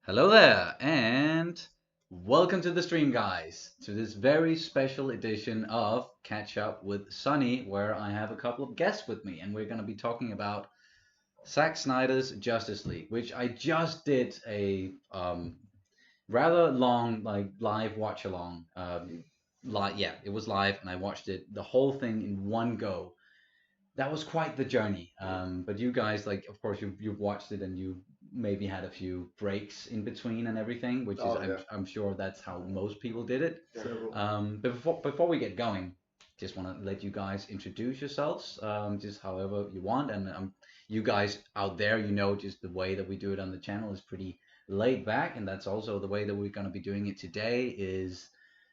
Hello there, and welcome to the stream, guys, to this very special edition of Catch Up with Sonny, where I have a couple of guests with me, and we're going to be talking about Zack Snyder's Justice League, which I just did a rather long live watch along. It was live, and I watched it the whole thing in one go. That was quite the journey. But you guys, of course, you've watched it and you maybe had a few breaks in between and everything, which is I'm sure that's how most people did it. But before we get going, just want to let you guys introduce yourselves, just however you want. And you guys out there, just the way that we do it on the channel is pretty laid back, and that's also the way that we're going to be doing it today. Is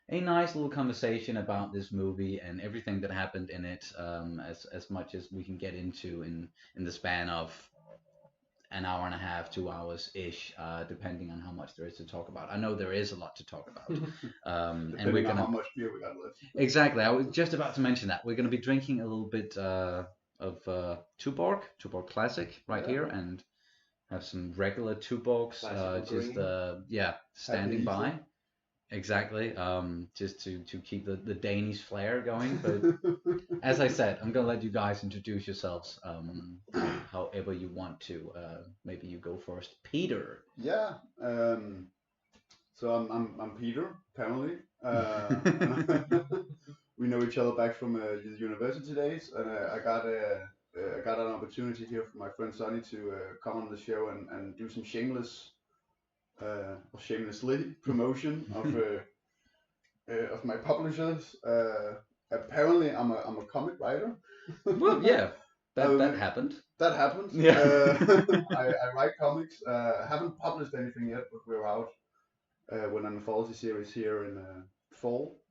a nice little conversation about this movie and everything that happened in it, as much as we can get into in the span of an hour and a half, 2 hours ish, depending on how much there is to talk about. I know there is a lot to talk about, and we're gonna how much beer we got left. Exactly, I was just about to mention that we're gonna be drinking a little bit of Tuborg Classic right here, and have some regular Tuborgs, standing by. Exactly, just to keep the Danish flair going. But as I said, I'm gonna let you guys introduce yourselves, however you want to. Maybe you go first, Peter. Yeah. So I'm Peter. Apparently, we know each other back from the university days, and I got an opportunity here from my friend Sonny to come on the show and do some shamelessly promotion of my publishers. Apparently, I'm a comic writer. Well, yeah, that happened. That happened. Yeah. I write comics. Haven't published anything yet, but we're out with an anthology series here in fall.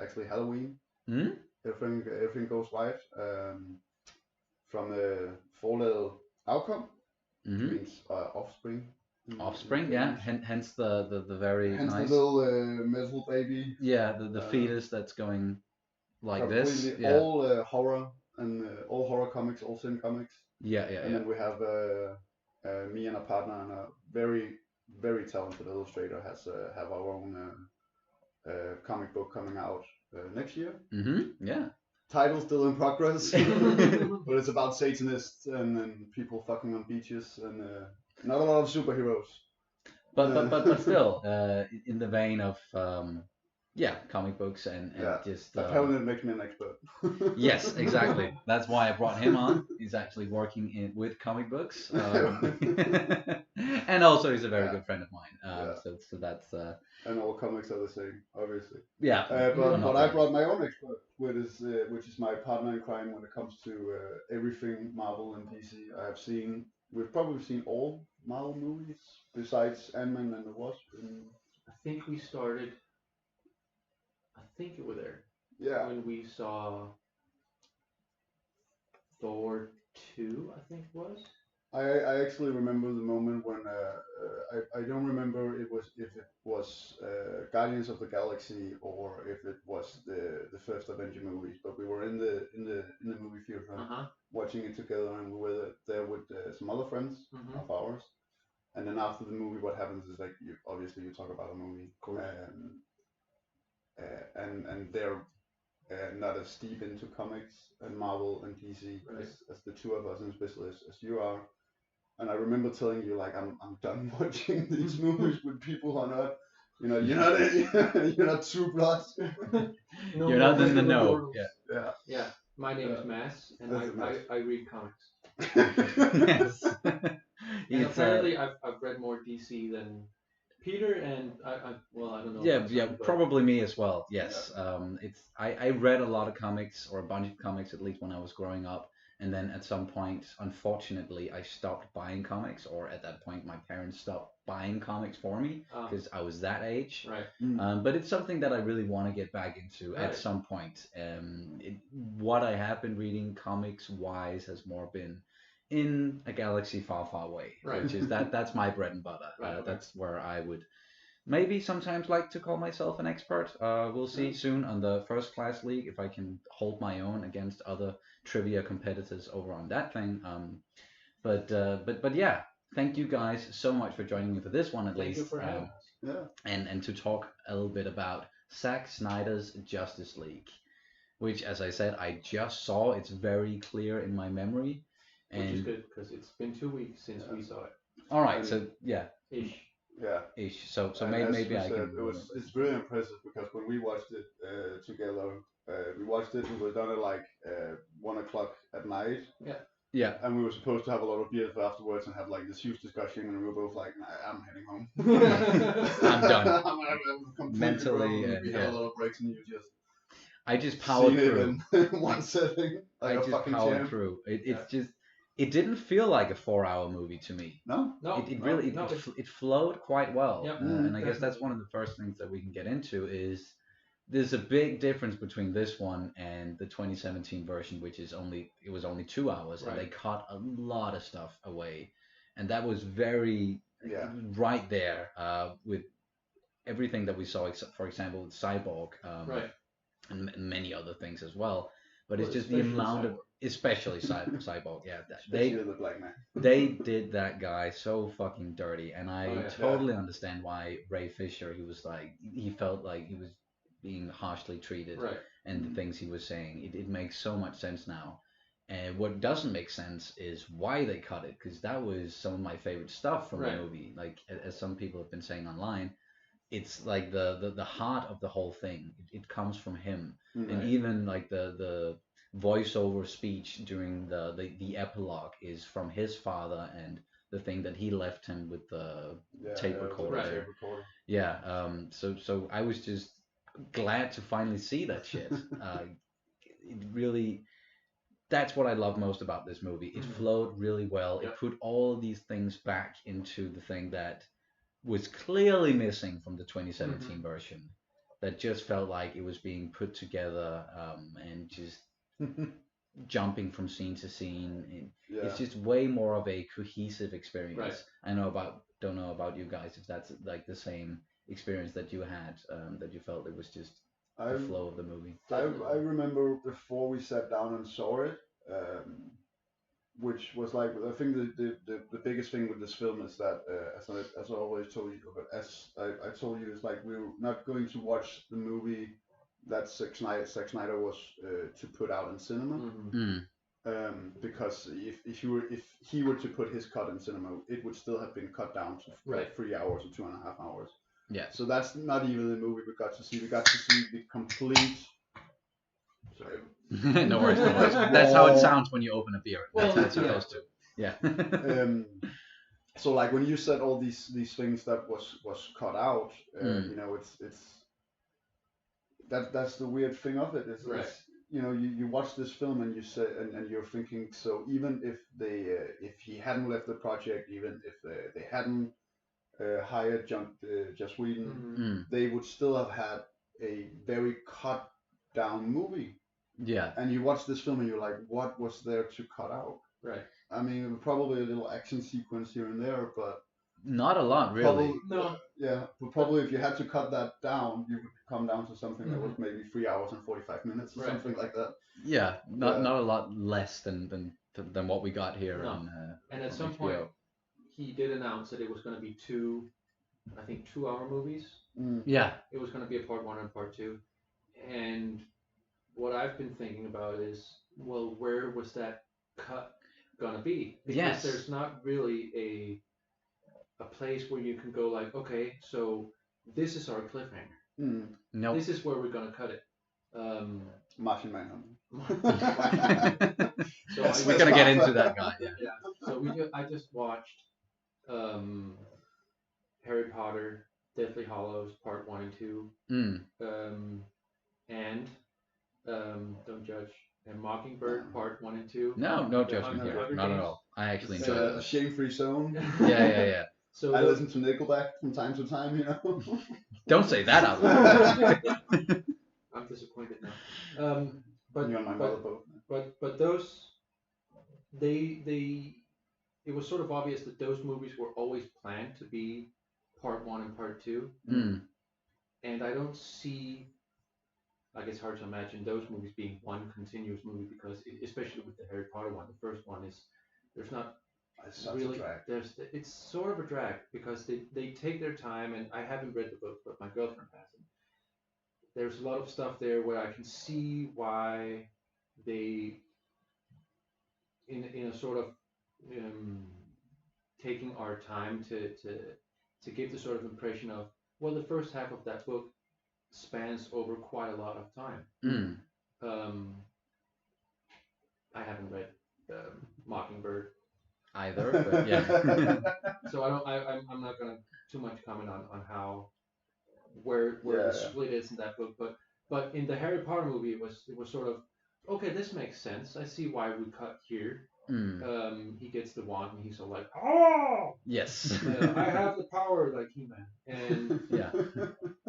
Actually, Halloween. Mm? Everything goes right. From the forlaget outcome, means offspring. Offspring, yeah. Hence the very hence nice. the little metal baby. Yeah, the fetus that's going like this. Yeah. All horror and all horror comics, all sin comics. Yeah. And then we have me and a partner and a very, very talented illustrator have our own comic book coming out next year. Yeah. Title still in progress, but it's about Satanists and people fucking on beaches and not a lot of superheroes. But still, in the vein of comic books and just apparently it makes me an expert. Yes, exactly. That's why I brought him on. He's actually working with comic books, and also he's a very good friend of mine. So that's and all comics are the same, obviously. Yeah. But I brought my own expert, which is my partner in crime when it comes to everything Marvel and DC. We've probably seen all Marvel movies besides Ant-Man and the Wasp. I think we started. I think you were there. Yeah. When we saw Thor 2, I think it was. I actually remember the moment when I don't remember if it was Guardians of the Galaxy or if it was the first Avenger movies, but we were in the movie theater watching it together, and we were there with some other friends of ours. And then after the movie, what happens is you talk about a movie, and they're not as deep into comics and Marvel and DC as the two of us, and especially as you are. And I remember telling you, I'm done watching these movies with people who are not, you're not true blood. You're not in the know. Yeah. My name is Mass, and I read comics. Yes. And apparently, I've read more DC than Peter, and I don't know. Yeah, probably me as well. Yes. I read a lot of comics, or a bunch of comics at least, when I was growing up. And then at some point, unfortunately, I stopped buying comics, or at that point, my parents stopped buying comics for me because I was that age. Right. But it's something that I really want to get back into at some point. What I have been reading comics-wise has more been in a galaxy far, far away, which is that's my bread and butter. That's where I would maybe sometimes like to call myself an expert. We'll see soon on the First Class League if I can hold my own against other trivia competitors over on that thing. But yeah, thank you guys so much for joining me for this one at Thank you least. for having us. Yeah. And to talk a little bit about Zack Snyder's Justice League, which, as I said, I just saw. It's very clear in my memory. Which is And good because it's been 2 weeks since we saw it. all right, so yeah, Ish. Yeah. ish. So And maybe as I we can. said, it's really impressive because when we watched it together, we watched it. We were done at like 1 o'clock at night, Yeah, and we were supposed to have a lot of beers afterwards and have like this huge discussion, and we were both like, nah, "I'm heading home. I'm done." I'm completely Mentally, grown. We yeah. had a lot of breaks, and you just I just powered seen it through. in one setting. Like I a just fucking powered champ. through. It's Yeah. just. It didn't feel like a 4-hour movie to me. No. No, It really it flowed quite well. Yep. And I guess that's one of the first things that we can get into is there's a big difference between this one and the 2017 version, which is only 2 hours, and they cut a lot of stuff away, and that was very right there with everything that we saw, except for example with Cyborg, and many other things as well. But it's just the amount of, especially Cyborg, yeah, Especially the black man. they did that guy so fucking dirty, and I Oh, yeah. totally understand why Ray Fisher, he felt like he was being harshly treated, and the things he was saying. It makes so much sense now. And what doesn't make sense is why they cut it, because that was some of my favorite stuff from the movie. Like, as some people have been saying online, it's like the heart of the whole thing. It comes from him, and even like the voiceover speech during the epilogue is from his father, and the thing that he left him with the tape recorder there. Yeah. So I was just glad to finally see that shit. It really. That's what I love most about this movie. It flowed really well. It put all these things back into the thing that was clearly missing from the 2017 version. That just felt like it was being put together and just jumping from scene to scene. It's just way more of a cohesive experience. I don't know about you guys if that's like the same experience that you had, that you felt it was just the flow of the movie. I remember before we sat down and saw it, which was like, I think the biggest thing with this film is that, as I always told you, but as I told you, it's like we're not going to watch the movie that Zack Snyder was to put out in cinema. Because if he were to put his cut in cinema, it would still have been cut down to 3 hours or 2.5 hours. Yeah. So that's not even the movie we got to see. We got to see the complete. Sorry. No worries. That's how it sounds when you open a beer. That's how it's supposed to. Yeah. So like when you said all these things that was cut out, you know, it's that's the weird thing of it. It's you know, you watch this film and you say and you're thinking, so even if if he hadn't left the project, even if they hadn't hired Joss Whedon, they would still have had a very cut down movie. Yeah. And you watch this film and you're like, what was there to cut out? I mean, probably a little action sequence here and there, but not a lot, really. Yeah, but probably if you had to cut that down, you would come down to something that was maybe 3 hours and 45 minutes or something like that. Yeah, not a lot less than what we got here. And at some point, he did announce that it was going to be 2-hour movies. Yeah. It was going to be a part 1 and part 2. And what I've been thinking about is, well, where was that cut going to be? Because there's not really a place where you can go like, okay, so this is our cliffhanger. No. This is where we're going to cut it. Martian Manhunter. So we're going to get into that guy. Yeah. So I just watched Harry Potter, Deathly Hallows Part 1 and 2, and don't judge, and Mockingbird Part 1 and 2. No judgment here, not at all. I actually enjoy it. A shame-free zone. Yeah. So I listen to Nickelback from time to time, you know. Don't say that out loud. I'm disappointed now. But you and my mother both. But those it was sort of obvious that those movies were always planned to be part 1 and part 2. And I don't see, like, it's hard to imagine those movies being one continuous movie, because especially with the Harry Potter one, the first one is, there's not It's such really, a drag. it's sort of a drag because they take their time, and I haven't read the book, but my girlfriend has it. There's a lot of stuff there where I can see why they, in a sort of taking our time to give the sort of impression of, well, the first half of that book spans over quite a lot of time. I haven't read Mockingbird either, but yeah. So I'm not gonna too much comment on how where the split is in that book, but in the Harry Potter movie it was sort of, okay, this makes sense. I see why we cut here. He gets the wand and he's all like, oh yes, I have the power like He-Man, and yeah,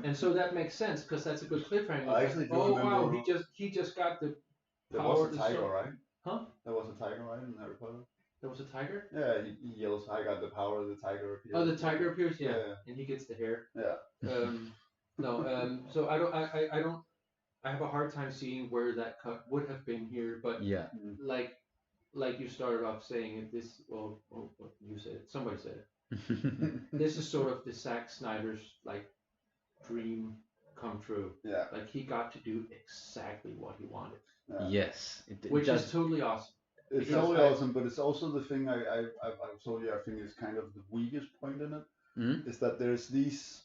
and so that makes sense because that's a good cliffhanger. I actually do remember. Wow, he just got the there power. Was a tiger, right? Huh? There was a tiger, right, in Harry Potter. There was a tiger? Yeah, he yells, I got the power, the tiger appears. Oh, the tiger appears, yeah. And he gets the hair. Yeah. So I have a hard time seeing where that cut would have been here, but yeah, like you started off saying, you said it, somebody said it. This is sort of the Zack Snyder's like dream come true. Yeah. Like he got to do exactly what he wanted. Yeah. Yes. Which is totally awesome. It's totally awesome, but it's also the thing I've told you I think is kind of the weakest point in it, is that there's these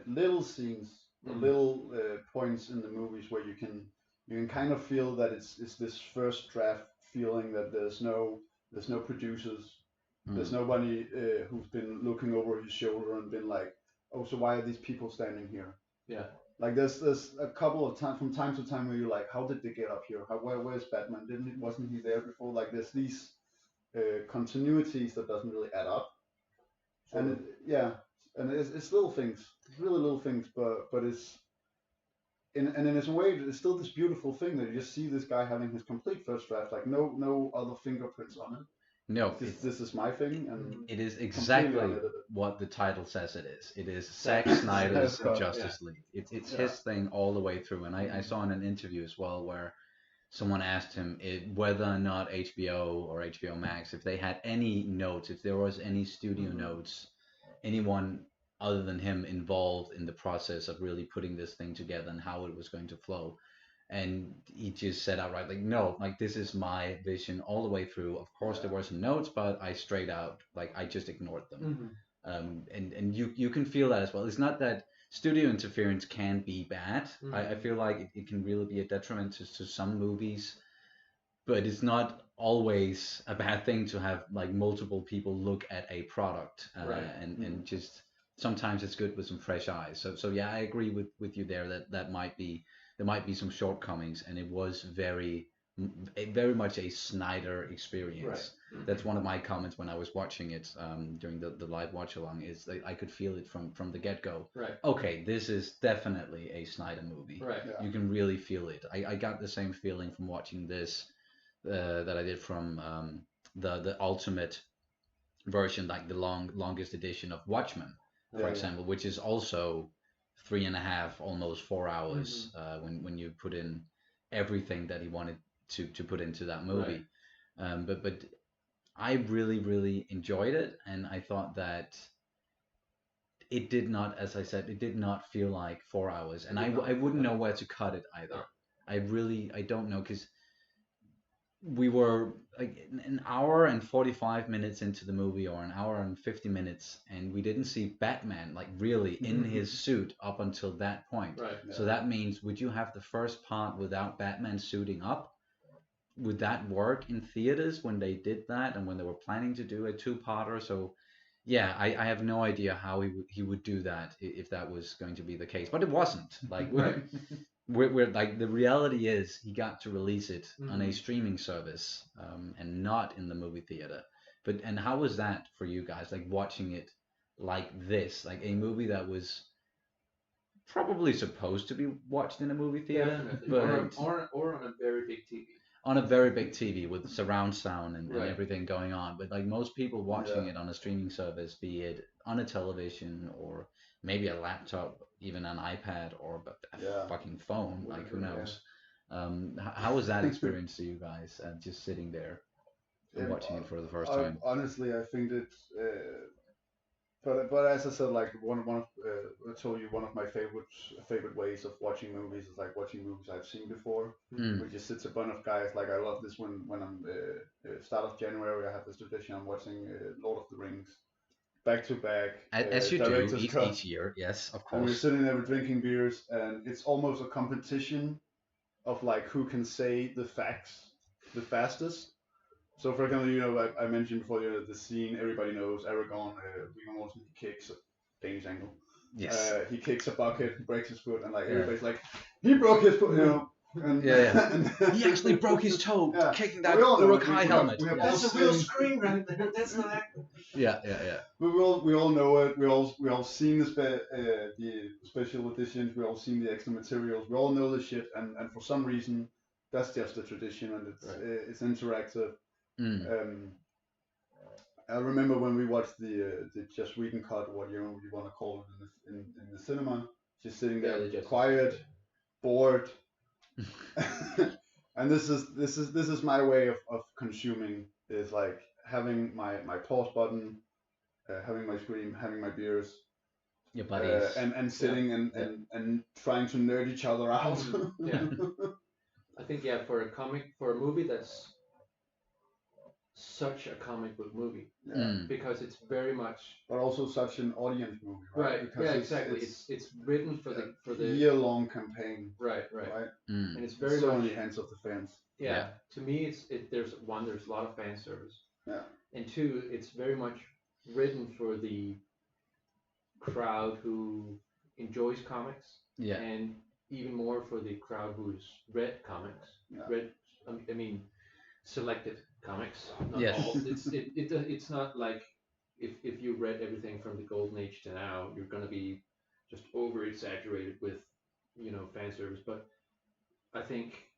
little scenes, little points in the movies where you can kind of feel that it's this first draft feeling that there's no producers, there's nobody who's been looking over his shoulder and been like, oh, so why are these people standing here? Yeah. Like there's a couple of times from time to time where you're like, how did they get up here? Where's Batman? Wasn't he there before? Like there's these continuities that doesn't really add up. Sure. And it's little things, really little things, but it's in a way it's still this beautiful thing that you just see this guy having his complete first draft, like no other fingerprints on it. No, this is my thing, and it is exactly what the title says it is. It is Zack Snyder's Justice League. It's his thing all the way through. And I saw in an interview as well where someone asked him whether or not HBO or HBO Max, if they had any notes, if there was any studio notes, anyone other than him involved in the process of really putting this thing together and how it was going to flow. And he just said outright, like, no, like this is my vision all the way through. Of course, there were some notes, but I straight out, like, I just ignored them. And you can feel that as well. It's not that studio interference can be bad. I feel like it can really be a detriment to some movies, but it's not always a bad thing to have like multiple people look at a product and just sometimes it's good with some fresh eyes. So yeah, I agree with you there that there might be some shortcomings, and it was very much a Snyder experience. Right. That's one of my comments when I was watching it during the live watch along, is that I could feel it from the get-go. Right. Okay, this is definitely a Snyder movie. Right. Yeah. You can really feel it. I got the same feeling from watching this that I did from the ultimate version, like the longest edition of Watchmen, for example, which is also 3.5, almost 4 hours when you put in everything that he wanted to put into that movie. Right. But I really enjoyed it, and I thought that it did not, as I said, it did not feel like 4 hours, and I wouldn't know where to cut it either. I don't know, because we were like an hour and 45 minutes into the movie, or an hour and 50 minutes, and we didn't see Batman like really in his suit up until that point. Right. Yeah. So that means, would you have the first part without Batman suiting up? Would that work in theaters when they did that and when they were planning to do a two-parter? So yeah, I have no idea how he would do that if that was going to be the case, but it wasn't. Like we're like, the reality is he got to release it on a streaming service and not in the movie theater. And how was that for you guys, like watching it like this, like a movie that was probably supposed to be watched in a movie theater, but or on a very big TV. On a very big TV with surround sound and everything going on, but like most people watching it on a streaming service, be it on a television or maybe a laptop, even an iPad, or a fucking phone, like who knows. How was that experience to you guys, just sitting there? from watching it for the first time? Honestly, I think that. But as I said, like I told you, one of my favorite ways of watching movies is like watching movies I've seen before. We just sits a bunch of guys. Like I love this when I'm start of January. I have this tradition. I'm watching Lord of the Rings back to back. As you do each year, yes, of course. And we're sitting there drinking beers, and it's almost a competition of like who can say the facts the fastest. So, for example, I mentioned before the scene everybody knows. Aragorn, Viggo Mortensen, he kicks a Danish angle. Yes. He kicks a bucket, breaks his foot, and like everybody's like, he broke his foot, And, he actually broke his toe kicking that Urukai helmet. That's a real scream right there. That's not acting. Yeah. But we all know it. We all seen the special editions. We all seen the extra materials. We all know the shit, and for some reason, that's just a tradition, and it's interactive. I remember when we watched the Just Whedon cut, what you want to call it in the cinema, just sitting there quiet, bored, and this is my way of consuming, is like having my pause button, having my screen, having my beers, your buddies, and sitting and trying to nerd each other out. I think for a movie that's such a comic book movie, because it's very much, but also such an audience movie, right? Because exactly. It's written for the year-long campaign, right. And it's very so much in the hands of the fans. Yeah. To me, there's a lot of fan service. Yeah. And two, it's very much written for the crowd who enjoys comics. Yeah. And even more for the crowd who's read comics. Yeah. Selected comics. Not all. It's not like if you read everything from the Golden Age to now, you're gonna be just over exaggerated with fan service. But I think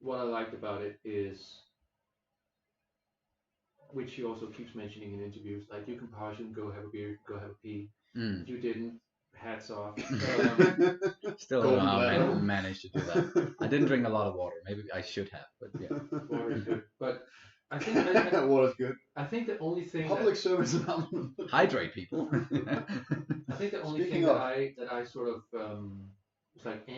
what I liked about it is, which he also keeps mentioning in interviews, like you can pause and go have a beer, go have a pee. You didn't. Hats off. Still don't know how I managed to do that. I didn't drink a lot of water. Maybe I should have, but yeah. Water is good. But I think water's good. I think the only thing public service announcement. Hydrate people. I think the only thing that I sort of was like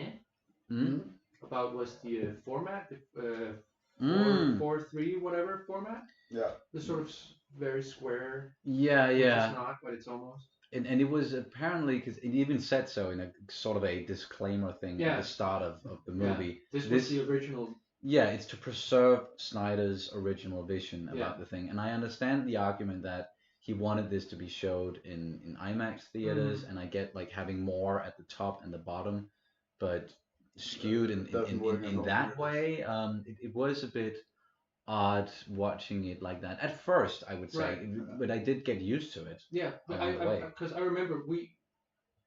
about was the format, the 4:3 whatever format. Yeah. The sort of very square. Yeah. It's not, but it's almost. And it was apparently, because it even said so in a sort of a disclaimer thing at the start of the movie. This was the original. Yeah, it's to preserve Snyder's original vision about the thing. And I understand the argument that he wanted this to be showed in IMAX theaters, and I get like having more at the top and the bottom, but skewed in that way, it was a bit odd watching it like that at first, I would say, but I did get used to it. Yeah, because I remember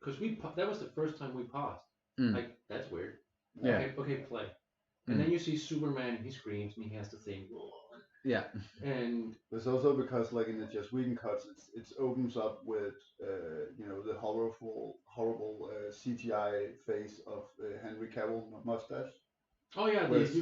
that was the first time we paused. Like, that's weird. Yeah. Okay, play. And then you see Superman, he screams and he has to think. Yeah. And it's also because, like in the Just Whedon cuts, it opens up with the horrible CGI face of Henry Cavill mustache. Oh yeah, that's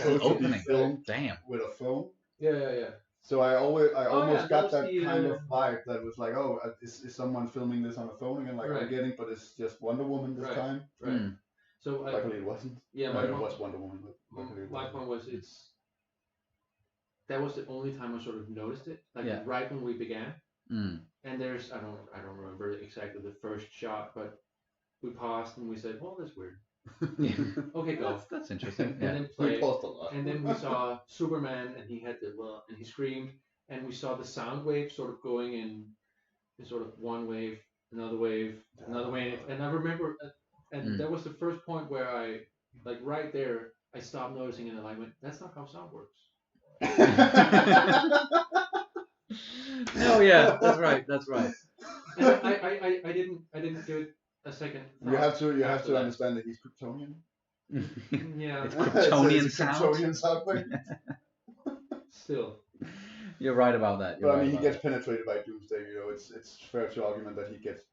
the opening. Damn. With a phone. Yeah. So I almost got that kind of vibe that was like, oh, is someone filming this on a phone again? Like I'm getting, but it's just Wonder Woman this time. Right. So luckily it wasn't. Yeah, it was Wonder Woman. But my point was that was the only time I sort of noticed it, like right when we began. And there's I don't remember exactly the first shot, but we paused and we said, well, that's weird. Okay, go. That's interesting. And then play. And then we saw Superman, and he had and he screamed, and we saw the sound wave sort of going in sort of one wave, another wave, and I remember, and that was the first point where I, like right there, I stopped noticing, and I went, that's not how sound works. Oh yeah, that's right. And I didn't do it a second. You have to understand that he's Kryptonian. Yeah, it's Kryptonian sound. Still, you're right about that. But I mean, he gets penetrated by Doomsday. It's fair to argument that he gets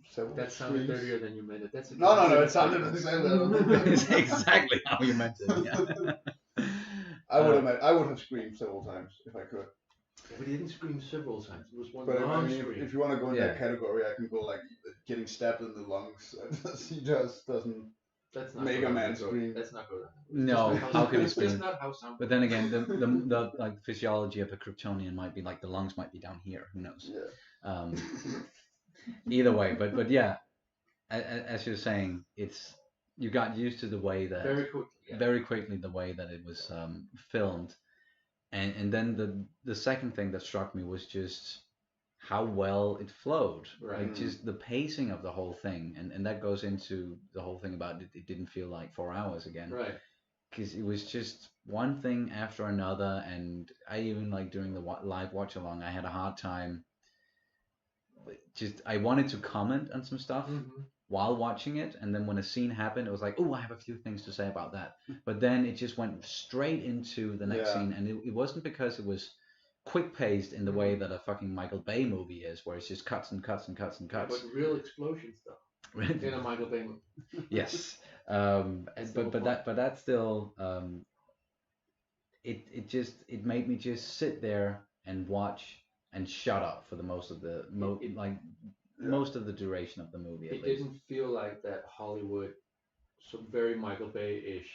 several. That sounded dirtier than you meant it. That's no. It sounded exactly. It's exactly how you meant it. Yeah. I would have screamed several times if I could. Yeah, but he didn't scream several times. It was one But long I mean, scream. if you want to go in that category, I can go like getting stabbed in the lungs. He just doesn't. That's not make a man scream. That's not good. No, how can he scream? That's not how sound. But then again, the like physiology of a Kryptonian might be like the lungs might be down here. Who knows? Yeah. Either way, but yeah, as you're saying, you got used to the way that very quickly the way that it was filmed, and then the second thing that struck me was just how well it flowed, right? Like just the pacing of the whole thing, and that goes into the whole thing about it didn't feel like 4 hours again, right? Because it was just one thing after another, and I even like during the live watch along, I had a hard time. I wanted to comment on some stuff while watching it, and then when a scene happened, it was like, oh, I have a few things to say about that. But then it just went straight into the next scene, and it wasn't because it was quick paced in the way that a fucking Michael Bay movie is, where it's just cuts and cuts and cuts and cuts. But real explosion stuff in a Michael Bay movie. Yes, but that's still it made me just sit there and watch and shut up for the most of the most of the duration of the movie. It didn't feel like that Hollywood, so very Michael Bay-ish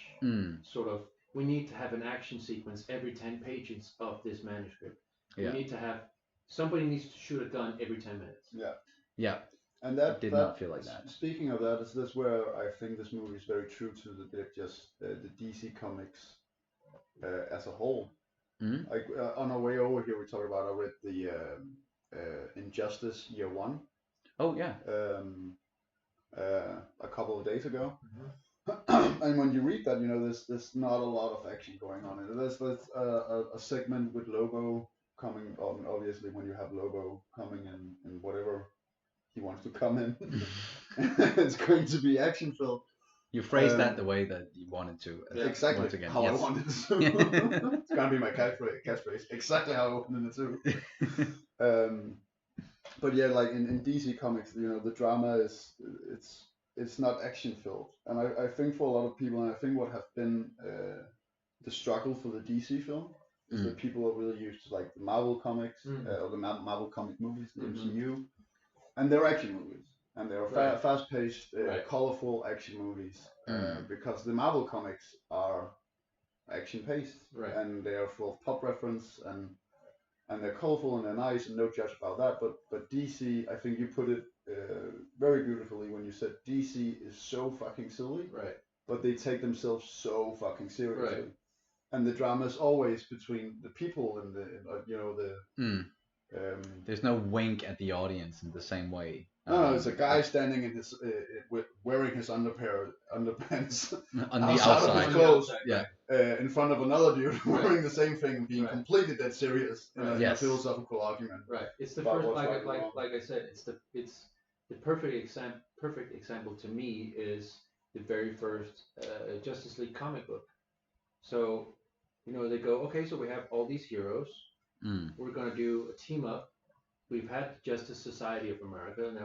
sort of. We need to have an action sequence every 10 pages of this manuscript. We need to have somebody needs to shoot a gun every 10 minutes. Yeah. And that did not feel like that. Speaking of that, is where I think this movie is very true to the DC comics as a whole. Like on our way over here, we talked about I read the Injustice Year One. Oh yeah. A couple of days ago. And when you read that, there's not a lot of action going on. There's a segment with Lobo coming on. Obviously, when you have Lobo coming in whatever he wants to come in, it's going to be action filled. You phrased that the way that you wanted to. Exactly once again. how I wanted to. It's gonna be my catchphrase. Exactly how I wanted it to. But yeah, like in DC Comics, the drama it's not action filled, and I think for a lot of people, and I think what have been the struggle for the DC film is that people are really used to like the Marvel comics or the Marvel comic movies, the MCU, and they're action movies, and they're fast-paced, colorful action movies, because the Marvel comics are action-paced, and they are full of pop reference and they're colorful and they're nice, and no judge about that. But DC, I think you put it very beautifully when you said DC is so fucking silly, but they take themselves so fucking seriously, and the drama is always between the people and the there's no wink at the audience in the same way. No, it's a guy standing in his wearing his underpants on the outside of his clothes, in front of another dude wearing the same thing and being completely dead serious in a philosophical argument. Right. It's the first, like I said, it's the perfect example to me is the very first Justice League comic book. So, they go, okay, so we have all these heroes. We're gonna do a team up. We've had Justice Society of America, and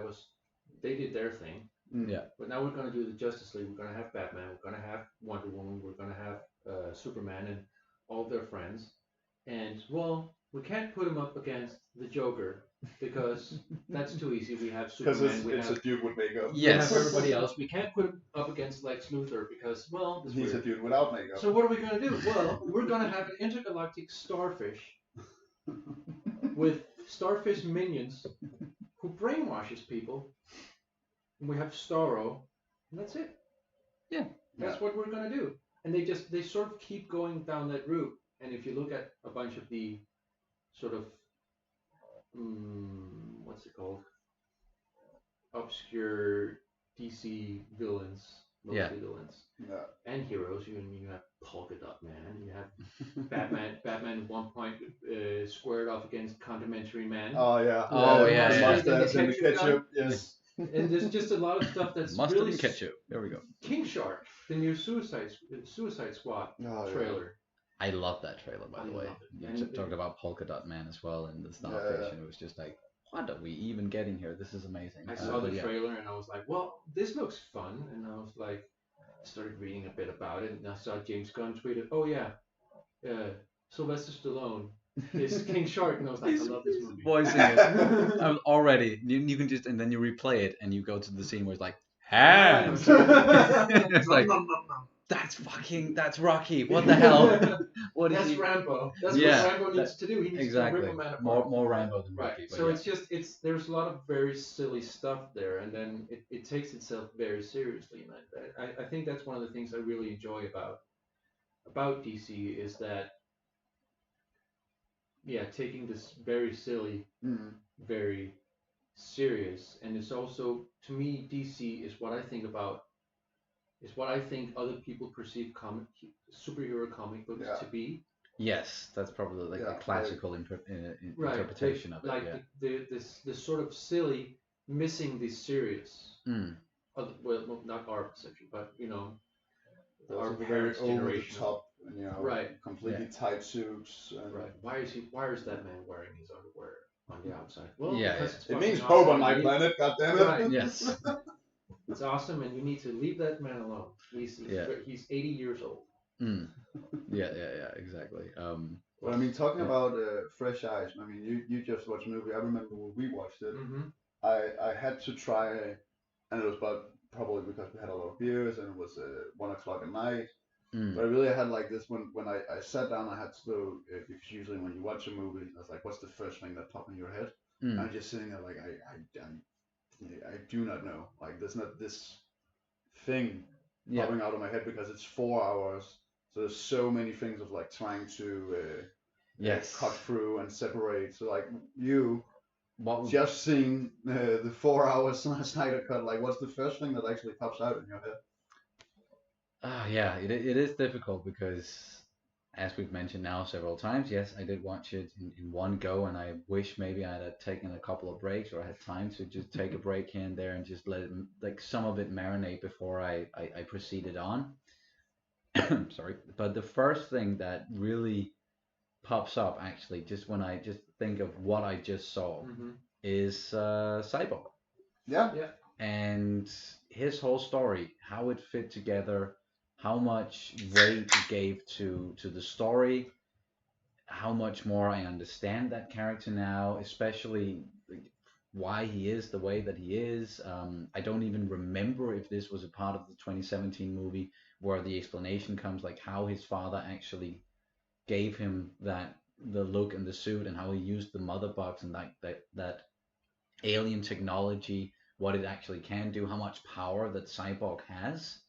they did their thing. But now we're gonna do the Justice League. We're gonna have Batman. We're gonna have Wonder Woman. We're gonna have Superman and all their friends. And well, we can't put them up against the Joker because that's too easy. We have Superman. Because it's a dude with makeup. Yes. We have everybody else. We can't put him up against Lex Luthor because he's a dude without makeup. So what are we gonna do? Well, we're gonna have an intergalactic starfish with starfish minions who brainwashes people. And we have Starro, and that's it. That's what we're gonna do. And they sort of keep going down that route. And if you look at a bunch of the sort of what's it called, obscure DC villains, mostly villains, and heroes. You have Polka Dot Man. You have Batman. Batman at one point squared off against Condimentary Man. Oh yeah. The ketchup. Yes. And there's just a lot of stuff that's mustard really and ketchup. There we go. King Shark, the new Suicide Squad trailer. I love that trailer, by the way. You talked about Polka Dot Man as well, and the starfish, and it was just like, what are we even getting here? This is amazing. I saw the trailer and I was like, well, this looks fun. And I was like, I started reading a bit about it, and I saw James Gunn tweeted, oh yeah, Sylvester Stallone is King Shark, and I was like, I love this movie. Voicing it. Already, you can just, and then you replay it, and you go to the scene where it's like, hands! It's like, that's Rocky. What the hell? What is That's he? Rambo. That's what Rambo needs to do. He needs to rip a man apart. More Rambo than Rocky. Right. So it's there's a lot of very silly stuff there, and then it takes itself very seriously. And I think that's one of the things I really enjoy about DC is that, yeah, taking this very silly, very serious, and it's also, to me, DC is what I think about, is what I think other people perceive superhero comic books to be. Yes, that's probably like the classical interpretation of it. Like this sort of silly, missing the serious. Well, not our perception, but our parents' generation. Top, completely tight suits. Right. Why is that man wearing his underwear on the outside? Well, it means hope on my planet. God damn it. Right. Yes. It's awesome, and you need to leave that man alone. He's 80 years old. Yeah, exactly. Well, I mean, talking about fresh eyes. I mean, you just watched a movie. I remember when we watched it. I had to try, and it was probably because we had a lot of beers and it was 1 o'clock at night. But I really had like this when I sat down. I had to because usually when you watch a movie, it's like, what's the first thing that popped in your head? I'm just sitting there like I do not know. Like there's not this thing popping out of my head because it's 4 hours. So there's so many things of like trying to cut through and separate. So like just seeing the 4 hours Snyder cut, like what's the first thing that actually pops out in your head? It is difficult because, as we've mentioned now several times, yes, I did watch it in one go, and I wish maybe I had taken a couple of breaks, or I had time to just take a break here and there and just let it, like, some of it marinate before I proceeded on. Sorry, but the first thing that really pops up, actually, just when I just think of what I just saw, is Cyborg. Yeah. And his whole story, how it fit together, how much weight it gave to the story, how much more I understand that character now, especially why he is the way that he is. I don't even remember if this was a part of the 2017 movie where the explanation comes, like how his father actually gave him the look and the suit, and how he used the mother box and that alien technology, what it actually can do, how much power that Cyborg has.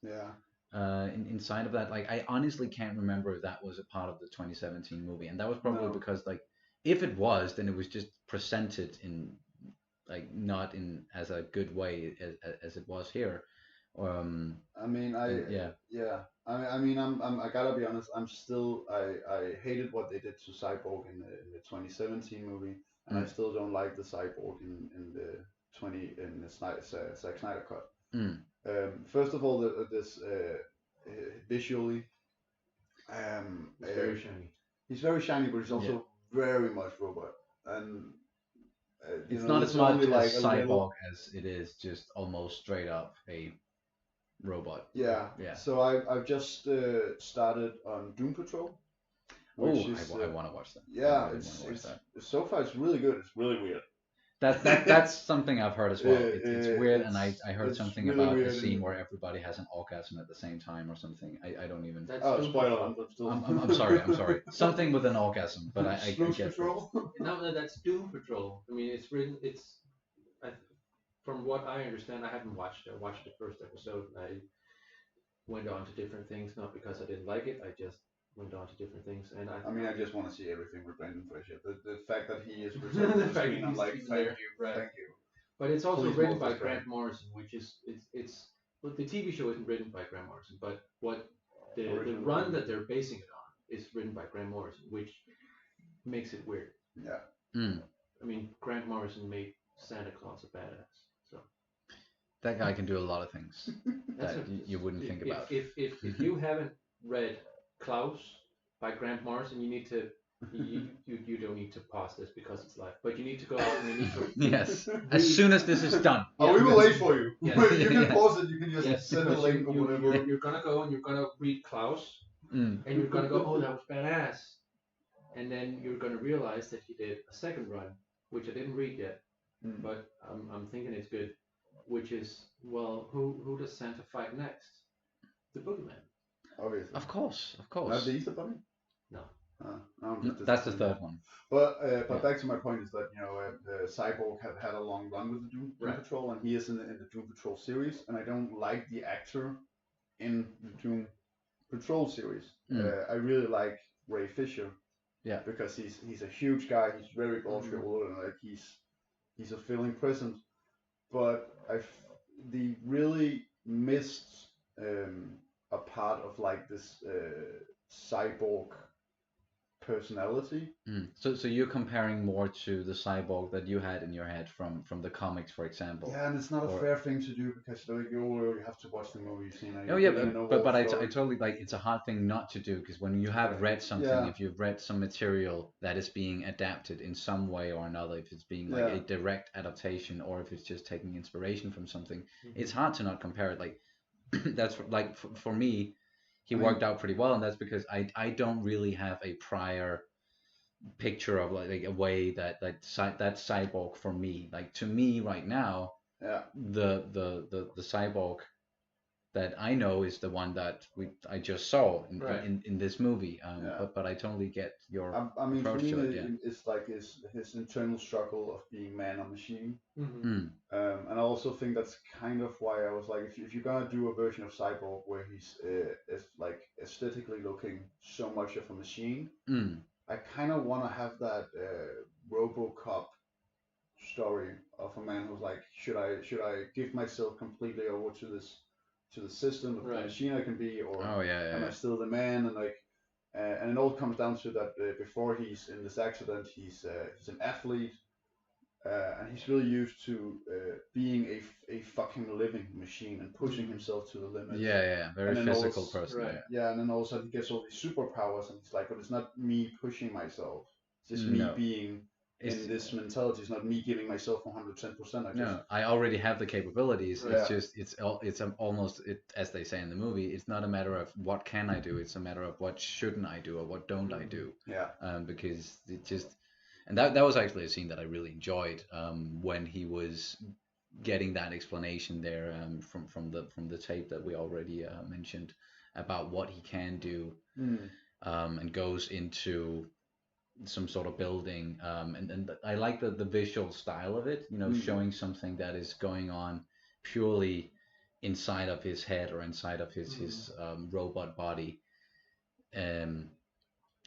Inside of that, like, I honestly can't remember if that was a part of the 2017 movie, and that was probably because, like, if it was, then it was just presented in, like, not in as a good way as it was here. I mean, I gotta be honest. I hated what they did to Cyborg in the 2017 movie, and I still don't like the Cyborg in the Zack Snyder cut. First of all, this visually, he's very shiny. He's very shiny, but he's also very much robot, and it's not as much like Cyborg as it is just almost straight up a robot. Yeah. So I've just started on Doom Patrol. I want to watch that. Yeah, so far it's really good. It's really weird. That's something I've heard as well. It's weird, and I heard something really about a scene where everybody has an orgasm at the same time or something. I don't even. Spoiler! I'm sorry. Something with an orgasm, but I get it. No, that's Doom Patrol. I mean, it's written. From what I understand, I haven't watched it. I watched the first episode, and I went on to different things, not because I didn't like it. I just went on to different things, and I just want to see everything with Brendan Fraser. The fact that he is presented the screen, I'm like, thank you. But it's also written by Grant Morrison, which is but the TV show isn't written by Grant Morrison, but what the run that they're basing it on is written by Grant Morrison, which makes it weird. Yeah. I mean, Grant Morrison made Santa Claus a badass. So that guy can do a lot of things that you wouldn't think about. If you haven't read Klaus by Grant Morrison, you need to you don't need to pause this because it's live, but you need to go out and you need to yes, as soon as this is done. We will wait for you. Yes. You can pause it. You can just send a link or whatever. You're gonna go and you're gonna read Klaus, Mm. and you're gonna go, oh, that was badass, and then you're gonna realize that he did a second run, which I didn't read yet, but I'm thinking it's good, which is, well, who does Santa fight next? The Boogeyman. Obviously. Of course. Not the Easter Bunny? No. That's the third one. But back to my point is that Cyborg had a long run with the Doom Patrol, and he is in the Doom Patrol series, and I don't like the actor in the Doom Patrol series. I really like Ray Fisher. Yeah. Because he's a huge guy. He's very boastful, and like he's a feeling presence. But they really missed a part of like this Cyborg personality. So you're comparing more to the Cyborg that you had in your head from the comics, for example. Yeah, and it's not a fair thing to do because you have to watch the movie you've seen. Oh yeah, but I totally like, it's a hard thing not to do, because when you have read something, if you've read some material that is being adapted in some way or another, if it's being like a direct adaptation or if it's just taking inspiration from something, it's hard to not compare it. Like that's like for me, he worked out pretty well, and that's because I don't really have a prior picture of like a way that Cyborg for me, like to me right now, the Cyborg that I know is the one that I just saw in this movie. But I totally get your approach to it. It's like his internal struggle of being man or machine. Mm-hmm. And I also think that's kind of why I was like, if you're gonna do a version of Cyborg where he's like aesthetically looking so much of a machine, I kind of want to have that RoboCop story of a man who's like, should I give myself completely over to the system of the machine I can be, or am I still the man? And like, and it all comes down to that before he's in this accident, he's an athlete, and he's really used to being a fucking living machine and pushing himself to the limit. Very physical person. And then all of a sudden he gets all these superpowers, and he's like, but it's not me pushing myself, it's just me being in this mentality. It's not me giving myself 110%. I already have the capabilities. It's just it's almost as they say in the movie. It's not a matter of what can I do. It's a matter of what shouldn't I do or what don't I do. Because it just, and that was actually a scene that I really enjoyed when he was getting that explanation there from the tape that we already mentioned about what he can do, and goes into some sort of building, and I like the visual style of it, showing something that is going on purely inside of his head or inside of his robot body,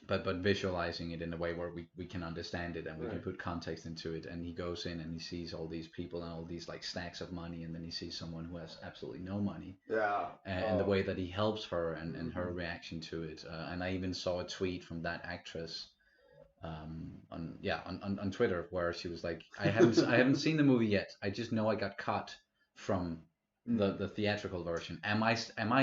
but visualizing it in a way where we can understand it and we can put context into it. And he goes in and he sees all these people and all these like stacks of money, and then he sees someone who has absolutely no money, and the way that he helps her and her reaction to it, and I even saw a tweet from that actress on Twitter where she was like, I haven't seen the movie yet, I just know I got cut from the theatrical version. Am I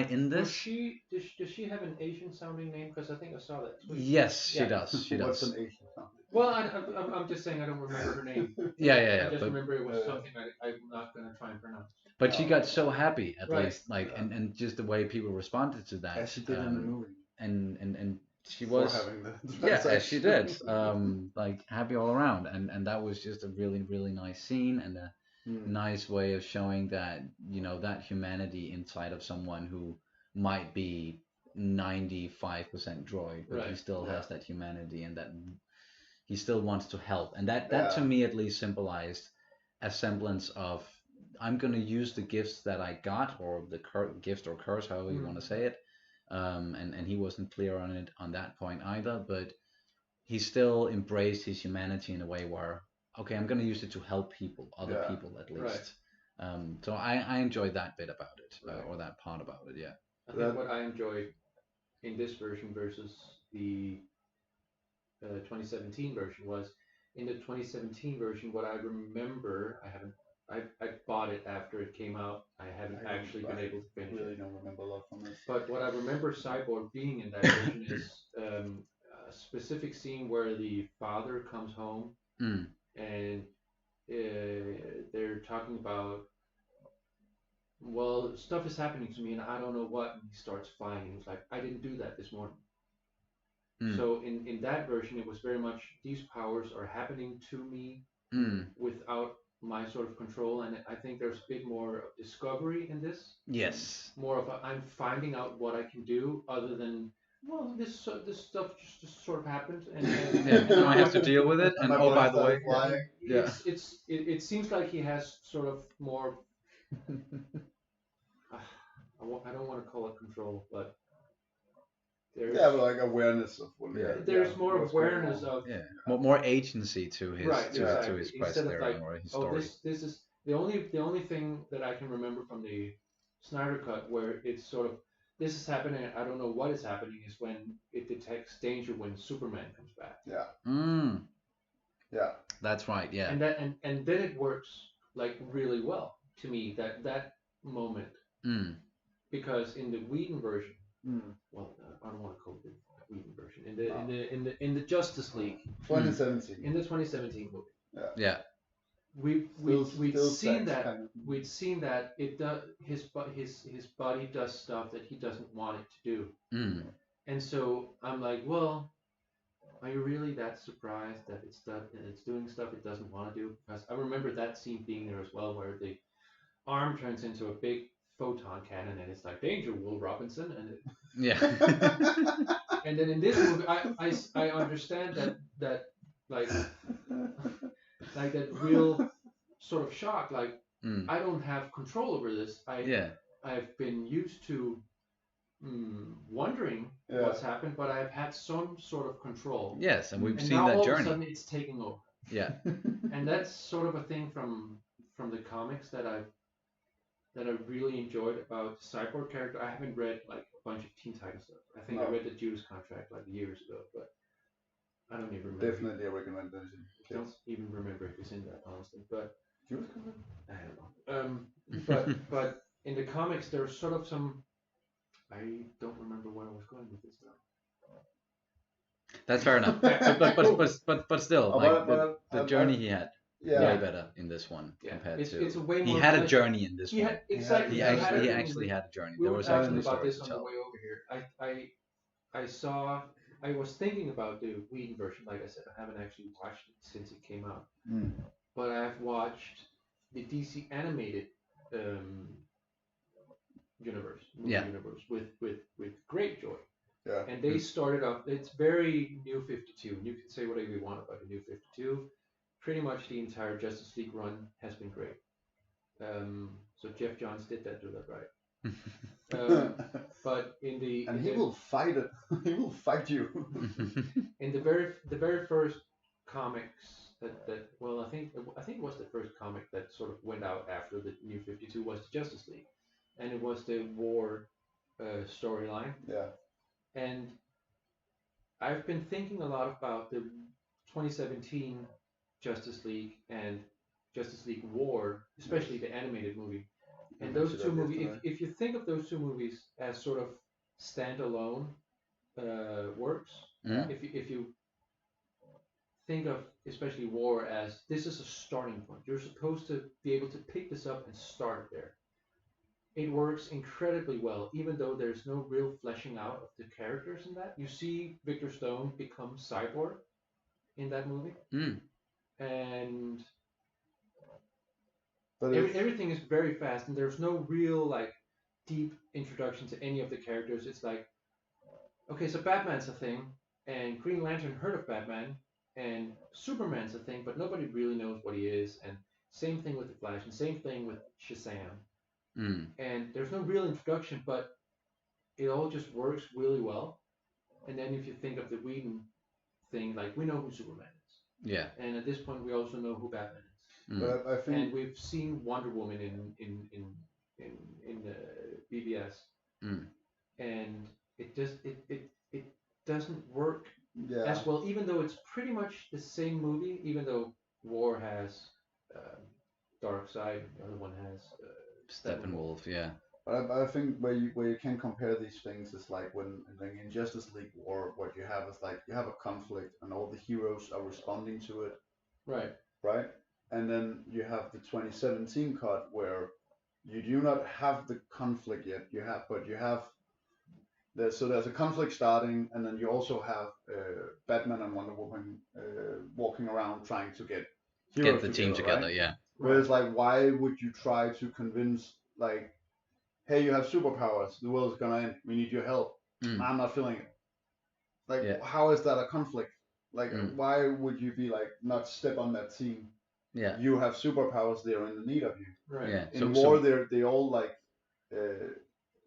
in this? Does she have an Asian sounding name? Because I think I saw that tweet. Yes, she does. She does. What's an Asian sounding? Well, I'm just saying I don't remember her name. I just remember it was something I'm not gonna try and pronounce. But she got so happy at least, like, and just the way people responded to that. As she did in the movie. And she was as she did, like happy all around, and that was just a really, really nice scene, and a nice way of showing that that humanity inside of someone who might be 95% droid, but he still has that humanity, and that he still wants to help, and that to me at least symbolized a semblance of, I'm going to use the gifts that I got, or the gift or curse, however you want to say it. And he wasn't clear on it on that point either, but he still embraced his humanity in a way where, okay, I'm going to use it to help people, other people at least. So I enjoyed that bit about it, or that part about it. I think what I enjoyed in this version versus the 2017 version was, in the 2017 version, what I remember, I bought it after it came out. I haven't actually been able to finish it. I really don't remember a lot from this. But what I remember Cyborg being in that version is a specific scene where the father comes home and they're talking about well, stuff is happening to me and I don't know what. And he starts flying and he's like, I didn't do that this morning. So in that version, it was very much these powers are happening to me without my sort of control, and I think there's a bit more of discovery in this. Yes. More of I'm finding out what I can do, other than well, this stuff just sort of happened, and I have to deal with it. And oh, by the way, it seems like he has sort of more. I don't want to call it control, but there's but like awareness of what. There's more awareness of more agency to his exactly. to his quest there, like, or his story. This is the only thing that I can remember from the Snyder cut where it's sort of this is happening. I don't know what is happening. Is when it detects danger when Superman comes back. Yeah. That's right. Yeah. And then it works like really well to me that moment because in the Whedon version. Well, I don't want to call it the Whedon version. In the Justice League 2017. In the 2017 movie. Yeah. We'd seen that we'd seen that it does his body does stuff that he doesn't want it to do. And so I'm like, well, are you really that surprised that it's doing stuff it doesn't want to do? Because I remember that scene being there as well, where the arm turns into a big photon cannon and it's like danger, Will Robinson, and and then in this movie I understand that like that real sort of shock, like I don't have control over this. I've been used to wondering what's happened, but I've had some sort of control. Yes, and we've seen now that all journey. Of a sudden it's taking over. Yeah. And that's sort of a thing from the comics that I really enjoyed about the Cyborg character. I haven't read like a bunch of Teen Titans stuff. I think I read the Judas Contract like years ago, but I don't even remember. Definitely a recommendation. I don't even remember if it's in that, honestly. But Judas Contract? I don't know. But in the comics, there's sort of some. I don't remember where I was going with this now. That's fair enough. But still, the journey he had. Way better in this one compared to. It's a way more. He had a journey in this one. Exactly. He actually had a journey. There was actually a story to tell. On the way over here. I was thinking about the Whedon version. Like I said, I haven't actually watched it since it came out. But I've watched the DC animated universe with great joy. Yeah. And they started off. It's very New 52. And you can say whatever you want about the New 52. Pretty much the entire Justice League run has been great. So Jeff Johns did do that right. But in the he will fight it. He will fight you. In the very first comics that I think it was the first comic that sort of went out after the New 52 was the Justice League, and it was the war storyline. Yeah. And I've been thinking a lot about the 2017 Justice League and Justice League War, especially the animated movie. And those two movies, if you think of those two movies as sort of standalone works, if you think of especially War as this is a starting point, you're supposed to be able to pick this up and start there. It works incredibly well, even though there's no real fleshing out of the characters in that. You see Victor Stone become Cyborg in that movie. And everything is very fast, and there's no real like deep introduction to any of the characters. It's like, okay, so Batman's a thing, and Green Lantern heard of Batman, and Superman's a thing, but nobody really knows what he is. And same thing with the Flash, and same thing with Shazam. And there's no real introduction, but it all just works really well. And then if you think of the Whedon thing, like we know who Superman is. Yeah. And at this point, we also know who Batman is. But I think, and we've seen Wonder Woman in BBS, and it just it doesn't work as well. Even though it's pretty much the same movie, even though War has Darkseid, the other one has Steppenwolf, yeah. But I think where you can compare these things is like when in Justice League War, what you have is like you have a conflict and all the heroes are responding to it. Right. Right? And then you have the 2017 cut where you do not have the conflict yet. There's a conflict starting, and then you also have Batman and Wonder Woman walking around trying to get heroes the team together, right? yeah. Whereas like, why would you try to convince like, hey, you have superpowers, the world's gonna end, we need your help. I'm not feeling it. Like, how is that a conflict? Like, why would you be like, not step on that team? Yeah. You have superpowers, they're in the need of you. Right. Yeah. In war, they all like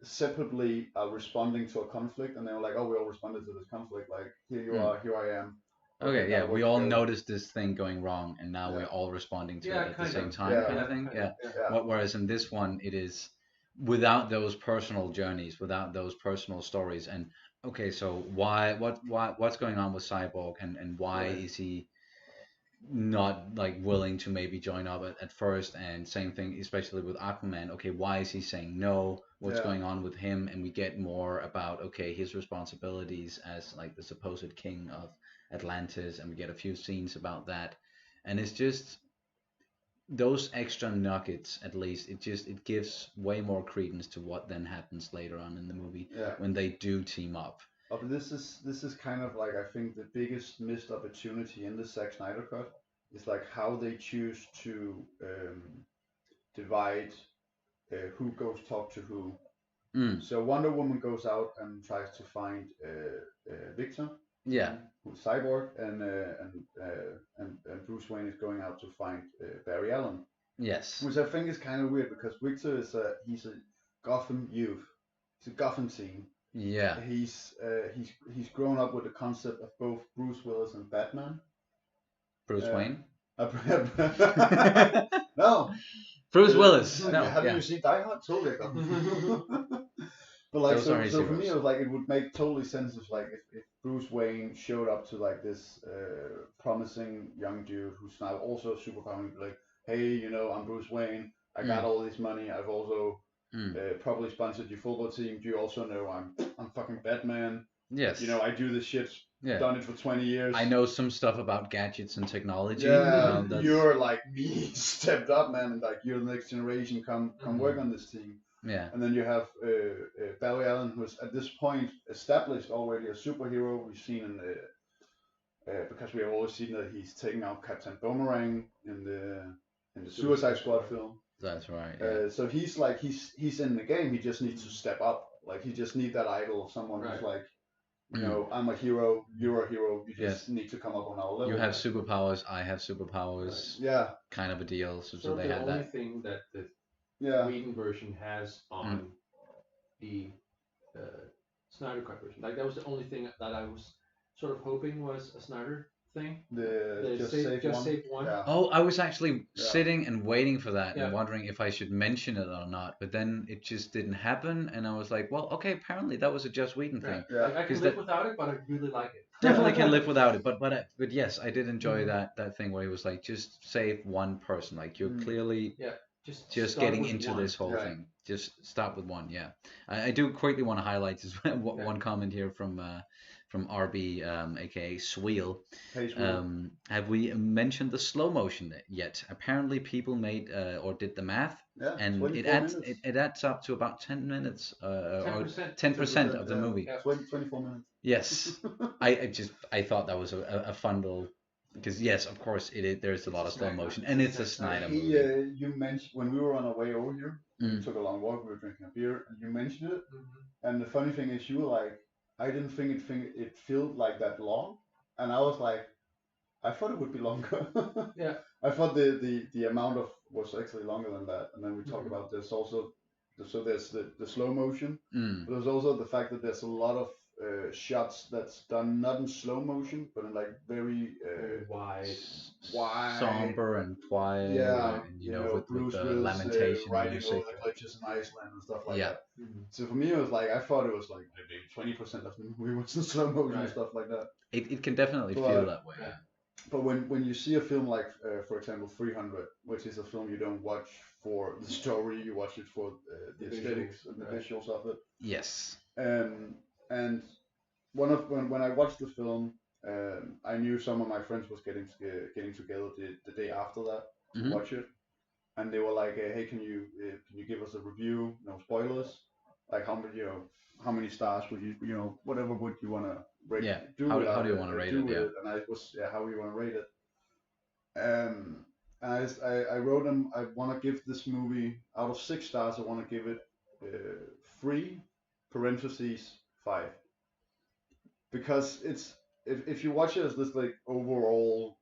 separately are responding to a conflict, and they're like, oh, we all responded to this conflict. Like, here you are, here I am. Okay, yeah, we all noticed this thing going wrong, and now we're all responding to it at the same time, kind of thing. Yeah. Whereas in this one, it is without those personal journeys, without those personal stories, and okay, so what's going on with Cyborg, and why is he not like willing to maybe join up at first? And same thing, especially with Aquaman. Okay, why is he saying no? What's going on with him? And we get more about his responsibilities as like the supposed king of Atlantis, and we get a few scenes about that, and it's just those extra nuggets. At least it gives way more credence to what then happens later on in the movie when they do team up. But this is kind of like, I think the biggest missed opportunity in the Zack Snyder cut is like how they choose to divide who goes talk to who. So Wonder Woman goes out and tries to find Victor. Yeah. Who's Cyborg, and Bruce Wayne is going out to find Barry Allen. Yes. Which I think is kind of weird, because Victor is he's a Gotham youth. He's a Gotham teen. Yeah. He's grown up with the concept of both Bruce Willis and Batman. Bruce Wayne? No. Bruce Willis. No. Haven't you seen Die Hard? Totally. But like, so for me, it was like, it would make totally sense if like if Bruce Wayne showed up to like this promising young dude who's now also superpower, and be like, hey, you know, I'm Bruce Wayne. I got all this money. I've also probably sponsored your football team. Do you also know I'm fucking Batman? Yes. You know, I do this shit. Done it for 20 years. I know some stuff about gadgets and technology. Yeah, you're like me, stepped up, man, and like, you're the next generation. Come work on this team. Yeah. And then you have Barry Allen, who's at this point established already a superhero. We've seen in the because we have always seen that he's taking out Captain Boomerang in the Suicide Squad film. That's right. Yeah. So he's like he's in the game. He just needs to step up. Like, he just needs that idol of someone who's like, you know, I'm a hero, you're a hero. You just need to come up on our level. You have superpowers, I have superpowers. Yeah. Kind of a deal. So they the had only that. thing that the Whedon version has on the Snyder Cut version. Like, that was the only thing that I was sort of hoping was a Snyder thing. The just save one. Yeah. Oh, I was actually sitting and waiting for that and wondering if I should mention it or not, but then it just didn't happen, and I was like, well, okay, apparently that was a Joss Whedon thing. Yeah. Like, I can live without it, but I really like it. Definitely can live without it, but yes, I did enjoy that thing where he was like, just save one person. Like, you're clearly just getting into this whole thing. Just start with one. Yeah, I do quickly want to highlight just one comment here from RB, aka Sweel. Hey, Sweel. Have we mentioned the slow motion yet? Apparently, people made or did the math, and it adds up to about 10 minutes, or 10% of the movie. 24 minutes. Yes, I thought that was a fun little, because yes, of course there's a lot of slow motion, and it's a Snyder movie. You mentioned when we were on our way over here, we took a long walk, we were drinking a beer, and you mentioned it, and the funny thing is, you were like, I didn't think it felt like that long, and I was like, I thought it would be longer. Yeah. I thought the amount of was actually longer than that, and then we talked about this also. So there's the slow motion, but there's also the fact that there's a lot of shots that's done not in slow motion, but in like very wide, somber and quiet. Yeah, and, you know, with Bruce the Willis, lamentation riding music. over the glitches in Iceland and stuff like that. Mm-hmm. So for me, it was like, I thought it was like maybe 20% of the movie was in slow motion and stuff like that. It can definitely feel that way. Yeah. But when you see a film like, for example, 300, which is a film you don't watch for the story, you watch it for the aesthetics and the visuals of it. Yes. And when I watched the film, I knew some of my friends was getting together the day after that to watch it. and they were like, hey, can you give us a review? No spoilers. Like how many stars would you whatever would you want to rate? Yeah. Do How it do you want to rate do it? Yeah. And I was how do you want to rate it? And I wrote them. I want to give this movie out of 6 stars. I want to give it 3 parentheses 5 because it's if you watch it as this like overall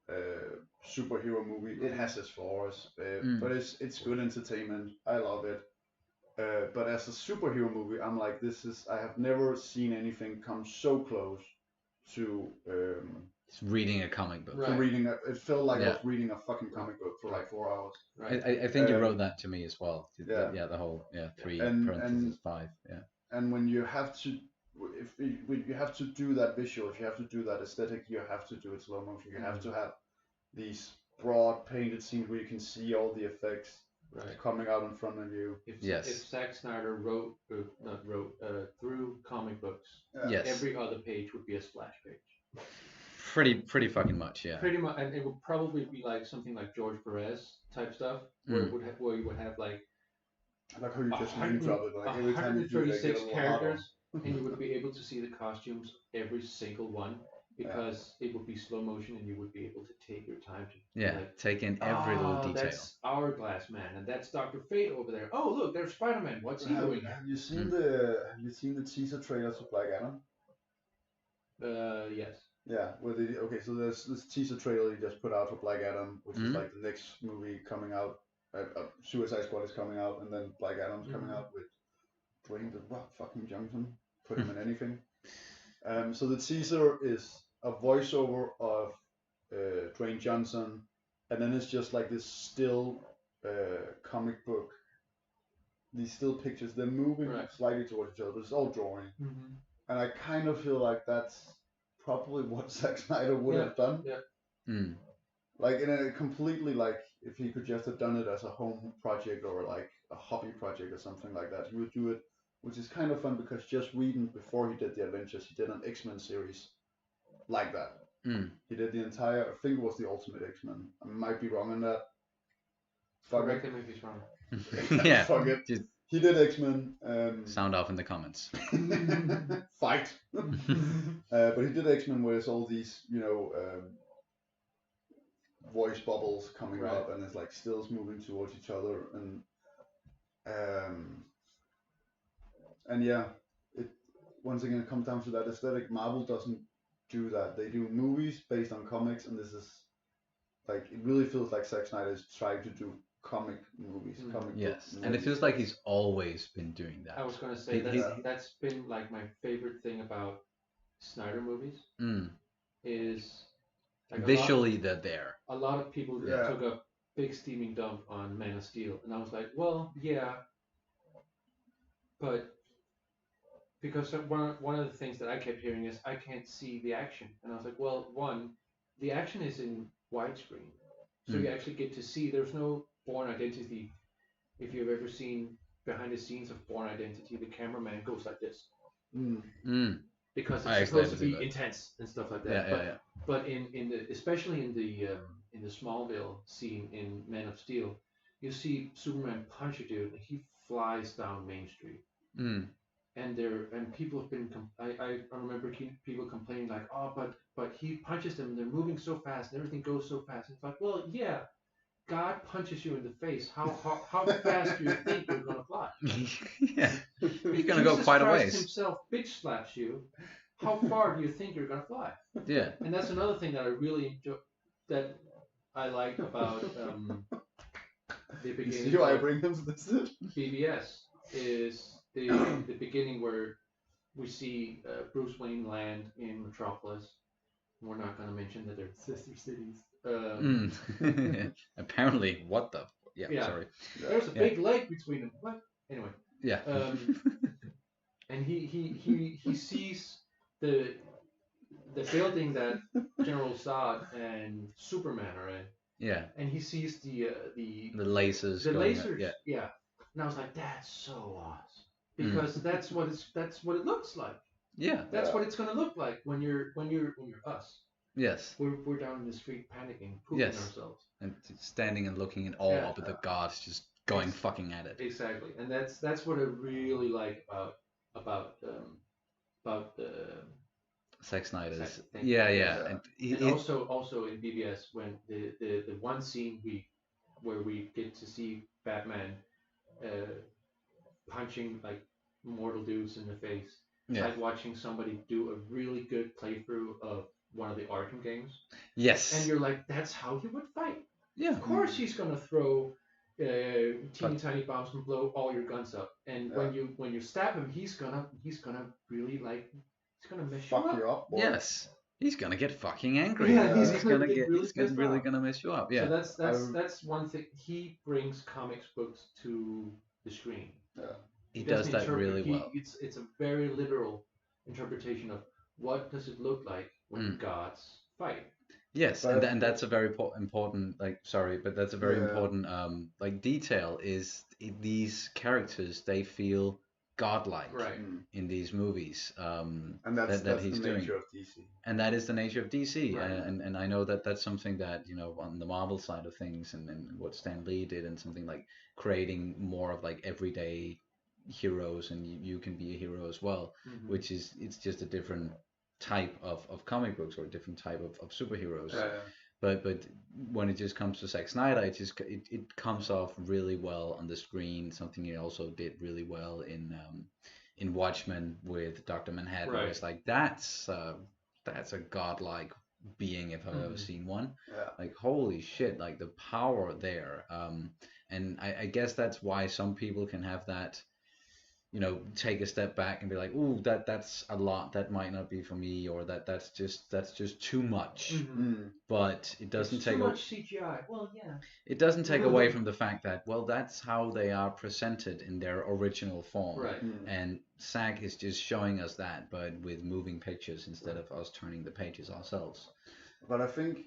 superhero movie, it has its flaws, but it's good entertainment. I love it. But as a superhero movie, I'm like, I have never seen anything come so close to It's reading a comic book. to reading it felt like I was reading a fucking comic book for like 4 hours. Right. I think you wrote that to me as well. Yeah. The whole 3 And- parentheses 5. Yeah. And when you have to, when you have to do that visual, if you have to do that aesthetic, you have to do it slow motion. You have to have these broad painted scenes where you can see all the effects coming out in front of you. If Zack Snyder drew comic books, every other page would be a splash page. Pretty fucking much, yeah. Pretty much, and it would probably be like something like George Perez type stuff, where where you would have like I like how you just name drop it. Like every time you do it, I get a 136 little characters, and you would be able to see the costumes, every single one, because it would be slow motion, and you would be able to take your time to take in every little detail. That's Hourglass Man, and that's Dr. Fate over there. Oh, look, there's Spider-Man. What's he doing? Have you seen the teaser trailer to Black Adam? Yes. Yeah, so there's this teaser trailer he just put out for Black Adam, which is like the next movie coming out. Suicide Squad is coming out, and then Black Adam's coming out with Dwayne the Rock fucking Johnson. Put him in anything. So the teaser is a voiceover of Dwayne Johnson, and then it's just like this still comic book. These still pictures, they're moving slightly towards each other, but it's all drawing. And I kind of feel like that's probably what Zack Snyder would have done. Like in a completely like if he could just have done it as a home project or like a hobby project or something like that, he would do it, which is kind of fun because Joss Whedon before he did the Avengers, he did an X-Men series like that. He did the entire, I think it was the Ultimate X-Men. I might be wrong on that. Correct him if he's wrong. Yeah. Fuck it. He did X-Men. Sound off in the comments. Fight. But he did X-Men where it's all these, voice bubbles coming up and it's like stills moving towards each other and yeah, it once again comes down to that aesthetic. Marvel doesn't do that. They do movies based on comics, and this is like it really feels like Zack Snyder is trying to do comic movies. And it feels like he's always been doing that. I was gonna say that's been like my favorite thing about Snyder movies is like visually they're there. A lot of people took a big steaming dump on Man of Steel, and I was like, well, yeah, but because one of the things that I kept hearing is I can't see the action, and I was like, well, the action is in widescreen, so you actually get to see. There's no Born Identity. If you've ever seen behind the scenes of Born Identity, the cameraman goes like this. Because it's supposed to be intense and stuff like that. But especially in the Smallville scene in Man of Steel, you see Superman punch a dude and he flies down Main Street. And people have been I remember people complaining like, oh, but he punches them and they're moving so fast and everything goes so fast. And it's like, well, yeah, God punches you in the face. How fast do you think you're gonna fly? You're gonna go quite a ways. Jesus Christ himself bitch slaps you. How far do you think you're gonna fly? Yeah. And that's another thing that I really enjoy, that I liked about the beginning. You see why I bring him to this? BBS is the beginning where we see Bruce Wayne land in Metropolis. We're not gonna mention that they're sister cities. Apparently, what the? Yeah. Sorry. There's a big lake between them. What? Anyway. Yeah. And he sees the building that General Zod and Superman are in. Yeah. And he sees the lasers. The lasers. Yeah. And I was like, that's so awesome because that's what it looks like. Yeah. That's what it's gonna look like when you're us. Yes. We're down in the street panicking, pooping ourselves. and standing and looking in awe up at the gods, just going fucking at it. Exactly, and that's what I really like about Zack Snyder's. Zack, Yeah. And also in BVS, when the one scene where we get to see Batman punching like mortal dudes in the face. It's like watching somebody do a really good playthrough of one of the Arkham games. Yes. And you're like, that's how he would fight. Yeah. Of course he's gonna throw teeny tiny bombs and blow all your guns up. And when you stab him, he's gonna really like he's gonna mess you up. Yes. He's gonna get fucking angry. Yeah, he's really gonna mess you up. Yeah. So that's one thing. He brings comics books to the screen. Yeah. He does that really well. It's a very literal interpretation of what does it look like when gods fight. Yes, and that's a very important that's a very important detail is these characters, they feel godlike in these movies. And that's he's the nature doing. of DC. And that is the nature of DC. Right. And I know that that's something that, on the Marvel side of things and what Stan Lee did, and something like creating more of like everyday heroes, and you can be a hero as well, which is, it's just a different type of comic books, or a different type of superheroes. But when it just comes to Zack Snyder, it comes off really well on the screen. Something he also did really well in Watchmen with Dr. Manhattan. Where it's like that's a godlike being if I've ever seen one. Like holy shit, like the power there. And I guess that's why some people can have that, take a step back and be like, ooh, that's a lot, that might not be for me, or that's just too much. But it doesn't take too much CGI. Well, yeah. It doesn't take away from the fact that, well, that's how they are presented in their original form. Right. And Zack is just showing us that, but with moving pictures instead of us turning the pages ourselves. But I think,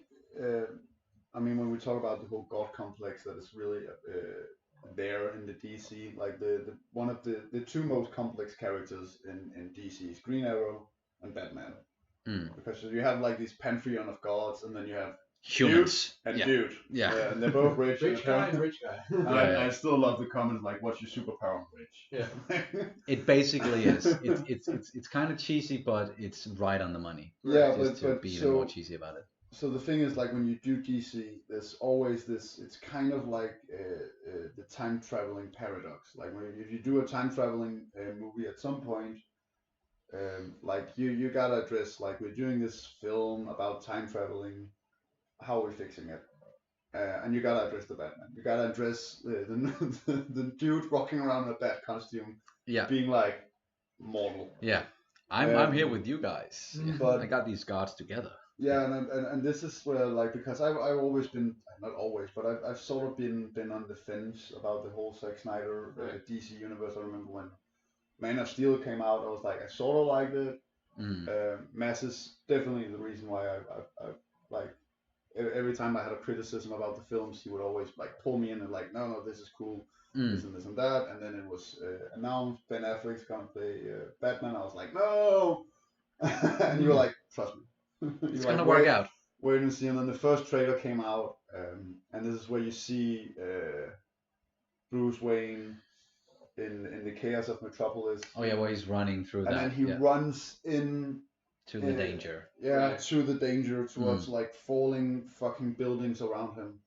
when we talk about the whole God complex that is really there in the DC, like the one of the two most complex characters in DC is Green Arrow and Batman. Because you have like this pantheon of gods, and then you have humans and dude. Yeah. And they're both rich. Rich guy and rich guy. I still love the comments like, "What's your superpower, rich?" Yeah. It basically is. It's kind of cheesy, but it's right on the money. Yeah, just to be even more cheesy about it. So the thing is, like, when you do DC, there's always this, it's kind of like the time traveling paradox. Like if you do a time traveling movie at some point, like you gotta address, like, we're doing this film about time traveling, how are we fixing it? And you gotta address the Batman. You gotta address the dude walking around in a bat costume, being like mortal. Yeah, I'm here with you guys. But I got these gods together. Yeah, and this is where, like, because I've always been, not always, but I've sort of been on the fence about the whole Zack Snyder DC universe. I remember when Man of Steel came out, I was like, I sort of liked it. Mass is definitely the reason why I like, every time I had a criticism about the films, he would always like pull me in and like, no, this is cool, this and that, and then it was announced Ben Affleck's gonna play Batman. I was like, no, and you were like, trust me. It's gonna work out. Wait and see. And then the first trailer came out, and this is where you see Bruce Wayne in the chaos of Metropolis. Oh yeah, where he's running through and that. And then he runs in to the danger. Yeah, to the danger, towards like falling fucking buildings around him.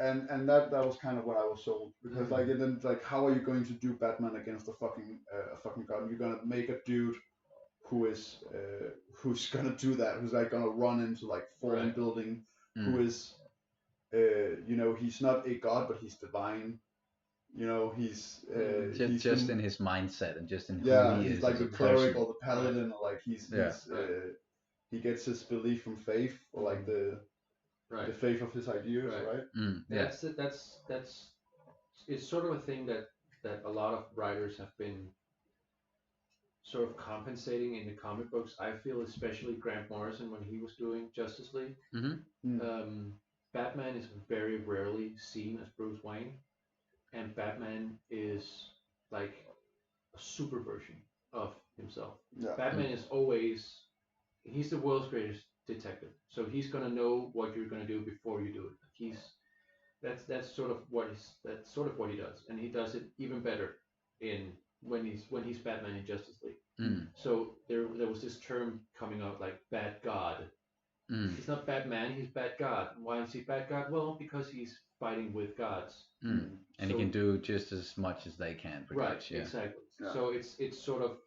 And that was kind of what I was sold, because like, and then like, how are you going to do Batman against a fucking god? You're gonna make a dude who's gonna do that, who's like gonna run into like fallen building, who is he's not a god, but he's divine. He's just in his mindset, and just in who he is. He's like the cleric or the paladin, or like he gets his belief from faith, or like the faith of his ideas, right? That's it's sort of a thing that a lot of writers have been sort of compensating in the comic books. I feel especially Grant Morrison when he was doing Justice League. Batman is very rarely seen as Bruce Wayne, and Batman is like a super version of himself. Batman is always, he's the world's greatest detective, so he's gonna know what you're gonna do before you do it. That's sort of what he does, and he does it even better in when he's Batman in Justice League. So there was this term coming out like Bad God. He's not Batman, he's Bad God. Why is he Bad God? Well, because he's fighting with gods. And so, he can do just as much as they can, pretty much. Yeah. Exactly. Yeah. So it's sort of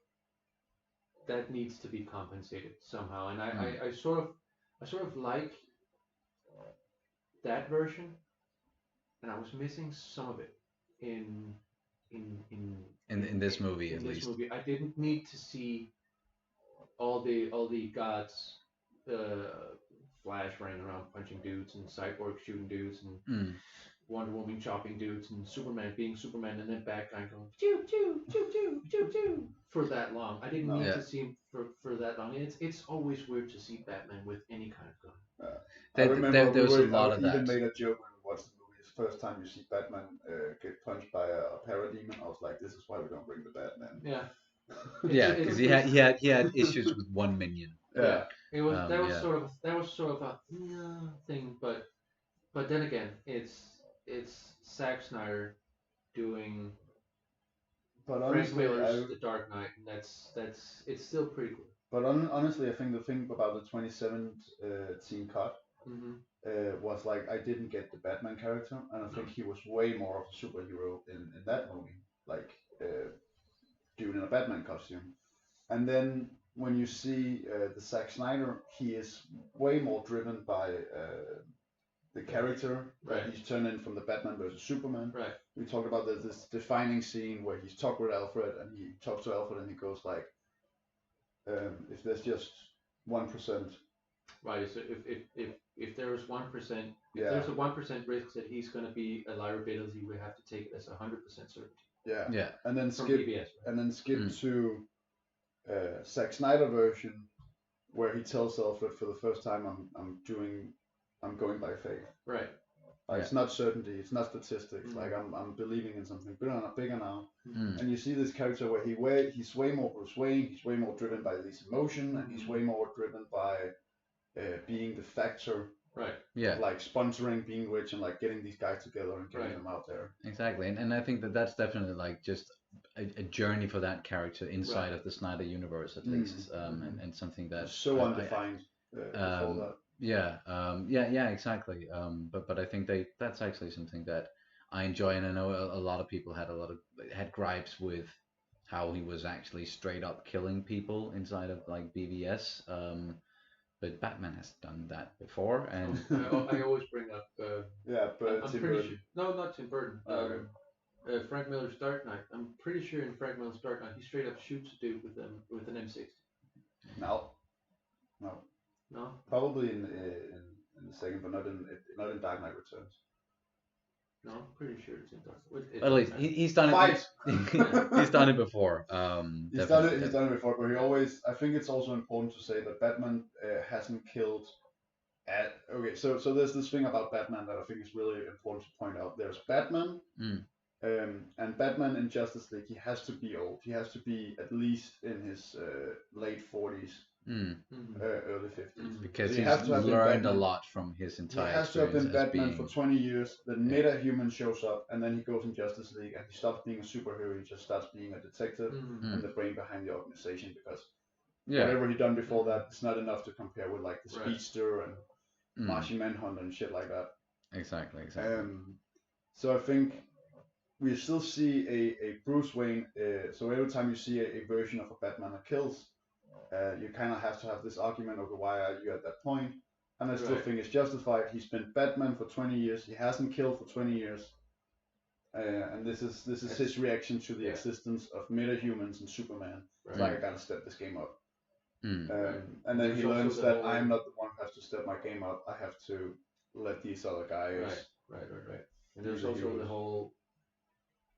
that needs to be compensated somehow, and I sort of like that version, and I was missing some of it in this movie. In this movie, I didn't need to see all the gods, Flash running around punching dudes, and Cyborg shooting dudes, and Wonder Woman chopping dudes, and Superman being Superman, and then Batman going choo choo choo choo choo choo for that long. I didn't need to see him for that long. And it's always weird to see Batman with any kind of gun. I remember there was a lot of that. I even made a joke when we watched the movie. It's the first time you see Batman get punched by a parademon. I was like, this is why we don't bring the Batman. Yeah. Yeah, because he had issues with one minion. Yeah. It was that was sort of a thing, but then again, it's Zack Snyder doing Frank Miller's The Dark Knight, and it's still pretty cool. But honestly, I think the thing about the 2017 cut was like I didn't get the Batman character, and I think he was way more of a superhero in that movie, like dude in a Batman costume. And then when you see the Zack Snyder, he is way more driven by the character that he's turned in from the Batman versus Superman. Right. We talked about this defining scene where he's talking with Alfred, and he talks to Alfred, and he goes like, "If there's just 1%." Right. So if there is 1%, there's a 1% risk that he's going to be a liability, we have to take it as 100% certainty. Yeah. Yeah. And then from skip. PBS, And then skip to Zack Snyder version, where he tells Alfred for the first time, I'm going by faith. Right. Like, it's not certainty, it's not statistics. Like I'm believing in something bigger now. And you see this character where he's way more Bruce Wayne. He's way more driven by this emotion, and he's way more driven by being the factor. Right. Yeah. Like sponsoring, being rich, and like getting these guys together and getting them out there. Exactly, and I think that's definitely like just a journey for that character inside of the Snyder universe, at least, and something that's so undefined. Before that. Yeah, exactly. But I think that's actually something that I enjoy, and I know a lot of people had gripes with how he was actually straight up killing people inside of like BVS. But Batman has done that before, and I always bring up. But I'm pretty sure. No, not Tim Burton. Frank Miller's Dark Knight. I'm pretty sure in Frank Miller's Dark Knight, he straight up shoots a dude with an M60. No. Probably in the second, but not in Dark Knight Returns. No, I'm pretty sure it's in Dark Knight. At least he's done it. He's done it before. He's done it before, but he always. I think it's also important to say that Batman hasn't killed. So there's this thing about Batman that I think is really important to point out. There's Batman, and Batman in Justice League, he has to be old. He has to be at least in his late 40s. Early 50s. Because he's learned a lot from his entire He has to have been Batman for 20 years, then Meta-Human shows up, and then he goes in Justice League, and he stops being a superhero, he just starts being a detective, and the brain behind the organization, because whatever he done before that is not enough to compare with like the Speedster and Martian Manhunt and shit like that. Exactly. So I think we still see a Bruce Wayne, so every time you see a version of a Batman that kills, you kind of have to have this argument over why are you at that point, and I still think it's justified. He's been Batman for 20 years. He hasn't killed for 20 years, and this is his reaction to the existence of meta-humans and Superman. It's like, I gotta step this game up, and then he learns that I'm not the one who has to step my game up. I have to let these other guys. Right. And there's also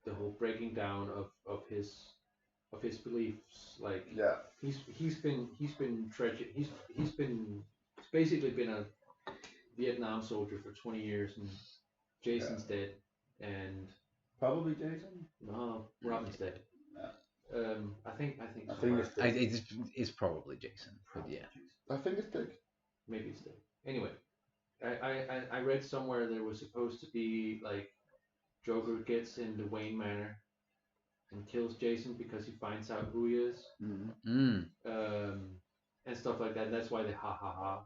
the whole breaking down of his beliefs, like he's been tragic. He's basically been a Vietnam soldier for 20 years, and Jason's dead, and probably Jason. No, Robin's dead. I think it's Dick. It's probably Jason, but yeah. I think it's Dick. Maybe it's dead. Anyway, I read somewhere there was supposed to be like Joker gets in the Wayne Manor and kills Jason because he finds out who he is, and stuff like that. That's why they ha ha ha.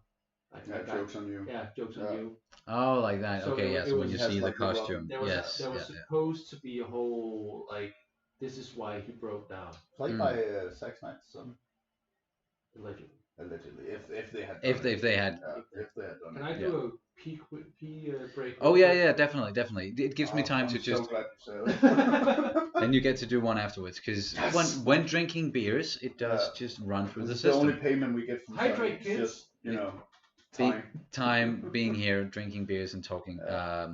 Like, jokes on you. Yeah, jokes on you. Oh, like that. So okay, it when you see the like costume. There was Yes. there was supposed to be a whole like this is why he broke down. Played by Zack Snyder's son. Allegedly. If they had. If they had. If they had done. Can I do a pee break? Oh yeah, definitely. It gives me time to just. I'm so glad you said it. Then you get to do one afterwards, because when drinking beers, it does just run through the system. The only payment we get from Hydrate, kids. Just time being here, drinking beers and talking.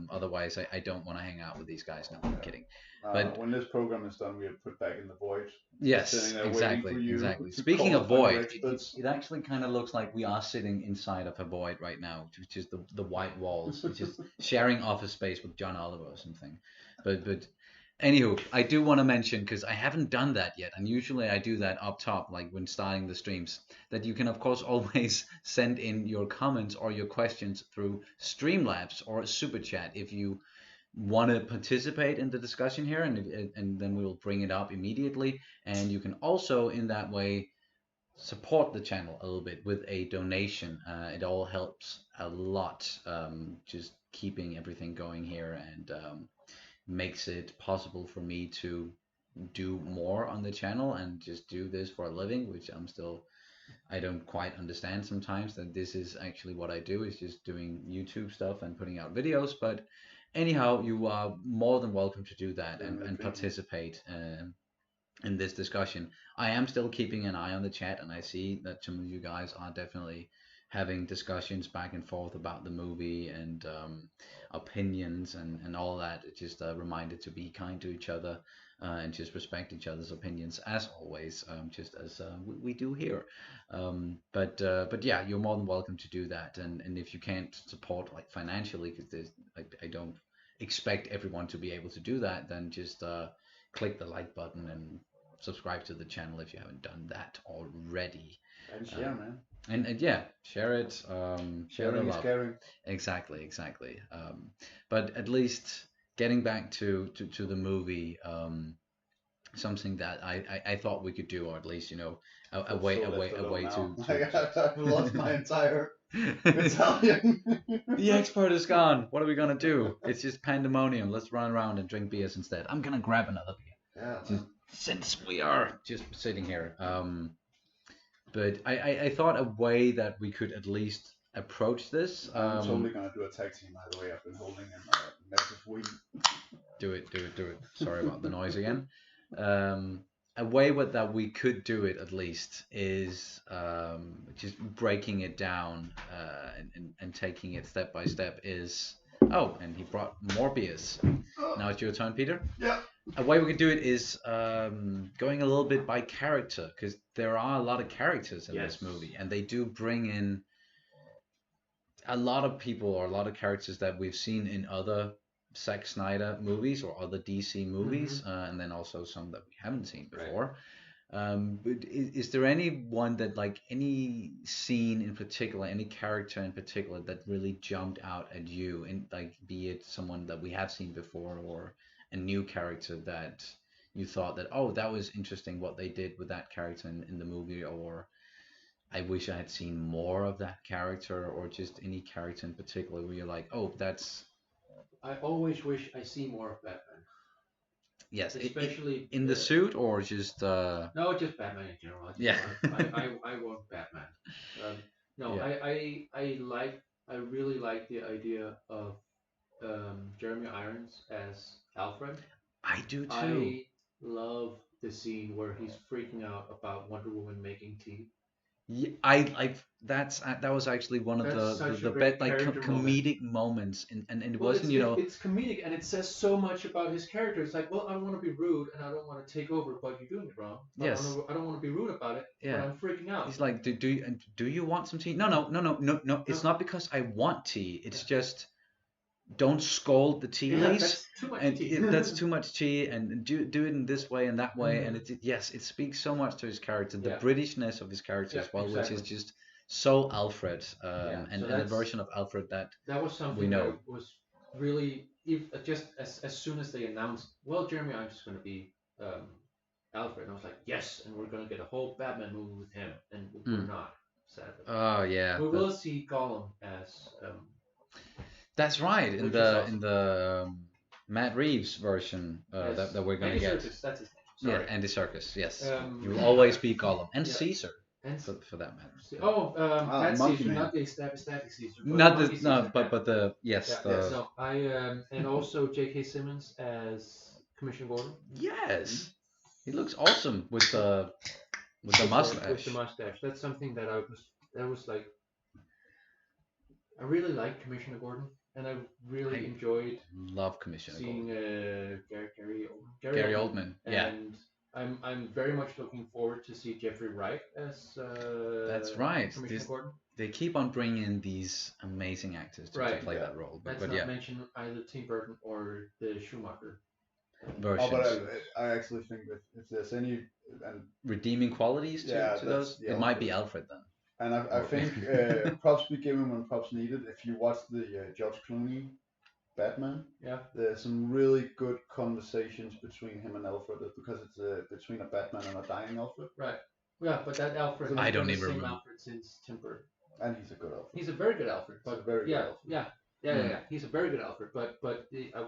Otherwise, I don't want to hang out with these guys. No, I'm kidding. But when this program is done, we'll put back in the void. Yes, exactly. Speaking of void, it actually kind of looks like we are sitting inside of a void right now, which is the white walls, which is sharing office space with John Oliver or something. But anywho, I do want to mention, because I haven't done that yet, and usually I do that up top, like when starting the streams, that you can of course always send in your comments or your questions through Streamlabs or SuperChat if you want to participate in the discussion here, and then we will bring it up immediately. And you can also in that way support the channel a little bit with a donation. It all helps a lot, just keeping everything going here, and makes it possible for me to do more on the channel and just do this for a living, which I don't quite understand sometimes, that this is actually what I do, is just doing YouTube stuff and putting out videos. But anyhow, you are more than welcome to do that and participate in this discussion. I am still keeping an eye on the chat, and I see that some of you guys are definitely having discussions back and forth about the movie and opinions and all that. It's just a reminder to be kind to each other and just respect each other's opinions, as always, just as we do here. But yeah, you're more than welcome to do that. And if you can't support like financially, because I don't expect everyone to be able to do that, then just click the like button and subscribe to the channel if you haven't done that already. And share, man. And yeah, share it. Share the Sharing is love. caring. Exactly. But at least getting back to the movie, something that I thought we could do, or at least a way to. I've lost my entire Italian. The expert is gone. What are we gonna do? It's just pandemonium. Let's run around and drink beers instead. I'm gonna grab another beer. Yeah. Since we are just sitting here. But I thought a way that we could at least approach this. I'm totally gonna do a tag team, by the way. I've been holding a massive weed. Do it. Sorry about the noise again. A way that we could do it at least is just breaking it down and taking it step by step is. Oh, and he brought more beers. Now it's your turn, Peter. Yeah. A way we could do it is going a little bit by character, because there are a lot of characters in this movie, and they do bring in a lot of people or a lot of characters that we've seen in other Zack Snyder movies or other DC movies, and then also some that we haven't seen before. But is there anyone that, like, any scene in particular, any character in particular that really jumped out at you, and like, be it someone that we have seen before or a new character that you thought that, oh, that was interesting what they did with that character in the movie, or I wish I had seen more of that character, or just any character in particular where you're like, oh, that's... I always wish I see more of Batman. Yes, especially in the suit, or just... No, just Batman in general. Yeah. I want Batman. I really like the idea of Jeremy Irons as Alfred. I do too. I love the scene where he's freaking out about Wonder Woman making tea. Yeah, that was actually one of the best comedic moments, and it wasn't it's comedic, and it says so much about his character. It's like, well, I don't want to be rude and I don't want to take over, but you're doing it wrong. Yes. I don't want to be rude about it. Yeah. But I'm freaking out. He's like, do you want some tea? No. It's not because I want tea. It's just, don't scold the tea leaves. That's too much and tea. That's too much tea, and do it in this way and that way, and it speaks so much to his character, the Britishness of his character as well, exactly. which is just so Alfred, and so the version of Alfred that was something we know. that was really, if just as soon as they announced, well, Jeremy Irons is going to be Alfred, and I was like, yes, and we're going to get a whole Batman movie with him, and we're not, sadly. Oh yeah. We will see Gollum as. That's right, in awesome. the Matt Reeves version Yes. that we're gonna Andy get. Serkis, that's his name. Sorry. Yeah, Andy Serkis. Yes, you will Yeah. always be Gollum and Yeah. Caesar, And for that matter. That Monkey Caesar, Man. not the static Caesar. Not the Monkey Caesar, but the yes yeah. the Yes. No, I and also J.K. Simmons as Commissioner Gordon. yes, he looks awesome with the mustache. With the mustache, that's something that was like. I really liked Commissioner Gordon, and I really enjoyed love Commissioner seeing Gary Oldman. Yeah, and I'm very much looking forward to see Jeffrey Wright as that's right. Commissioner Gordon. They keep on bringing in these amazing actors to play that role. Let's but not mention either Tim Burton or the Schumacher versions. Oh, but I actually think that if there's any redeeming qualities to those, it might be Alfred then. And I think props be given when props needed. If you watch the George Clooney Batman, there's some really good conversations between him and Alfred because it's between a Batman and a dying Alfred. Right. Yeah, but that Alfred. I don't even remember. Same Alfred since Tim Burton. And he's a good Alfred. He's a very good Alfred. But very good Alfred. Yeah. He's a very good Alfred. But I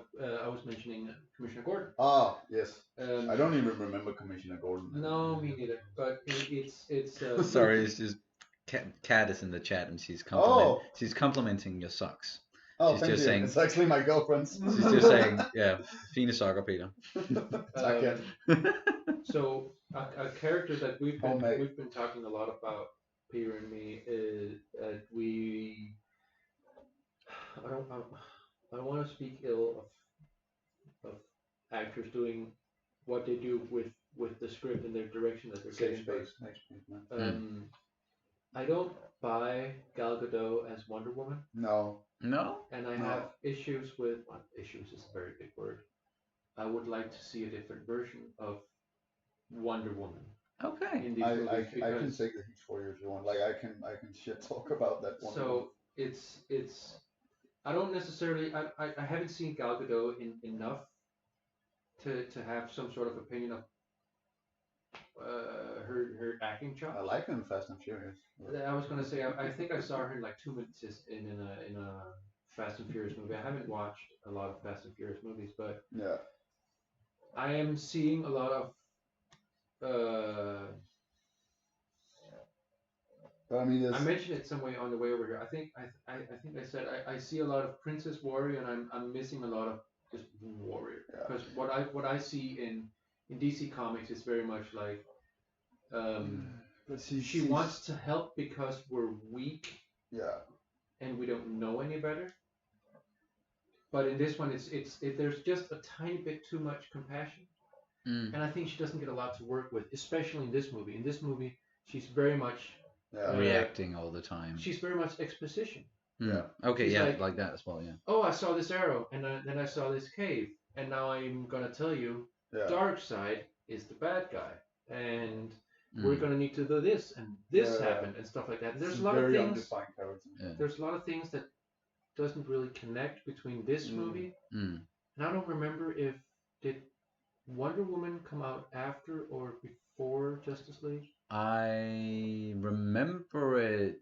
was mentioning Commissioner Gordon. Ah, yes. I don't even remember Commissioner Gordon. No, me neither. But it's. Sorry, it's just. Kat is in the chat and she's complimenting your socks. Oh, she's thank just you. saying, it's actually my girlfriend's. She's just saying, yeah, fine sokker, Peter. So a character that we've been talking a lot about, Peter and me, is we. I don't want to speak ill of actors doing what they do with the script and their direction that they're getting. I don't buy Gal Gadot as Wonder Woman. No. And I have issues with. Well, issues is a very big word. I would like to see a different version of Wonder Woman. Okay. In these I movies, can take the heat for you if you want. Like I can shit talk about that one. So it's. I don't necessarily. I haven't seen Gal Gadot enough to have some sort of opinion of her acting chops. I like her in Fast and Furious. I was gonna say I think I saw her in like 2 minutes in a Fast and Furious movie. I haven't watched a lot of Fast and Furious movies, but yeah, I am seeing a lot of. But I mean, I mentioned it some way on the way over here. I think I said I see a lot of Princess Warrior, and I'm missing a lot of just Warrior because what I see in DC Comics is very much like. But she wants to help because we're weak. Yeah. And we don't know any better. But in this one, it's there's just a tiny bit too much compassion, and I think she doesn't get a lot to work with, especially in this movie. In this movie, she's very much reacting all the time. She's very much exposition. Yeah. Okay. She's like that as well. Yeah. Oh, I saw this arrow, and then I saw this cave, and now I'm gonna tell you, Darkseid is the bad guy, and we're gonna need to do this, and this happened, and stuff like that. There's a lot of things. There's a lot of things that doesn't really connect between this movie, and I don't remember if did Wonder Woman come out after or before Justice League. I remember it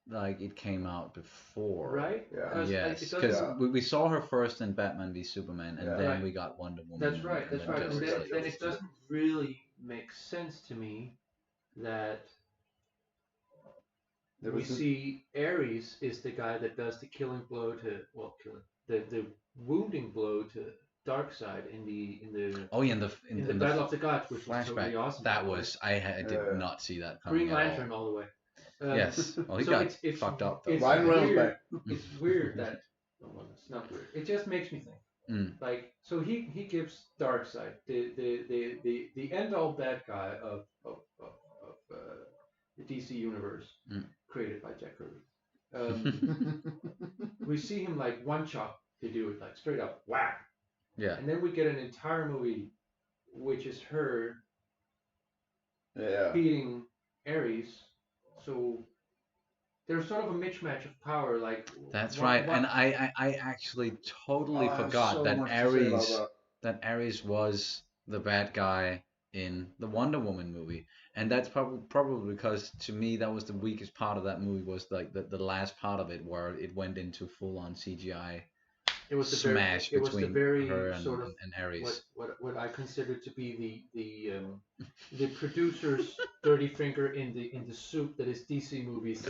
like it came out before. Right? Yeah. Yes, because we saw her first in Batman v Superman, and then we got Wonder Woman. That's right. That's right. And then it doesn't really make sense to me that we see Ares is the guy that does the killing blow to the wounding blow to Darkseid in the in the Battle of the Gods, which was totally awesome. That was I did not see that coming. Green Lantern all the way. Yes. Well, he got fucked up though. It's weird that. Well, it's not weird. It just makes me think. Like, so he gives Darkseid the end all bad guy of the DC universe created by Jack Kirby. We see him like one shot to do it, like straight up whack. Yeah. And then we get an entire movie, which is her beating Ares. So there's sort of a mismatch of power. Like that's right. And I actually totally forgot so that much to say about that Ares was the bad guy in the Wonder Woman movie. And that's probably because to me that was the weakest part of that movie was like the last part of it where it went into full on CGI it was the smash very, it was the between very her sort of and Ares. what I consider to be the producer's dirty finger in the soup that is DC movies.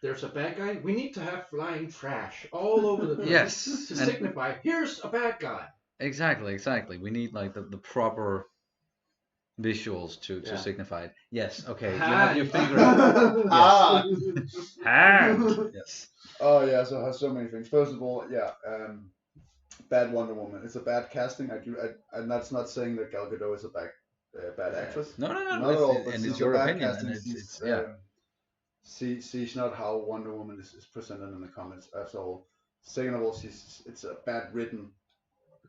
There's a bad guy. We need to have flying trash all over the place Yes, to signify here's a bad guy. Exactly. We need like the proper visuals to signify it. Yes, okay. You have your finger up. Yes. Hand. Yes. Oh yeah, so it has so many things. First of all, bad Wonder Woman. It's a bad casting. And that's not saying that Gal Gadot is a bad actress. No. Not at all. But And it's your opinion. Casting, And it's yeah. She's not how Wonder Woman is presented in the comics at all. Second of all, it's a bad written.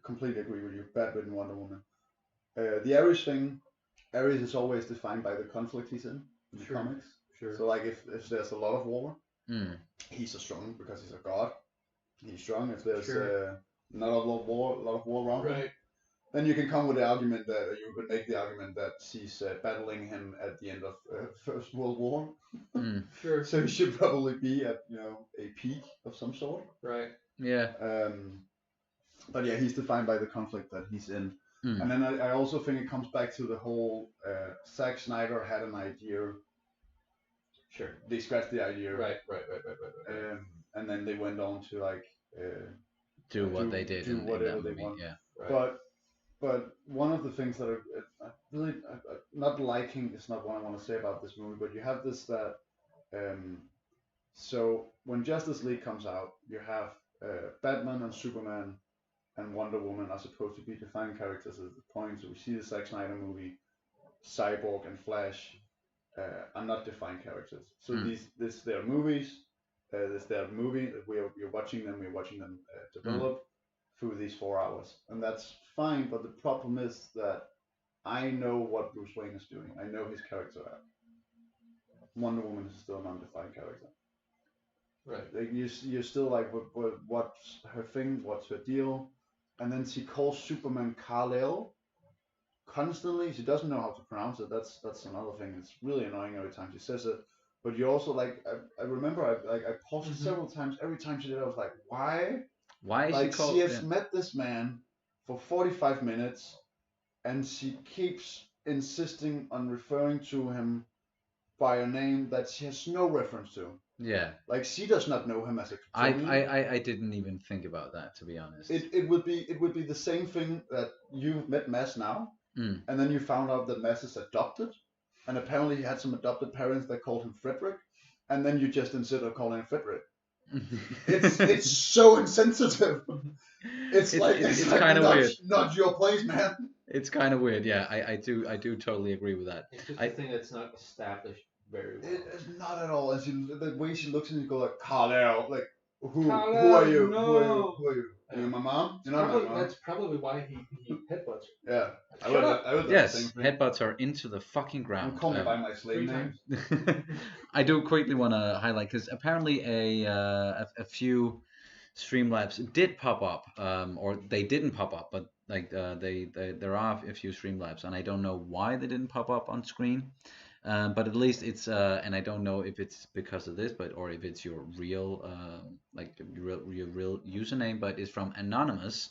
Completely agree with you. Bad written Wonder Woman. The Ares thing. Ares is always defined by the conflict he's in the comics. Sure. So like if there's a lot of war, he's strong because he's a god. He's strong. If there's not a lot of war around him, then you can come with the argument that you could make the argument that she's battling him at the end of First World War. Sure. So he should probably be at a peak of some sort. Right. Yeah. But yeah, he's defined by the conflict that he's in. And then I also think it comes back to the whole Zack Snyder had an idea. Sure. They scratched the idea. Right. And then they went on to like do what they did do in whatever that they movie. want. Yeah. Right. But one of the things that I really not liking is not what I want to say about this movie. But you have this that so when Justice League comes out, you have Batman and Superman and Wonder Woman are supposed to be defined characters at the point. So we see the Zack Snyder movie, Cyborg and Flash are not defined characters. So these their movies. This their movie that we're watching them. We're watching them develop through these 4 hours, and that's fine. But the problem is that I know what Bruce Wayne is doing. I know his character. Wonder Woman is still an undefined character. Right. Like you're still like, what's her thing? What's her deal? And then she calls Superman Kal-El constantly. She doesn't know how to pronounce it. That's another thing. It's really annoying every time she says it. But you also like, I remember I paused it several times. Every time she did, I was like, why? Why is she called? She has met this man for 45 minutes, and she keeps insisting on referring to him by a name that she has no reference to. Yeah. Like she does not know him as a Kryptonian. I didn't even think about that, to be honest. It would be the same thing that you've met Mads now, and then you found out that Mads is adopted, and apparently he had some adopted parents that called him Frederick, and then you just insist on calling him Frederick. It's so insensitive. It's kind of weird. Not your place, man. It's kind of weird. Yeah, I do totally agree with that. It's just a thing that's not established very well. It's not at all. And the way she looks at you, go like, Kal-El, like who are you? No. Who are you? Are you my mom? You're not my mom. That's probably why he headbutts. Yeah. I would yes, headbutts are into the fucking ground. Don't call me by my slave name. I do quickly want to highlight because apparently a few Streamlabs did pop up, or they didn't pop up, but like there are a few Streamlabs, and I don't know why they didn't pop up on screen. But at least it's and I don't know if it's because of this, or if it's your real your real username, but it's from Anonymous,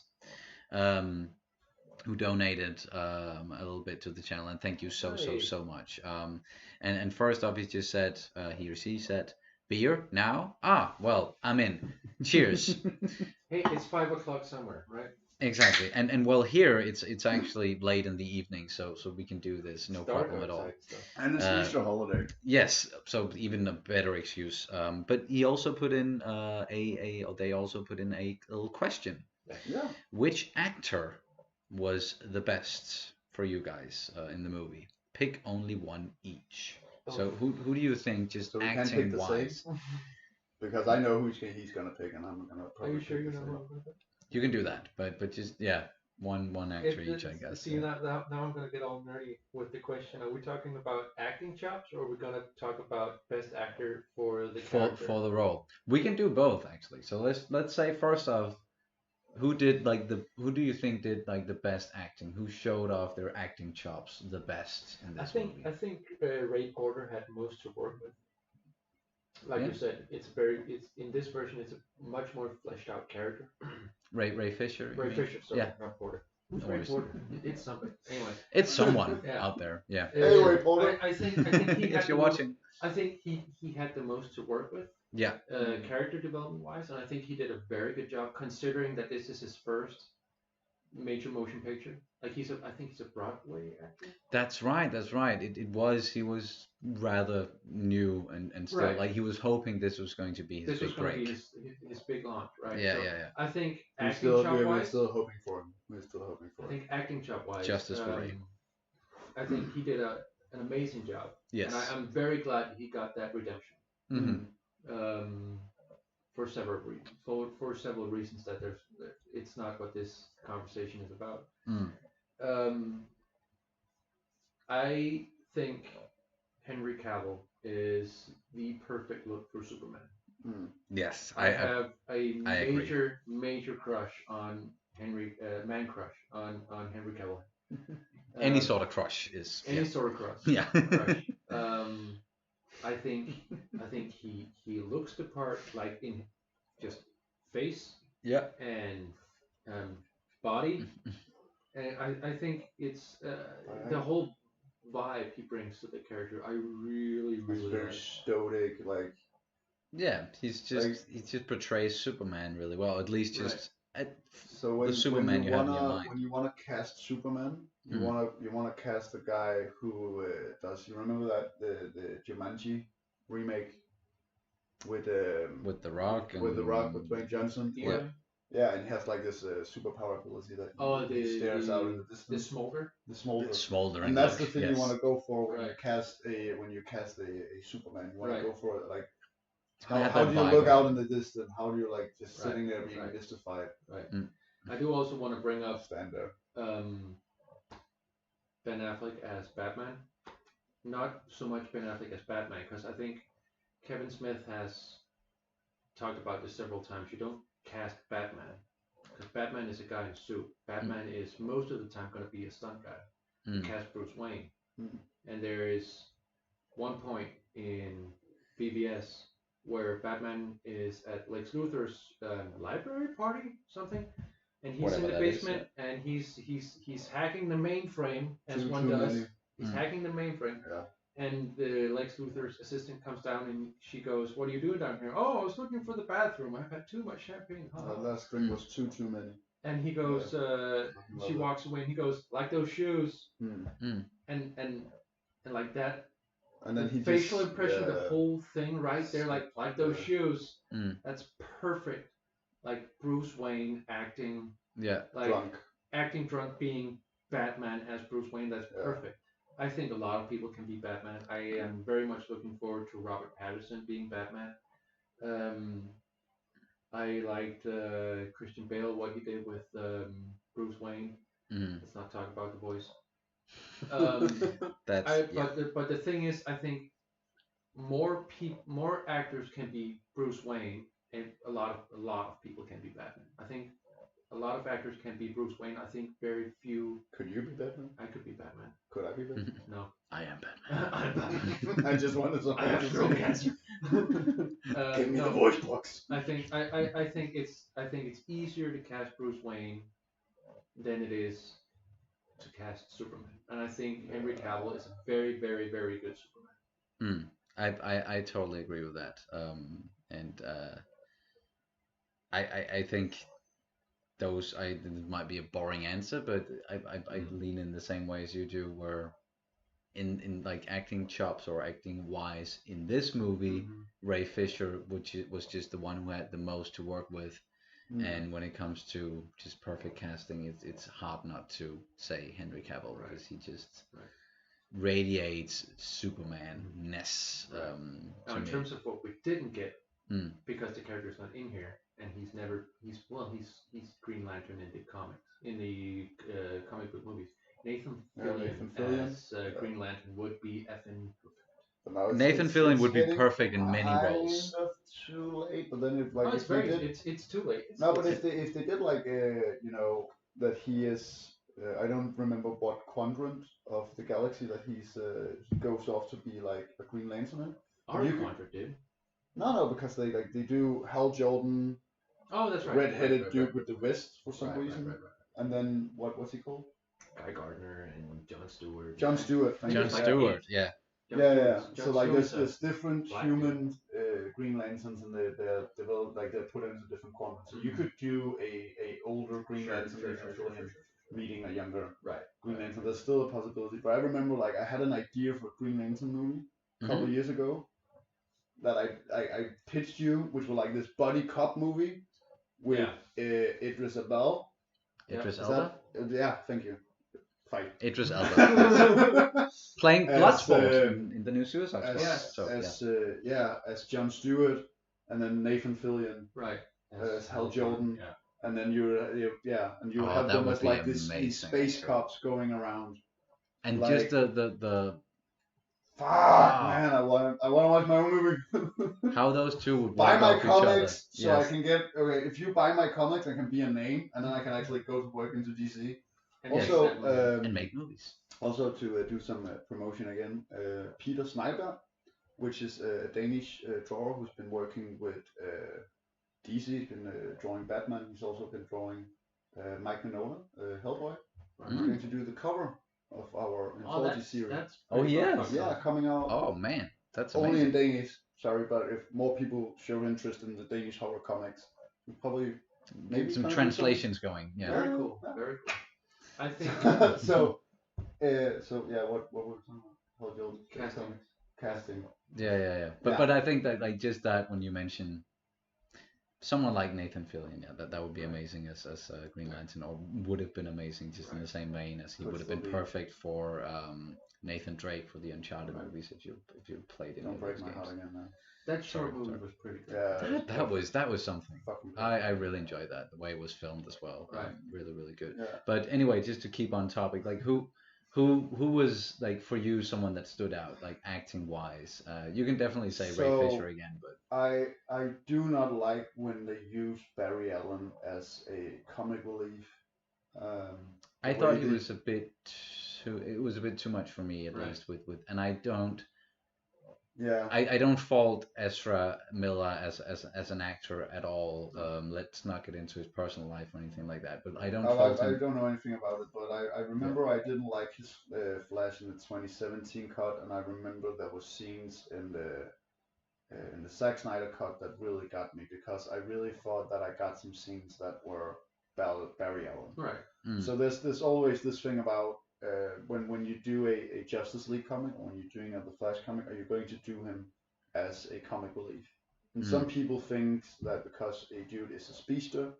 who donated a little bit to the channel, and thank you so much. And first off, he just said he or she said, beer now? Ah, well, I'm in. Cheers. Hey, it's 5 o'clock somewhere, right? Exactly, and well, here it's actually late in the evening, so we can do this no problem at all. And it's Easter holiday. Yes, so even a better excuse. But he also put in they also put in a little question. Yeah. Which actor was the best for you guys in the movie? Pick only one each. Oh. So who do you think just acting wise? Because I know who he's gonna pick, and I'm gonna probably. Are you sure you know who I'm gonna pick? You can do that, but just yeah. one actor each, I guess. See, now I'm going to get all nerdy with the question. Are we talking about acting chops, or are we going to talk about best actor for the character? For the role? We can do both, actually. So let's say first off, who do you think did like the best acting? Who showed off their acting chops the best in this movie? I think Ray Porter had most to work with. Like Yeah. you said, it's in this version it's a much more fleshed out character. Ray Fisher. Ray Fisher, sorry, Yeah. not Porter. Who's Ray Porter? It's somebody. Anyway. It's someone out there. Yeah. Hey, Ray Porter. I think he had if you're watching. I think he had the most to work with. Yeah. Character development wise, and I think he did a very good job considering that this is his first major motion picture. Like I think he's a Broadway actor. That's right. He was rather new and still Right. like he was hoping this was going to be his big break. Be his big launch, right? Yeah. I think We're acting still chop wise, hoping for him. I think acting chop wise, Justice for Ray. I think he did an amazing job. Yes. And I'm very glad he got that redemption. Mm-hmm. For several reasons that it's not what this conversation is about. I think Henry Cavill is the perfect look for Superman. Yes, I have a major crush on Henry Cavill. Any sort of crush is sort of crush. Yeah. Crush. I think he looks the part, like in just face. Yeah. And body. And I think it's the whole vibe he brings to the character. I really He's very like. stoic, like. Yeah, he just portrays Superman really well. At least just so when, the Superman when you have in your mind. When you wanna cast Superman, you wanna cast a guy who does. You remember that the Jumanji remake with The Rock with Dwayne Johnson. Yeah. Yeah, and he has like this superpower ability that he stares out in the distance. The smolder. The smolder. And And that's the thing you want to go for when Right. you cast a Superman. You want to Right. go for it like. How How do you look out in the distance? How do you like just sitting there being mystified? Right. I do also want to bring up Stand there. Ben Affleck as Batman. Not so much Ben Affleck as Batman, because I think Kevin Smith has talked about this several times. You don't cast Batman, because Batman is a guy in a suit. Batman is most of the time going to be a stunt guy. You cast Bruce Wayne. And there is one point in BVS where Batman is at Lex Luthor's library party, something, and he's in the basement and he's hacking the mainframe as one does. He's hacking the mainframe. Yeah. And the Lex Luthor's assistant comes down and she goes, "What are you doing down here?" "Oh, I was looking for the bathroom. I've had too much champagne." That last drink was too many. And he goes, she walks away and he goes, "Like those shoes." And like that. And then he facial impression, the whole thing right there, like those shoes. That's perfect. Like Bruce Wayne acting. Yeah. Like drunk. Acting drunk, being Batman as Bruce Wayne. That's perfect. I think a lot of people can be Batman. I am very much looking forward to Robert Pattinson being Batman. I liked Christian Bale, what he did with Bruce Wayne. Let's not talk about the voice. But the thing is, I think more actors can be Bruce Wayne, and a lot of people can be Batman. I think a lot of actors can be Bruce Wayne. I think very few. Could you be Batman? I could be Batman. Could I be Batman? No. I am Batman. I'm Batman. I just wanted to. I have throat cancer. Give me the voice box. I think it's easier to cast Bruce Wayne than it is to cast Superman, and I think Henry Cavill is a very, very, very good Superman. I totally agree with that. I think those it might be a boring answer, but I lean in the same way as you do, where in like acting chops or acting wise in this movie, Ray Fisher, which was just the one who had the most to work with. And when it comes to just perfect casting, it's hard not to say Henry Cavill, because he just radiates Superman-ness. Now, in terms of what we didn't get, because the character's not in here, and he's Green Lantern in the comics, in the comic book movies. Nathan Fillion as Green Lantern would be effing perfect. Nathan Fillion would be perfect in many roles. Kind of too late, but then if like it's too late. But if they did like you know that he is I don't remember what quadrant of the galaxy that he goes off to be like a Green Lantern in. Our quadrant, dude. No, because they do Hal Jordan. Oh, that's right. Red-headed dude with the vest for some reason. Right. And then what's he called? Guy Gardner and Jon Stewart. Jon Stewart. Yeah. Yeah. So like there's different human Green Lanterns, and they're developed, like they're put into different quadrants. So you could do a older Green Lantern meeting a younger Green Lantern. There's still a possibility. But I remember like I had an idea for a Green Lantern movie a couple of years ago that I pitched you, which was like this buddy cop movie with Idris Elba. Idris Elba? Yeah, thank you. Fight. Idris Elba. Playing Bloodsport in the new Suicide Squad. As Jon Stewart, and then Nathan Fillion as Hal Jordan. Yeah. And then you have them as like these space cops going around. And like, just the fuck, man, I want to watch my own movie. How those two would buy my comics, so I can get if you buy my comics, I can be a name, and then I can actually go to work into DC. Also, and make movies. Also to do some promotion again, Peter Snyder, which is a Danish drawer who's been working with DC. He's been drawing Batman. He's also been drawing Mike Mignola, Hellboy. He's going to do the cover of our anthology series. Yeah, coming out. Oh man, that's only amazing. In Danish. Sorry, but if more people show interest in the Danish horror comics, we'll probably maybe some translations going. Yeah. Very cool. Very cool. I think so. What were we talking about? Casting. Yeah. But I think that like just that when you mention someone like Nathan Fillion, that would be amazing as Green Lantern, or would have been amazing just in the same vein as he would have been perfect for Nathan Drake for the Uncharted movies if you played in all those games. Again, man. That short movie was pretty good. Yeah, that was something. I really enjoyed that, the way it was filmed as well. Really good. Yeah. But anyway, just to keep on topic, like who was like for you someone that stood out like acting wise? You can definitely say Ray Fisher again, but I do not like when they use Barry Allen as a comic relief. I thought he was a bit too. It was a bit too much for me at least with and I don't. Yeah. I don't fault Ezra Miller as an actor at all. Let's not get into his personal life or anything like that. But I don't fault him. I don't know anything about it, but I remember I didn't like his Flash in the 2017 cut, and I remember there were scenes in the Zack Snyder cut that really got me, because I really thought that I got some scenes that were Barry Allen. Right. So there's always this thing about when you do a Justice League comic, or when you're doing the Flash comic, are you going to do him as a comic relief? And some people think that because a dude is a speedster,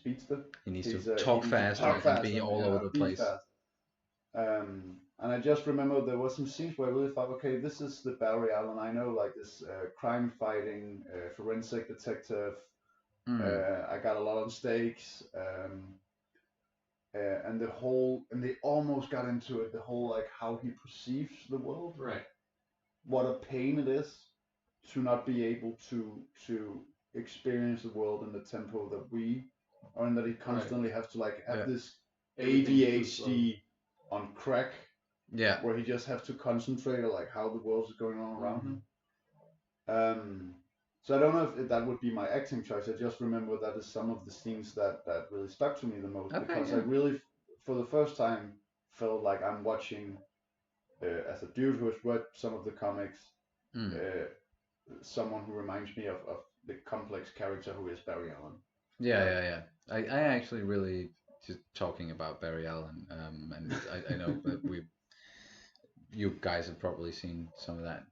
he needs to talk fast and be all over the place. And I just remember there were some scenes where I really thought, okay, this is the Barry Allen I know, like this crime fighting forensic detective. I got a lot of stakes. And they almost got into it, the whole like how he perceives the world. Right. What a pain it is to not be able to experience the world in the tempo that we are, and that he constantly has to like have this ADHD on crack. Yeah. Where he just has to concentrate on like how the world is going on around him. So I don't know if that would be my acting choice. I just remember that is some of the scenes that really stuck to me the most, because I really, for the first time, felt like I'm watching, as a dude who has read some of the comics, someone who reminds me of the complex character who is Barry Allen. Yeah. I actually really, just talking about Barry Allen, and I know that you guys have probably seen some of that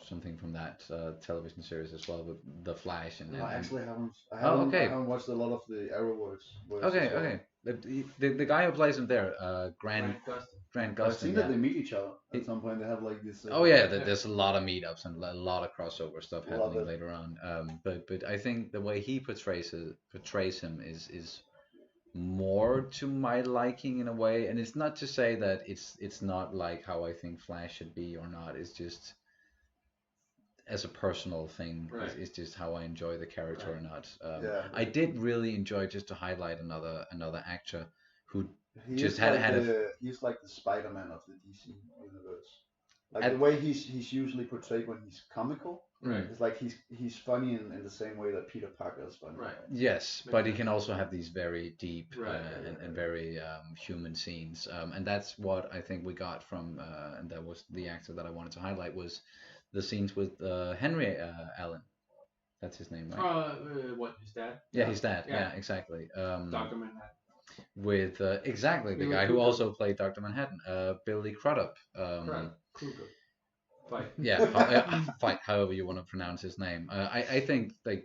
something from that television series as well, with The Flash and. No, I actually haven't. I haven't watched a lot of the Arrowverse. Okay. The guy who plays him there, Grant Grant I've Gustin. seen that they meet each other at some point. They have like this. Oh yeah, there's a lot of meetups and a lot of crossover stuff happening later on. But I think the way he portrays him is more to my liking in a way, and it's not to say that it's not like how I think Flash should be or not. It's just as a personal thing. Right. It's just how I enjoy the character or not. Yeah. I did really enjoy, just to highlight another actor who He just is had like he's like the Spider-Man of the DC universe. Like the way he's usually portrayed when he's comical. Right. It's like he's funny in the same way that Peter Parker is funny. Right. Yes, but he can also have these very deep and very human scenes, and that's what I think we got from, and that was the actor that I wanted to highlight, was the scenes with Henry Allen. That's his name, right? What, his dad? Yeah, his dad. Yeah, exactly. Dr. Manhattan. With exactly the guy who also played Dr. Manhattan, Billy Crudup. Kruger. Fight. Yeah, fight, however you want to pronounce his name. I think that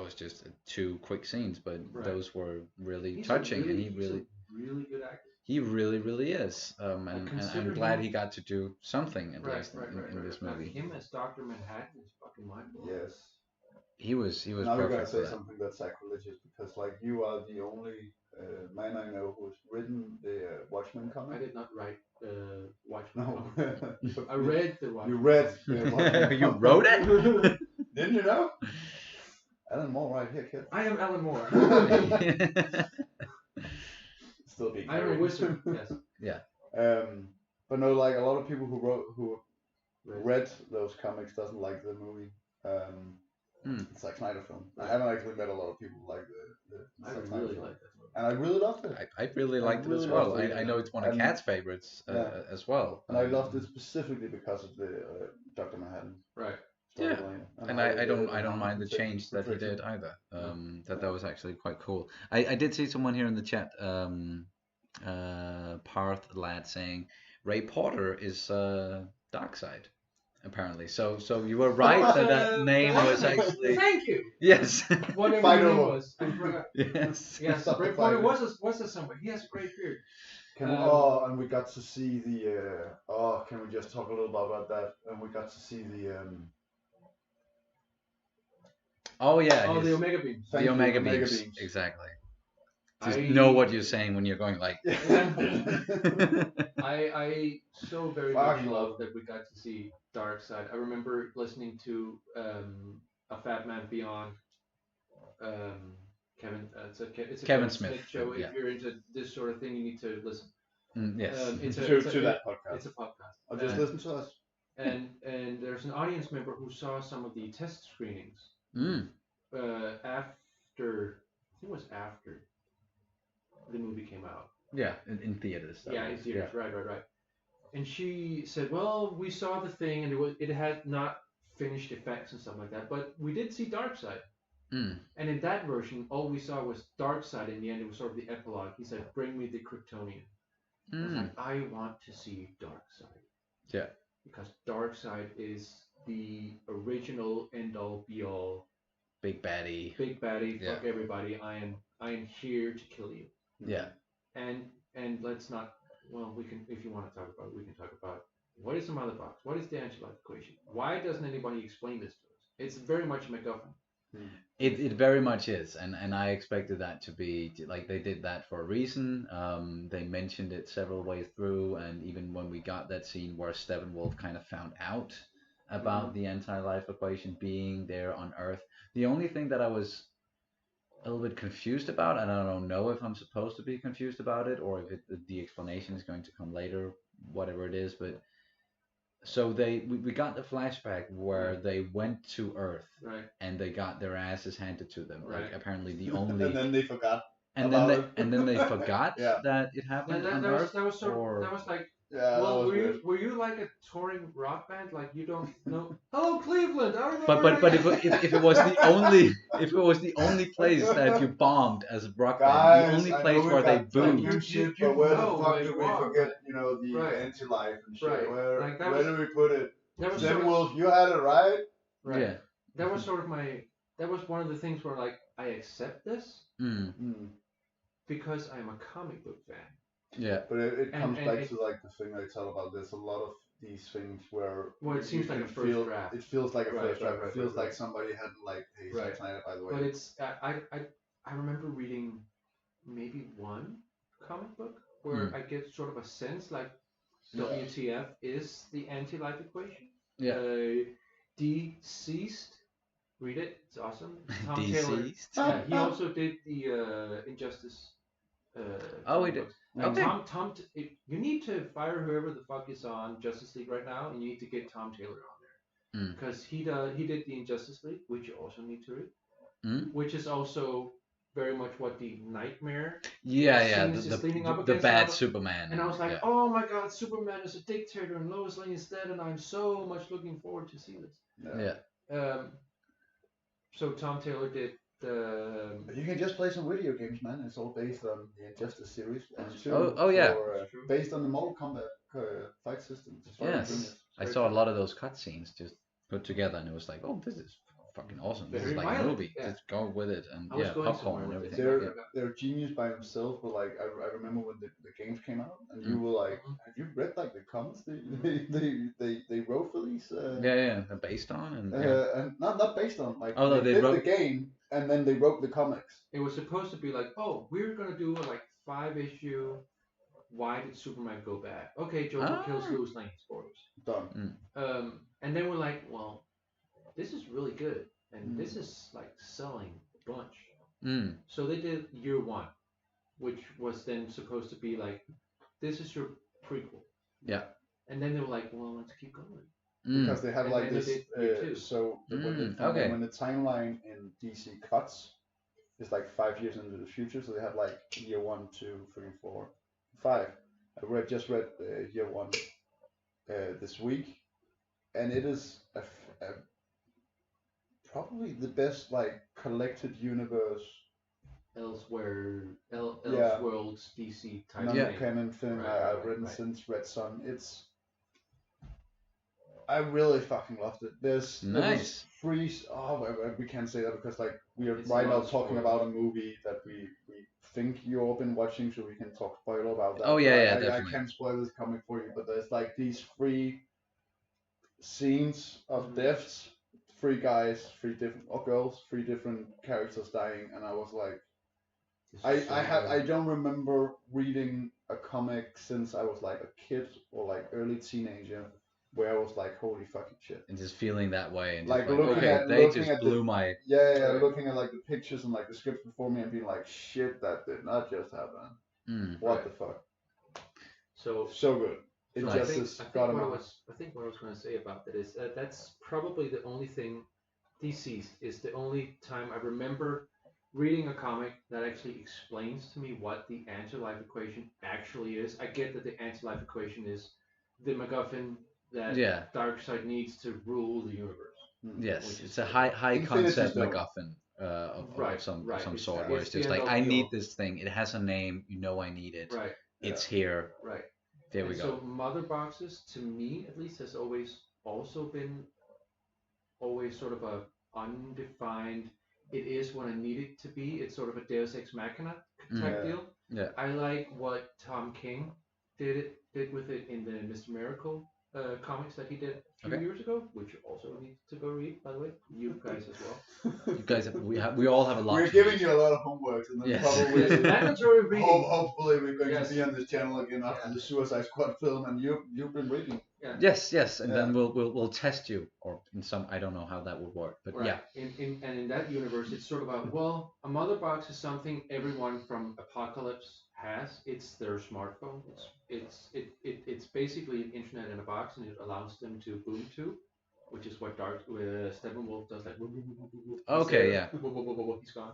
was just 2 quick scenes, but those were really touching, and he's a really good actor. He really is, and I'm glad he got to do something at least in this movie. Him as Dr. Manhattan is fucking mind-blowing. Yes. He was now perfect. You gotta say that. something that's sacrilegious, because like you are the only man I know who's written the Watchmen comic. I did not write the Watchmen comic. I read the Watchmen. You read the Watchmen. You wrote it? Didn't you know? Alan Moore right here, kid. I am Alan Moore. Still being I'm a wizard. Yes. Yeah. But no, like a lot of people who read those comics doesn't like the movie. It's like Snyder film. I haven't actually met a lot of people who like the I really like that movie. And I really loved it. I really liked it as well. I know it's one of Kat's favorites as well. And I loved it specifically because of the Dr. Manhattan. Right. Yeah. And I don't mind the change that he did either. That was actually quite cool. I did see someone here in the chat, Parth Lad, saying Ray Porter is Darkseid. Apparently, so you were right that name was actually. Thank you. Yes. Whatever his name was. Yes. Yes. Ray Porter was a somewhere. He has a great beard. And we got to see the. Can we just talk a little bit about that? And we got to see the. The Omega Beams. The Omega Beams. Exactly. Just know what you're saying when you're going like. I so very much love that we got to see Darkseid. I remember listening to A Fat Man Beyond. Kevin, it's a Kevin Smith show. If you're into this sort of thing, you need to listen. Yes. It's to that podcast. It's a podcast. I'll just listen to us. And there's an audience member who saw some of the test screenings. After, I think it was after the movie came out. Yeah, in theaters. Yeah, in theaters. Yeah. Right. And she said, "Well, we saw the thing, and it had not finished effects and stuff like that, but we did see Darkseid." And in that version, all we saw was Darkseid. In the end, it was sort of the epilogue. He said, "Bring me the Kryptonian." I was like, I want to see Darkseid. Yeah. Because Darkseid is the original end-all, be-all. Big baddie. Fuck everybody. I am here to kill you. Yeah. And let's not. Well, we can, if you want to talk about it, we can talk about what is the mother box? What is the anti-life equation? Why doesn't anybody explain this to us? It's very much a MacGuffin. It very much is, and I expected that to be like they did that for a reason. They mentioned it several ways through, and even when we got that scene where Steppenwolf kind of found out about the anti-life equation being there on Earth, the only thing that I was a little bit confused about, and I don't know if I'm supposed to be confused about it or if the explanation is going to come later, whatever it is, but so we got the flashback where they went to Earth, right, and they got their asses handed to them. Right. Like apparently the only and then they forgot. And then they forgot that it happened on Earth. That was like. Yeah, well, were you like a touring rock band? Like you don't know? Hello, Cleveland. I remember. But if it was the only place that you bombed as a rock band, the only place where they booed. But where the fuck did we forget? The anti-life and shit. Right. Where did we put it? Steppenwolf, you had it right. Right. Yeah. That was sort of that was one of the things where like I accept this because I'm a comic book fan. Yeah. But it comes back to like the thing I tell about. There's a lot of these things where it seems like a first draft. It feels like a first draft. It feels like somebody had like, hey, Zack Snyder, by the way. But it's I remember reading maybe one comic book where I get sort of a sense like WTF is the anti-life equation. Yeah. Deceased. Read it. It's awesome. Tom Deceased. Taylor. Yeah, he also did the Injustice. Oh, he did. Okay. You need to fire whoever the fuck is on Justice League right now, and you need to get Tom Taylor on there because he did the Injustice League, which you also need to read, which is also very much what the Nightmare. The bad Superman. And I was like, oh my god, Superman is a dictator, and Lois Lane is dead, and I'm so much looking forward to see this. Yeah. So Tom Taylor did. But you can just play some video games, man. It's all based on the Injustice series. Based on the Mortal Kombat fight system. Yes. I saw a lot of those cutscenes just put together, and it was like, oh, this is fucking awesome. This is like a movie. Just go with it, and popcorn and everything. They're genius by themselves, but like I remember when the games came out, and you were like, have you read like the comments they wrote for these? They're based on and not based on like they wrote the game, and then they wrote the comics. It was supposed to be like, oh, we're gonna do a like 5-issue. Why did Superman go bad? Okay, Joker kills Lois Lane. Spoilers. Done. And then we're like, well, this is really good, and this is like selling a bunch. So they did year 1, which was then supposed to be like, this is your prequel. Yeah. And then they were like, well, let's keep going. Because they have like this. When the timeline in DC cuts, it's like 5 years into the future. So they have like year 1, 2, 3, 4, 5. I just read year 1 this week, and it is probably the best like collected universe. Elseworlds DC type non-canon thing I've written since Red Son. I really fucking loved it. There's free. We can't say that because like we are right now talking about a movie that we think you've all been watching, so we can talk spoiler about that. Definitely. I can't spoil this comic for you, but there's like these 3 scenes of deaths, 3 guys, 3 different girls, 3 different characters dying, and I was like, I don't remember reading a comic since I was like a kid or like early teenager where I was like, holy fucking shit. And just feeling that way and like, blew my looking at like the pictures and like the scripts before me and being like, shit, that did not just happen. What the fuck? So good. I think what I was going to say about that is that's probably the only thing. Deceased is the only time I remember reading a comic that actually explains to me what the anti-life equation actually is. I get that the anti-life equation is the MacGuffin that Darkseid needs to rule the universe. Yes, it's a high concept MacGuffin of some sort, where it's just like, I need this thing. It has a name. You know I need it. Right. It's here. Right. There we go. So Mother Boxes, to me at least, has always been sort of a undefined. It is what I need it to be. It's sort of a Deus Ex Machina type deal. Yeah. I like what Tom King did with it in the Mr. Miracle comics that he did a few years ago, which you also need to go read, by the way. You guys as well. You guys, we all have a lot. We're giving you a lot of homework, and then probably mandatory reading. Hopefully, we're going to be on this channel again after the Suicide Squad film, and you've been reading. Yeah. Yes, and then we'll test you, or in some, I don't know how that would work, but in that universe, it's sort of a mother box is something everyone from Apocalypse has. It's their smartphone. It's basically an internet in a box, and it allows them to boom to, which is what Steppenwolf does. Like, he's gone.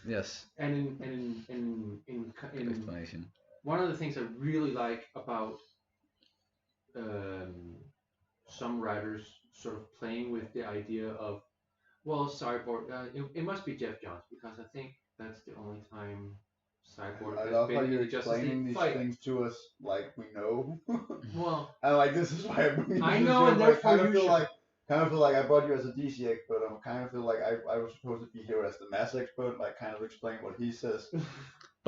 Yes. And in explanation. One of the things I really like about some writers sort of playing with the idea of, Cyborg, it must be Jeff Johns, because I think that's the only time Cyborg has been in the Justice League fight. Things to us like we know. Well, and like this is why I know, and therefore I kind of feel like I brought you as a DC expert. I kind of feel like I was supposed to be here as the mass expert, like kind of explain what he says.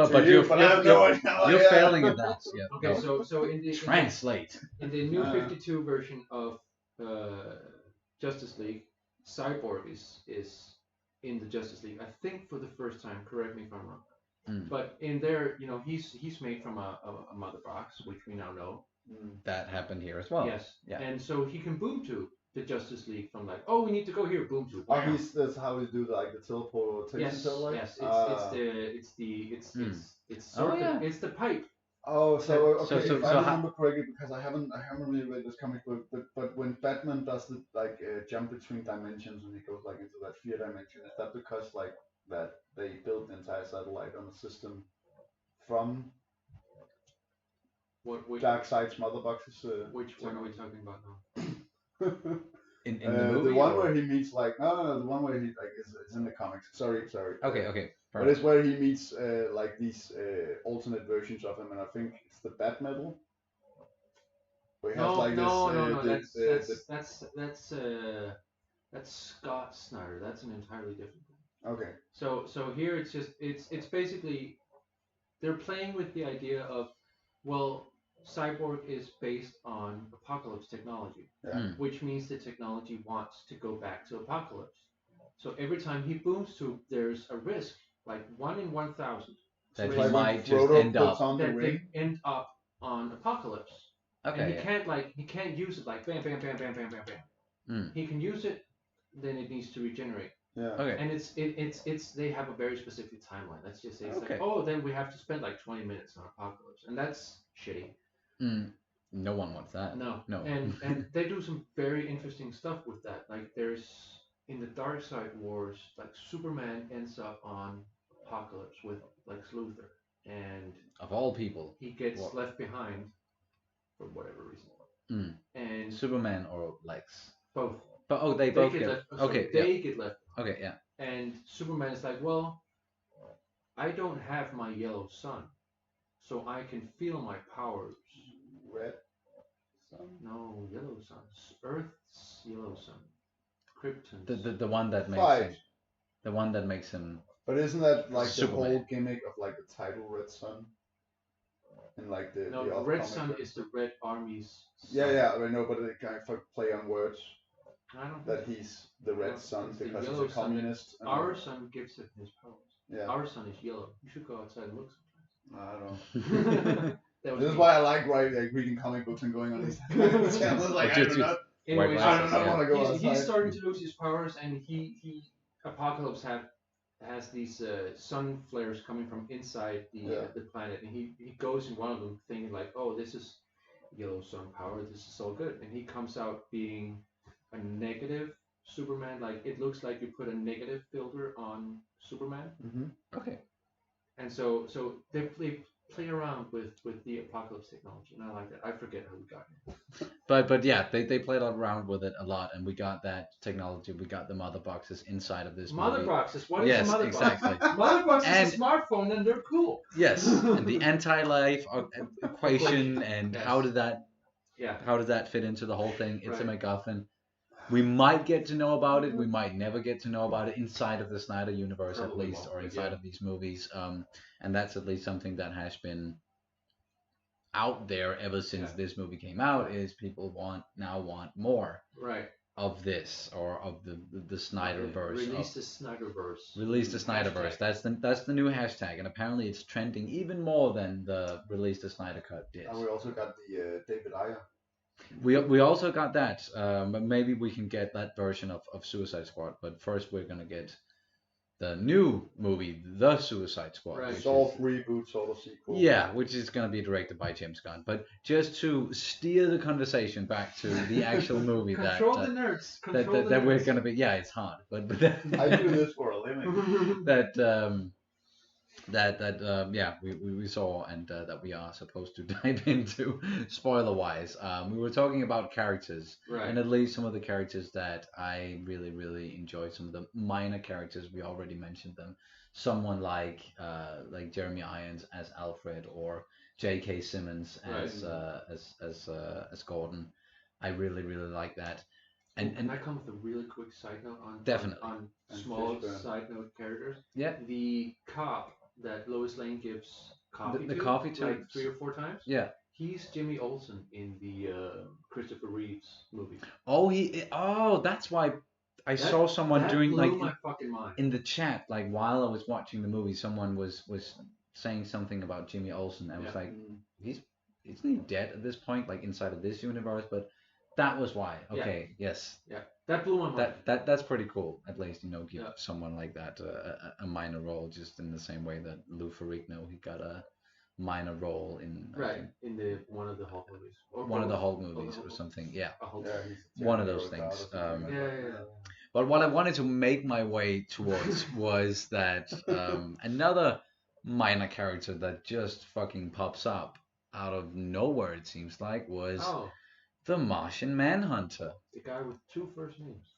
But I have no idea. You're failing at that. Yeah. Okay, no. so in the Translate. in the new 52 version of Justice League, Cyborg is in the Justice League. I think for the first time. Correct me if I'm wrong. But in there, he's made from a mother box, which we now know. That happened here as well. Yes. Yeah. And so he can boom to the Justice League from like, oh, we need to go here, boom to. Oh, that's how we do like the teleportation. Yes. Yes. It's the pipe. Oh, so okay. So if I remember correctly, because I haven't really read this comic book, but when Batman does the jump between dimensions and he goes like into that fear dimension, is that because like that they built the entire satellite on a system from Darkseid's mother boxes? Which one are we talking about now? in the movie, the one where he meets like no, the one where he like is in the comics. Sorry. Okay. But it's where he meets like these alternate versions of him, and I think it's the Bat Metal. Where he has like that's Scott Snyder. That's an entirely different thing. Okay. So here it's basically they're playing with the idea of, well, Cyborg is based on Apocalypse technology, which means the technology wants to go back to Apocalypse. So every time he booms to, there's a risk, like 1 in 1,000. That he might just end up on Apocalypse. Okay. And he can't use it like bam, bam, bam, bam, bam, bam, bam. He can use it, then it needs to regenerate. Yeah. Okay. And it's they have a very specific timeline. Let's just say it's like, oh, then we have to spend like 20 minutes on Apocalypse, and that's shitty. No one wants that. No. And they do some very interesting stuff with that. Like there's in the Darkseid Wars, like Superman ends up on Apocalypse with Lex Luthor, and of all people, he gets left behind for whatever reason. And Superman or Lex? Both. But they both get left. Okay. They get left. Okay. Yeah. And Superman is like, well, I don't have my yellow sun, so I can feel my powers. Red sun? No, yellow sun. Earth's yellow sun. Krypton. The one that makes him. The one that makes him. But isn't that like Superman. the whole gimmick of like the title Red Sun? And like the Red Sun is the Red Army's sun. Yeah, I know, but it kind of play on words. I don't that he's the Red Sun because he's a communist. Our sun gives him his powers. Yeah. Our sun is yellow. You should go outside and look sometimes. I don't know. This is why I like reading comic books and going on these channels. Like, I don't know. Anyways, I don't want to go outside. He's starting to lose his powers, and he Apocalypse has these sun flares coming from inside the planet, and he goes in one of them thinking like, oh, this is yellow sun power, this is all good, and he comes out being a negative Superman. Like it looks like you put a negative filter on Superman. Okay. And so they play around with the Apocalypse technology, and I like that. I forget how we got here. But yeah, they played around with it a lot, and we got that technology. We got the mother boxes inside of this movie. Mother boxes? What is a mother box? Exactly. Mother box is a smartphone, and they're cool. Yes, and the anti-life equation, and how did that fit into the whole thing? It's a MacGuffin. We might get to know about it. We might never get to know about it inside of the Snyder universe, probably at least, or inside of these movies. And that's at least something that has been out there ever since this movie came out. Is people now want more of this, or of the Snyderverse. Release the Snyderverse. Release the Snyderverse. That's the new hashtag, and apparently it's trending even more than the Release the Snyder Cut did. And we also got the David Ayer. We also got that. Maybe we can get that version of Suicide Squad, but first we're gonna get the new movie, The Suicide Squad. Right. Soft reboot, sort of sequel. Yeah, which is gonna be directed by James Gunn. But just to steer the conversation back to the actual movie that we're gonna be. Yeah, it's hard, but I do this for a living. We saw, and that we are supposed to dive into spoiler wise. We were talking about characters, and at least some of the characters that I really, really enjoyed. Some of the minor characters, we already mentioned them. Someone like Jeremy Irons as Alfred, or J.K. Simmons as Gordon. I really, really like that. And can I come with a really quick side note on definitely on small side note characters? Yeah. The cop that Lois Lane gives coffee The to, coffee to like 3 or 4 times. Yeah. He's Jimmy Olsen in the Christopher Reeves movie. Oh, that's why I saw someone doing blew like my fucking mind. in the chat, like while I was watching the movie, someone was saying something about Jimmy Olsen. I was like, isn't he dead at this point, like inside of this universe? But that was why. Okay, yes. Yeah, that blew my mind. That's pretty cool. At least give someone like that a minor role, just in the same way that Lou Ferrigno, he got a minor role in in the one of the Hulk movies. One of the Hulk movies or something. Yeah. He's One of those things. Yeah. But what I wanted to make my way towards was that another minor character that just fucking pops up out of nowhere, it seems like, was the Martian Manhunter. The guy with 2 first names.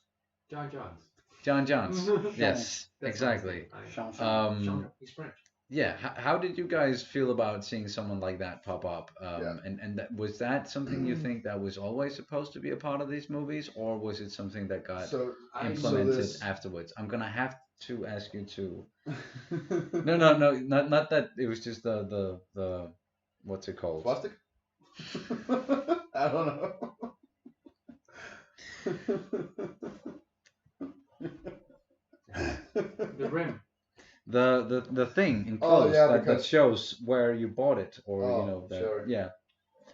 John Johns. John Johns. Yes, exactly. He's French. Yeah, how did you guys feel about seeing someone like that pop up? And was that something you think that was always supposed to be a part of these movies, or was it something that got implemented afterwards? I'm gonna have to ask you to. No, not that. It was just the what's it called? Plastic? I don't know. The rim. The thing in clothes that shows where you bought it, or sure. Yeah,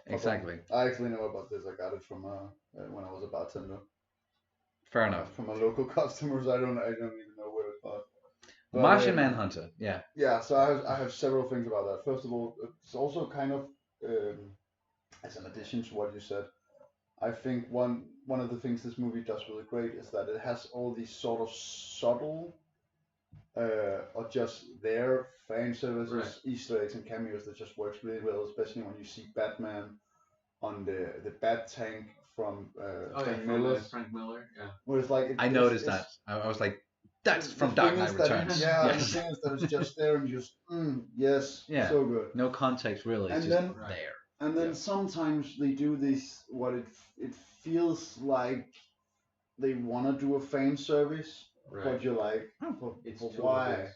exactly. I actually know about this. I got it from when I was a bartender. Fair enough. From a local customers. I don't even know where it's bought. Martian Manhunter. Yeah. Yeah. So I have several things about that. First of all, it's also kind of as an addition to what you said. I think one of the things this movie does really great is that it has all these sort of subtle or just their fan services, Easter eggs and cameos that just works really well, especially when you see Batman on the Bat Tank from Frank Miller. Frank Miller, yeah. Where it's like I noticed that. I was like, that's from Dark Knight Returns. Yeah, yes. The thing is that it's just there and just yes, so good. No context really, it's just there. And then sometimes they do this what it feels like they want to do a fan service. But you're like, it's why?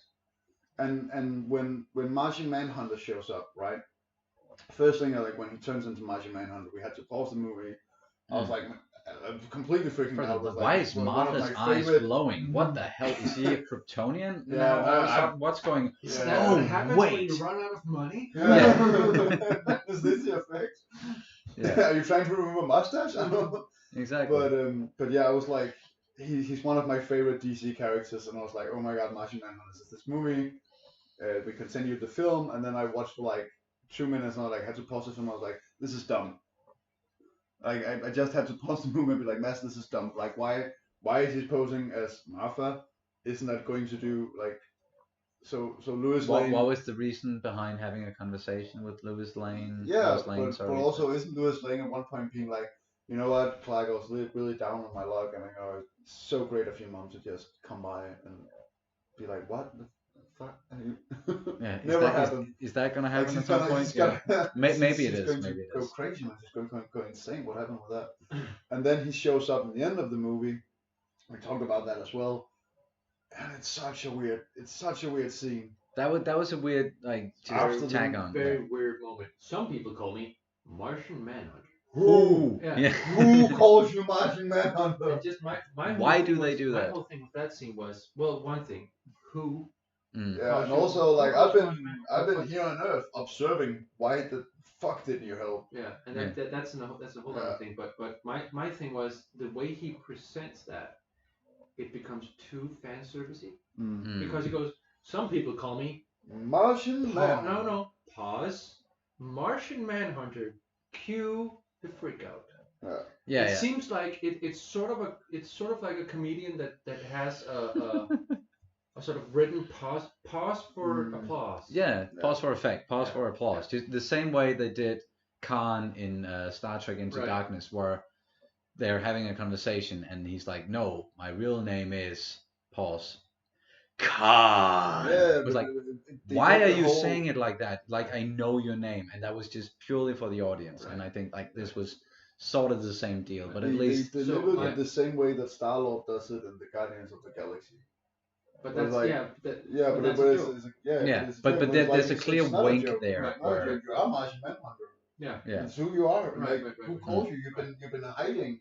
And when Martian Manhunter shows up, right? First thing, like when he turns into Martian Manhunter, we had to pause the movie. I was like, completely freaking out. Why is Martha's eyes glowing? What the hell? Is he a Kryptonian? What's going on? Is that what happens when you run out of money? Yeah. Is this the effect? Yeah. Are you trying to remove a mustache? Exactly. But yeah, I was like, he's one of my favorite DC characters, and I was like, oh my god, Martian Manhunter is this movie. We continued the film, and then I watched for like 2 minutes, and I had to pause the film. I was like, this is dumb. Like I just had to pause the movie and be like, Mass, this is dumb. Like why is he posing as Martha? Isn't that going to do like so Lois Lane? What was the reason behind having a conversation with Lois Lane? Yeah, but also isn't Lois Lane at one point being like, you know what, Clark, I was really down on my luck, and it's so great of your mom to just come by and be like, what the fuck? Yeah, never happened. Is that gonna happen at some point? Maybe it is. Maybe it is. Go crazy, man. She's going to go insane. What happened with that? And then he shows up in the end of the movie. We talked about that as well. And it's such a weird scene. That was a weird tag on. Very weird moment. Some people call me Martian Manhunter. Who? Yeah. Who calls you Martian Manhunter? Just my Why do they do that? My whole thing with that scene was, well, one thing, who? Yeah, and also like I've been here on Earth observing. Why the fuck didn't you help? Yeah, and that's a whole other thing. But my thing was the way he presents that, it becomes too fan servicey because he goes. Some people call me Martian Manhunter. No, pause. Martian Manhunter. Cue the freak out. Yeah. It seems like it's sort of like a comedian that has a sort of written pause for applause. Yeah, pause for effect, pause for applause. Just the same way they did Khan in Star Trek Into Darkness, where they're having a conversation and he's like, "No, my real name is pause." Khan. Yeah, it was like, why are you saying it like that? Like I know your name, and that was just purely for the audience. And I think like this was sort of the same deal, but at least they delivered it the same way that Star-Lord does it in the Guardians of the Galaxy. But that's like, but that's a joke. But there's a clear wink there. Right. Where you are Martian Manhunter. Yeah. It's who you are. Right, who calls you? You've been hiding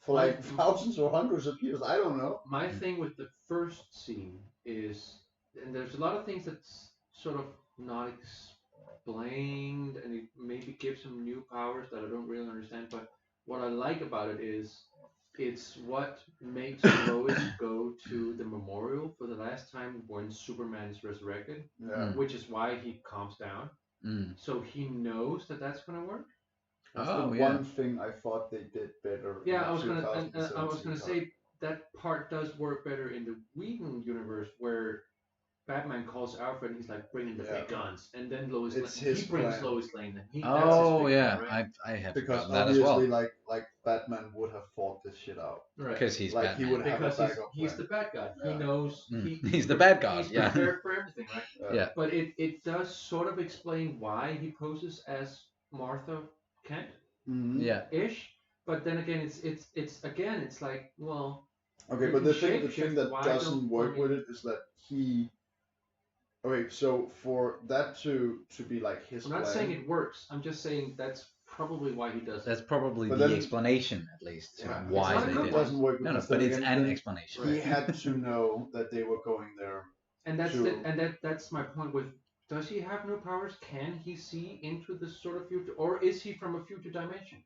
for My- like thousands or hundreds of years. I don't know. My thing with the first scene is, and there's a lot of things that's sort of not explained, and it maybe gives him new powers that I don't really understand. But what I like about it is, it's what makes Lois go to the memorial for the last time when Superman is resurrected, which is why he calms down. So he knows that that's gonna work. That's the one thing I thought they did better. Yeah, I was gonna say that part does work better in the Whedon universe, where Batman calls Alfred and he's like, bringing the big guns, and then Lois he brings Lois Lane. And I have because that as well. like Batman would have fought this shit out. Right. Because he's like Batman. he would have because he's the bad guy. Yeah. He knows he's the bad guy. He's prepared for everything, right? Yeah. But it does sort of explain why he poses as Martha Kent. Yeah. Ish. But then again, it's like, well. Okay, but the thing that doesn't work with it is that he. Okay, so for that to be like his. I'm not saying it works. I'm just saying that's probably why he does it. That's probably the explanation, at least, why they did it. Doesn't work. No, but it's an explanation. He had to know that they were going there. And that's my point with. Does he have no powers? Can he see into this sort of future, or is he from a future dimension?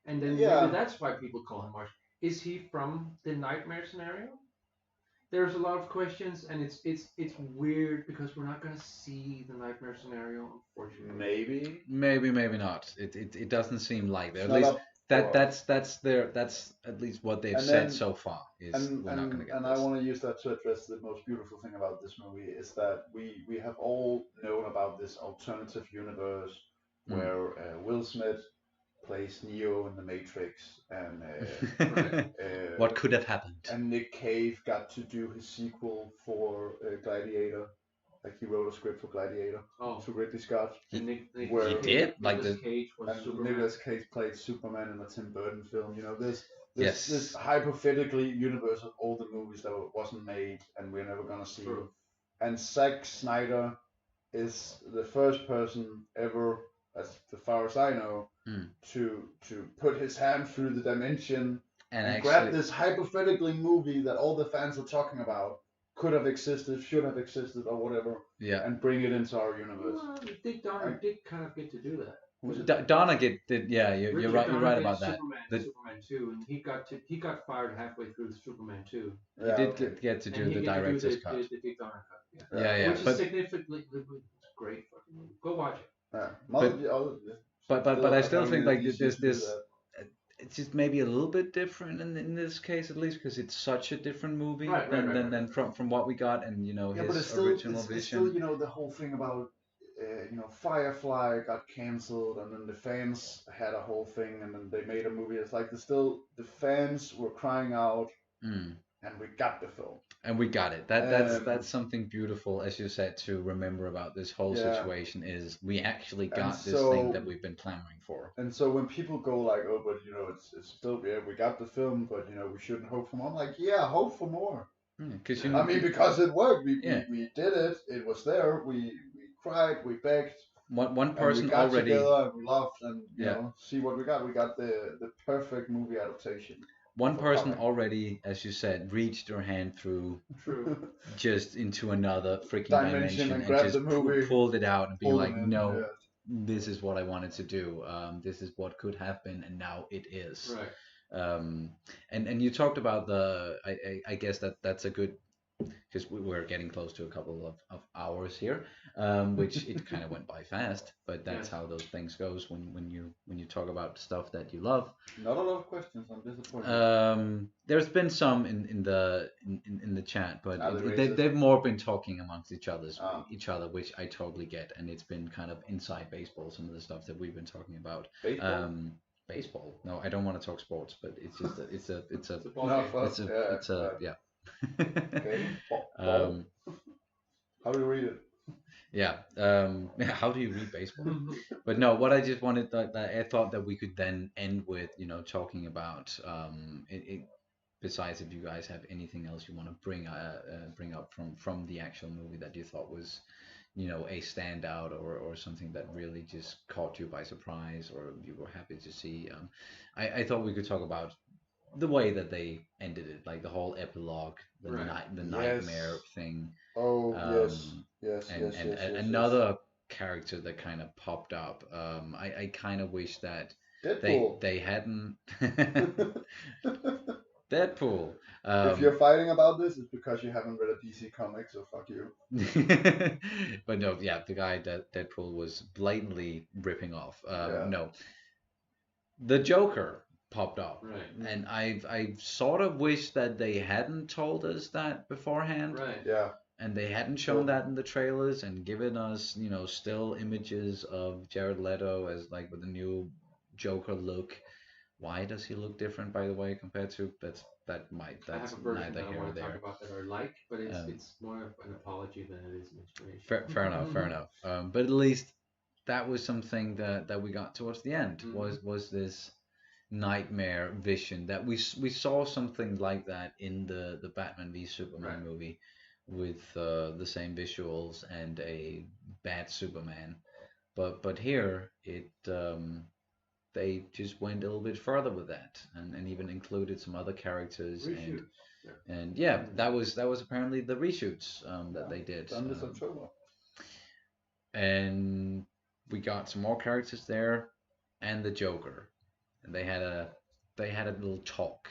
And then maybe that's why people call him Martian. Is he from the nightmare scenario? There's a lot of questions, and it's weird because we're not gonna see the nightmare scenario, unfortunately. Maybe not. It doesn't seem like that. At least that's at least what they've said so far. We're not gonna get and this. I want to use that to address the most beautiful thing about this movie is that we have all known about this alternative universe where Will Smith plays Neo in the Matrix, and what could have happened? And Nick Cave got to do his sequel for Gladiator, like he wrote a script for Gladiator to Ridley Scott. He did, like Nicolas Cage played Superman in a Tim Burton film. You know this hypothetically universe of all the movies that wasn't made and we're never gonna see. And Zack Snyder is the first person ever, as far as I know, to put his hand through the dimension and grab this hypothetically movie that all the fans are talking about, could have existed, should have existed, or whatever, and bring it into our universe. Well, Dick Donner did kind of get to do that. Donner did, you're right about that. Superman 2, and he got fired halfway through Superman 2. He did get to do the director's cut. The Dick Donner cut. Yeah. Which is significantly great fucking movie. Go watch it. But I still think like there's this. It's just maybe a little bit different in this case, at least, because it's such a different movie than from what we got, and his original vision. It's still the whole thing about Firefly got cancelled, and then the fans had a whole thing, and then they made a movie. It's like the fans were crying out, and we got the film. And we got it. That's something beautiful, as you said, to remember about this whole situation is we actually got this thing that we've been clamoring for. And so when people go like, oh, but it's still we got the film, but we shouldn't hope for more. I'm like, hope for more. Because because it worked. We did it. It was there. We cried. We begged. One person we got already together and we loved, and see what we got. We got the perfect movie adaptation. One person already, as you said, reached their hand through just into another freaking dimension and just pulled it out and be like, no, this is what I wanted to do. This is what could have been, and now it is. Right. And you talked about I guess that's a good, because we're getting close to a couple of hours here, which it kind of went by fast, but that's how those things goes when you talk about stuff that you love. Not a lot of questions. I'm disappointed. There's been some in the chat, but they've more been talking amongst each other, which I totally get, and it's been kind of inside baseball, some of the stuff that we've been talking about. Baseball. No, I don't want to talk sports, but it's just it's a how do you read it? How do you read baseball? But no, what I just wanted, I thought that we could then end with talking about besides if you guys have anything else you want to bring up from the actual movie that you thought was, a standout or something that really just caught you by surprise or you were happy to see. I thought we could talk about the way that they ended it, like the whole epilogue, the nightmare thing. Oh, yes. And another character that kind of popped up. I kind of wish that they hadn't. Deadpool. If you're fighting about this, it's because you haven't read a DC comic, so fuck you. But no, yeah, the guy that Deadpool was blatantly ripping off. No, the Joker popped up, right? And I sort of wish that they hadn't told us that beforehand, right? Yeah. And they hadn't shown that in the trailers and given us, still images of Jared Leto as like with the new Joker look. Why does he look different, by the way, compared to that's neither here nor there. Talk about that or like, but it's more of an apology than it is an explanation. Fair enough. But at least that was something that we got towards the end. Was this nightmare vision that we saw something like that in the Batman v Superman movie with the same visuals and a bad Superman, but here they just went a little bit further with that and even included some other characters and that was apparently the reshoots that they did done this October. And we got some more characters there and the Joker, and they had a little talk.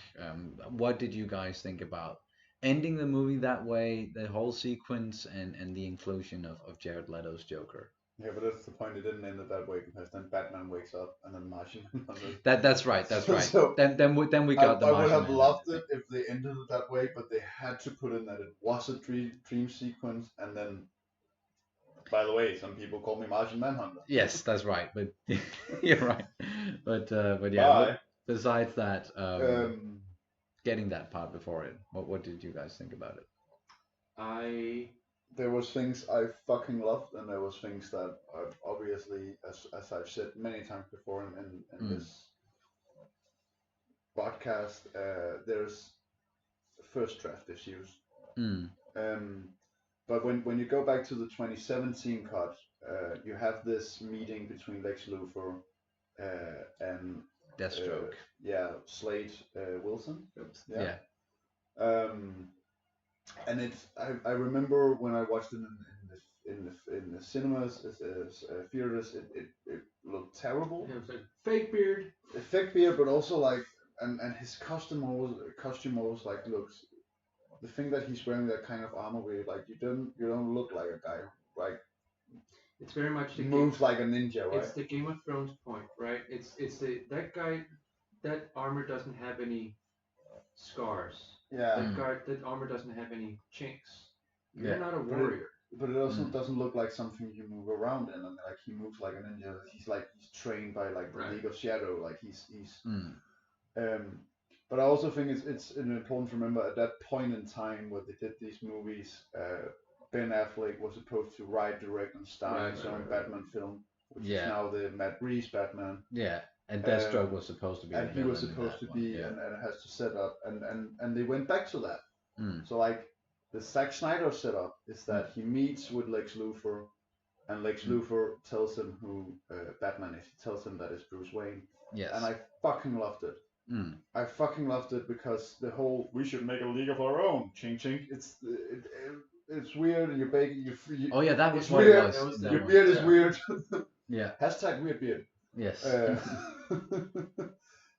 What did you guys think about ending the movie that way, the whole sequence and the inclusion of Jared Leto's Joker? Yeah, but that's the point. It didn't end it that way because then Batman wakes up and then Martian. That's right. So then we got the Martian. I would have loved it if they ended it that way, but they had to put in that it was a dream sequence, and then. By the way, some people call me Martian Manhunter. Yes, that's right. But you're right. But yeah. Besides that, getting that part before it, what did you guys think about it? There was things I fucking loved, and there was things that I've obviously, as I've said many times before in this podcast, there's first draft issues. But when you go back to the 2017 cut, you have this meeting between Lex Luthor and Deathstroke. Slade Wilson. Yeah. And it's I remember when I watched it in the cinemas theaters, it looked terrible. Yeah, it was like fake beard. A fake beard, but also like and his costume always like looks. The thing that he's wearing, that kind of armor, where like you don't look like a guy like. It's very much the moves like a ninja, right? It's the Game of Thrones point, right? It's that guy, that armor doesn't have any scars. Yeah. That armor doesn't have any chinks. You're not a warrior. But it also doesn't look like something you move around in. I mean, like he moves like a ninja. He's trained by like the League of Shadow. Like he's. But I also think it's important to remember at that point in time where they did these movies, Ben Affleck was supposed to write, direct, and star in his own Batman film, which is now the Matt Reeves Batman. Yeah, and Deathstroke was supposed to be. And he was supposed to be, and it has to set up, and they went back to that. So like the Zack Snyder setup is that he meets with Lex Luthor, and Lex Luthor tells him who Batman is. He tells him that it's Bruce Wayne. Yes. And I fucking loved it. I fucking loved it because the whole we should make a league of our own, ching ching. It's weird, and you're baking. Oh yeah, that was what weird. It was. Your beard is weird. Yeah. Hashtag weird beard. Yes.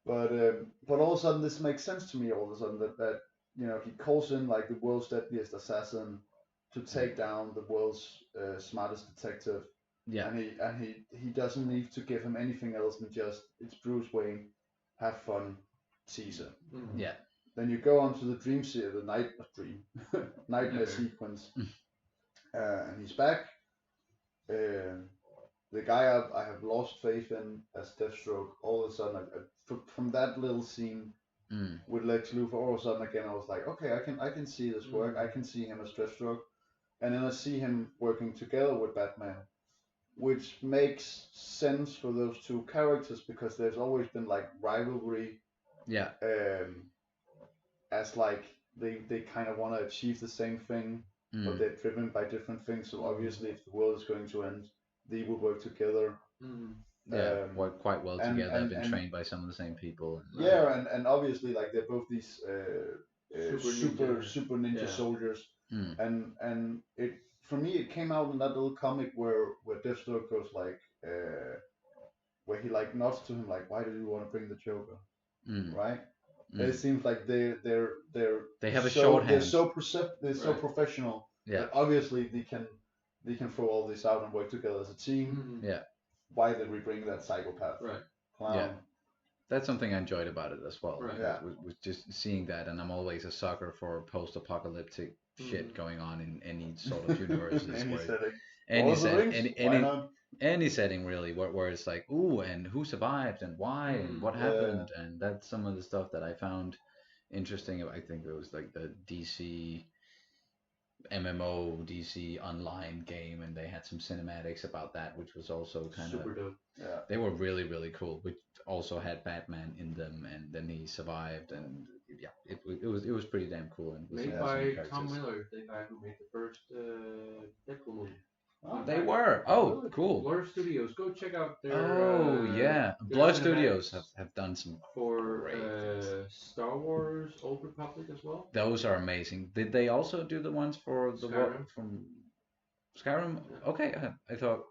But all of a sudden this makes sense to me. All of a sudden that he calls in like the world's deadliest assassin to take down the world's smartest detective. Yeah. And he doesn't need to give him anything else than just it's Bruce Wayne. Have fun, Caesar. Yeah. Then you go on to the nightmare sequence, and he's back. The guy I have lost faith in as Deathstroke. All of a sudden, from that little scene with Lex Luthor, all of a sudden again I was like, okay, I can see this work. I can see him as Deathstroke, and then I see him working together with Batman. Which makes sense for those two characters because there's always been like rivalry. Yeah. as like they kind of want to achieve the same thing, but they're driven by different things. So obviously, if the world is going to end, they will work together. Yeah, work quite well together. I've been trained by some of the same people. And obviously, like they're both these super ninja soldiers. And it for me it came out in that little comic where Deathstroke goes like where he like nods to him like, why do you want to bring the Joker, right? It seems like they have a shorthand. They're so professional. That obviously they can throw all this out and work together as a team. Why did we bring that psychopath clown? Yeah, that's something I enjoyed about it as well. Right. Was just seeing that, and I'm always a sucker for post-apocalyptic shit going on in any sort of universes. Any setting really, where it's like, ooh, and who survived and why and what happened, and that's some of the stuff that I found interesting. I think it was like the DC MMO, DC Online game, and they had some cinematics about that, which was also kind of super dope. Yeah, they were really, really cool. Which also had Batman in them, and then he survived, and it was pretty damn cool. And made by Tom Miller, the guy who made the first Deadpool movie. They were. Oh, cool. Blur Studios. Go check out their. Blur Studios have done some for Star Wars Old Republic as well. Those are amazing. Did they also do the ones for the Skyrim? From Skyrim? Yeah. Okay, I thought.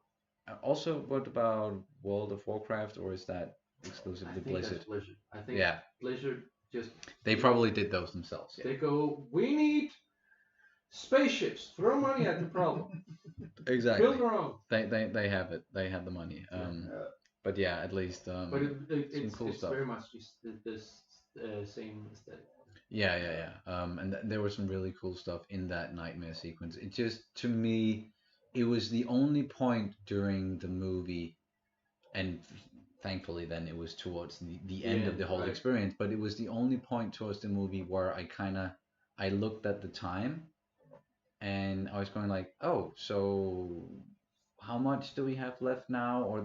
Also, what about World of Warcraft, or is that exclusively Blizzard? That's Blizzard. I think Blizzard just. They probably did those themselves. Yeah. They go, we need spaceships. Throw money at the problem. Exactly. Build their own. They have it. They have the money. But yeah, at least but it's cool stuff. Very much just this same aesthetic. Yeah. And there was some really cool stuff in that nightmare sequence. It just, to me, it was the only point during the movie, and thankfully then it was towards the end of the whole experience, but it was the only point towards the movie where I looked at the time and I was going like, oh, so how much do we have left now? Or,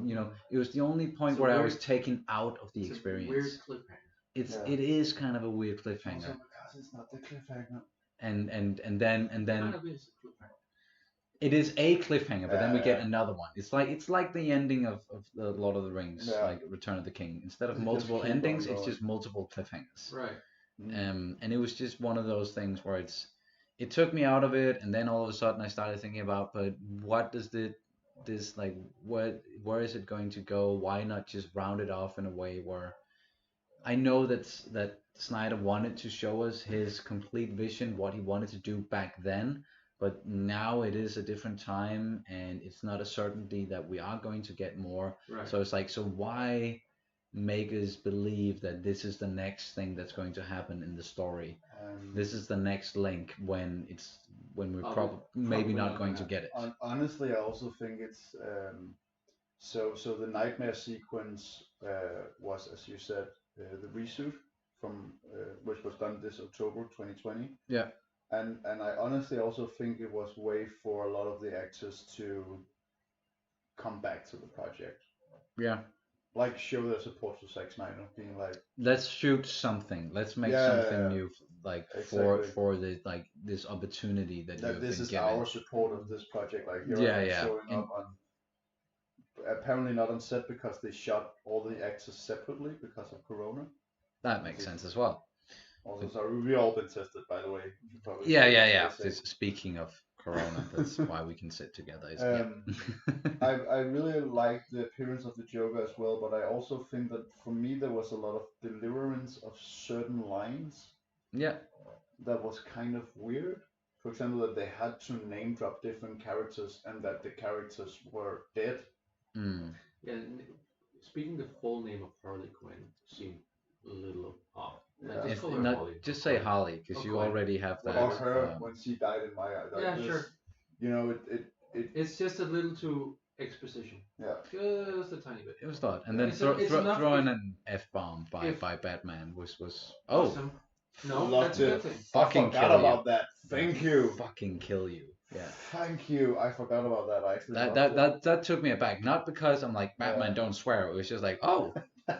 it was the only point where I was taken out of the experience. Weird cliffhanger. It is kind of a weird cliffhanger. Also because it's not the cliffhanger. And then Kind of is a cliffhanger. it is a cliffhanger, but then we get another one. It's like the ending of the Lord of the Rings, like Return of the King. Instead of multiple endings, it's just multiple cliffhangers. Right. And it was just one of those things where it took me out of it, and then all of a sudden I started thinking about, but what does this like, where is it going to go? Why not just round it off in a way where I know that Snyder wanted to show us his complete vision, what he wanted to do back then, but now it is a different time, and it's not a certainty that we are going to get more. Right. So it's like, so why make us believe that this is the next thing that's going to happen in the story? This is the next link when we're probably maybe not going to get it. Honestly, I also think it's so the nightmare sequence was, as you said, the reshoot from which was done this October 2020. Yeah. And I honestly also think it was a way for a lot of the actors to come back to the project. Yeah. Like show their support to Zack Snyder, being like, let's shoot something. Let's make something new, like for the like this opportunity that you've this been is given. our support of this project. Like you're showing up on apparently not on set because they shot all the actors separately because of Corona. That makes sense as well. Also, sorry, we all been tested, by the way. Yeah. Speaking of Corona, that's why we can sit together. I really like the appearance of the Joker as well, but I also think that for me there was a lot of deliverance of certain lines. Yeah. That was kind of weird. For example, that they had to name drop different characters and that the characters were dead. Yeah. Speaking the full name of Harley Quinn seemed a little off. Just say Harley, because you already have that. Or her when she died in my eyes. Yeah, sure. It's just a little too exposition. Yeah. Just a tiny bit. It was thought, and then throwing an F-bomb by Batman was awesome. No, that's a good thing. Fucking kill you. About that. Thank you. Fucking kill you. Yeah. Thank you. I forgot about that. I actually that took me aback. Not because I'm like, Batman, don't swear. It was just like, oh.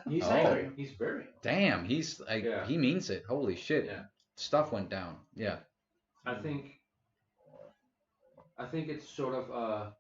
He's angry. He's very. Damn, he's like, he means it. Holy shit. Yeah. stuff went down. Yeah. I think it's sort of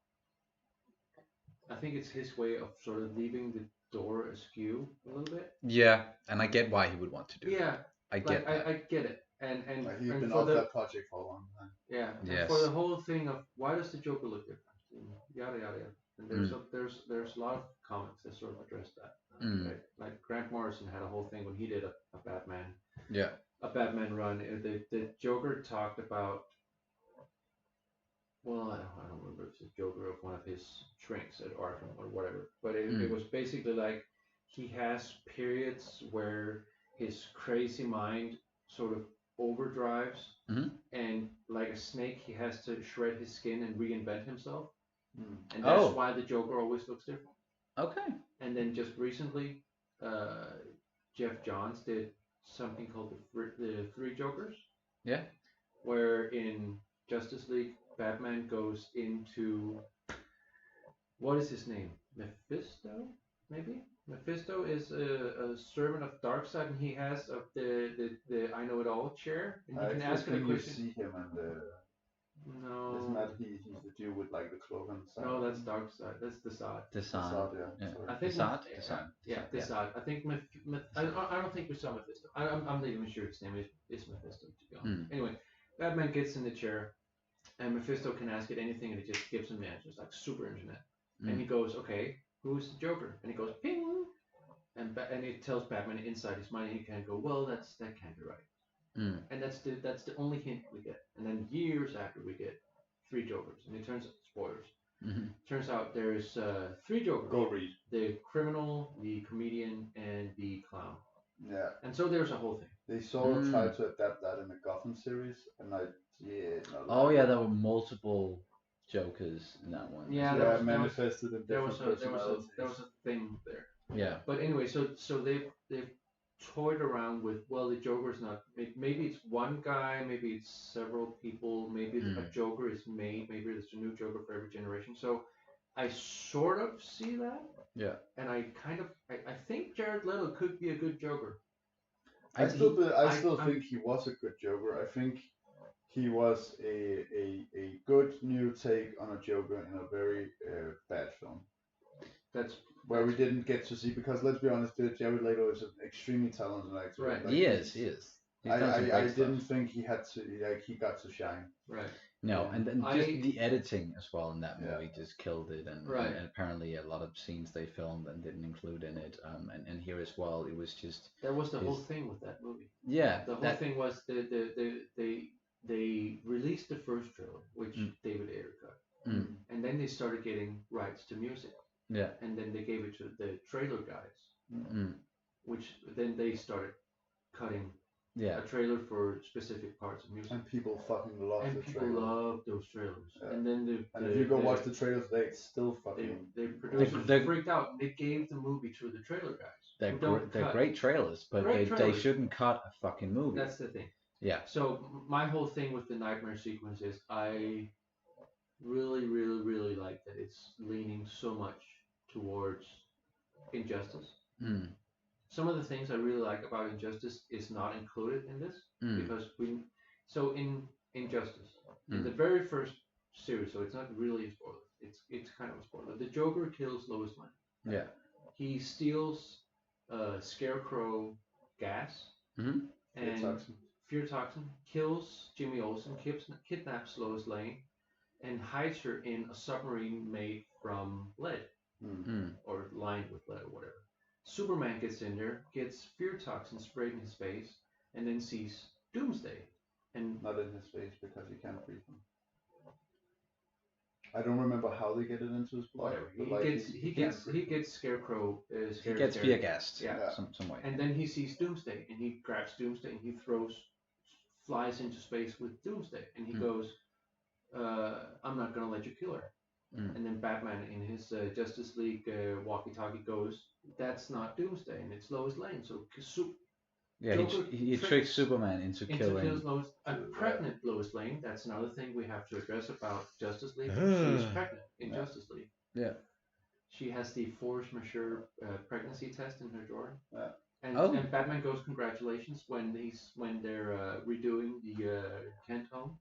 I think it's his way of sort of leaving the door askew a little bit. Yeah, and I get why he would want to do that. I get that. I get it. And he's been for off that project for a long time. Yeah. Yes. And for the whole thing of why does the Joker look different? And yada yada yada. And there's a lot of comics that sort of address that. Right? Like Grant Morrison had a whole thing when he did a Batman. Yeah. A Batman run. The Joker talked about. Well, I don't remember if it's a Joker of one of his shrinks at Arkham or whatever. But it was basically like he has periods where his crazy mind sort of overdrives, and like a snake, he has to shred his skin and reinvent himself. And that's why the Joker always looks different. Okay. And then just recently, Jeff Johns did something called the Three Jokers. Yeah. Where in Justice League, Batman goes into, what is his name? Mephisto, maybe? Mephisto is a servant of Darkseid, and he has the I know it all chair, and he can ask him a question. You see him and no. Isn't that he's the dude with like the cloak and stuff? No, that's Darkseid. That's Darkseid. Darkseid, yeah. I think Darkseid. Yeah, Darkseid. I think I don't think we saw Mephisto. I'm not even sure his name is Mephisto, to be honest. Anyway, Batman gets in the chair, and Mephisto can ask it anything, and it just gives him the answers, like super internet. And he goes, okay, who's the Joker? And he goes, ping! And it tells Batman inside his mind, and he can go, well, that can't be right. And that's the only hint we get. And then years after, we get three Jokers, and it turns out, spoilers. Turns out there's three Jokers. Go read. The criminal, the comedian, and the clown. Yeah. And so there's a whole thing. They sort of tried to adapt that in the Gotham series, and there were multiple Jokers in that one. Yeah, there was a thing there. Yeah. But anyway, so they've toyed around with, well, the Joker's not, maybe it's one guy, maybe it's several people, maybe a Joker is made, maybe there's a new Joker for every generation. So I sort of see that. Yeah. And I think Jared Leto could be a good Joker. I still think he was a good Joker. I think he was a good new take on a Joker in a very bad film. That's where we didn't get to see, because let's be honest, Jared Leto is an extremely talented actor. Right. Like, he is. I didn't think he got to shine. Right. No, and just the editing as well in that movie just killed it, and apparently a lot of scenes they filmed and didn't include in it, and here as well, it was just. That was the whole thing with that movie. Yeah. The whole thing was they released the first trailer, which David Ayer cut, and then they started getting rights to music. Yeah. And then they gave it to the trailer guys, which then they started cutting a trailer for specific parts of music. And people fucking love the trailer. And people love those trailers. Yeah. And then if you go watch the trailers today, it's still fucking. The producers freaked out, and they gave the movie to the trailer guys. They're great trailers, but they shouldn't cut a fucking movie. That's the thing. Yeah. So my whole thing with the nightmare sequence is I really, really, really like that it's leaning so much towards Injustice. Some of the things I really like about Injustice is not included in this because in Injustice, in the very first series, so it's not really a spoiler. It's kind of a spoiler. The Joker kills Lois Lane. Yeah. He steals Scarecrow gas and fear toxin, kills Jimmy Olsen, kidnaps Lois Lane, and hides her in a submarine made from lead. Or lined with lead or whatever. Superman gets in there, gets fear toxin sprayed in his face, and then sees Doomsday. And not in his face because he can't breathe him. I don't remember how they get it into his blood. Whatever. He gets Scarecrow. He gets fear gassed. Yeah. Some way. And then he sees Doomsday, and he grabs Doomsday, and he flies into space with Doomsday, and he goes, "I'm not gonna let you kill her." And then Batman in his Justice League walkie-talkie goes, "That's not Doomsday, and it's Lois Lane." So he tricks Superman into killing a pregnant Lois Lane. That's another thing we have to address about Justice League. She's pregnant in Justice League. Yeah. She has the force majeure pregnancy test in her drawer. And Batman goes congratulations when they're redoing the Kent home.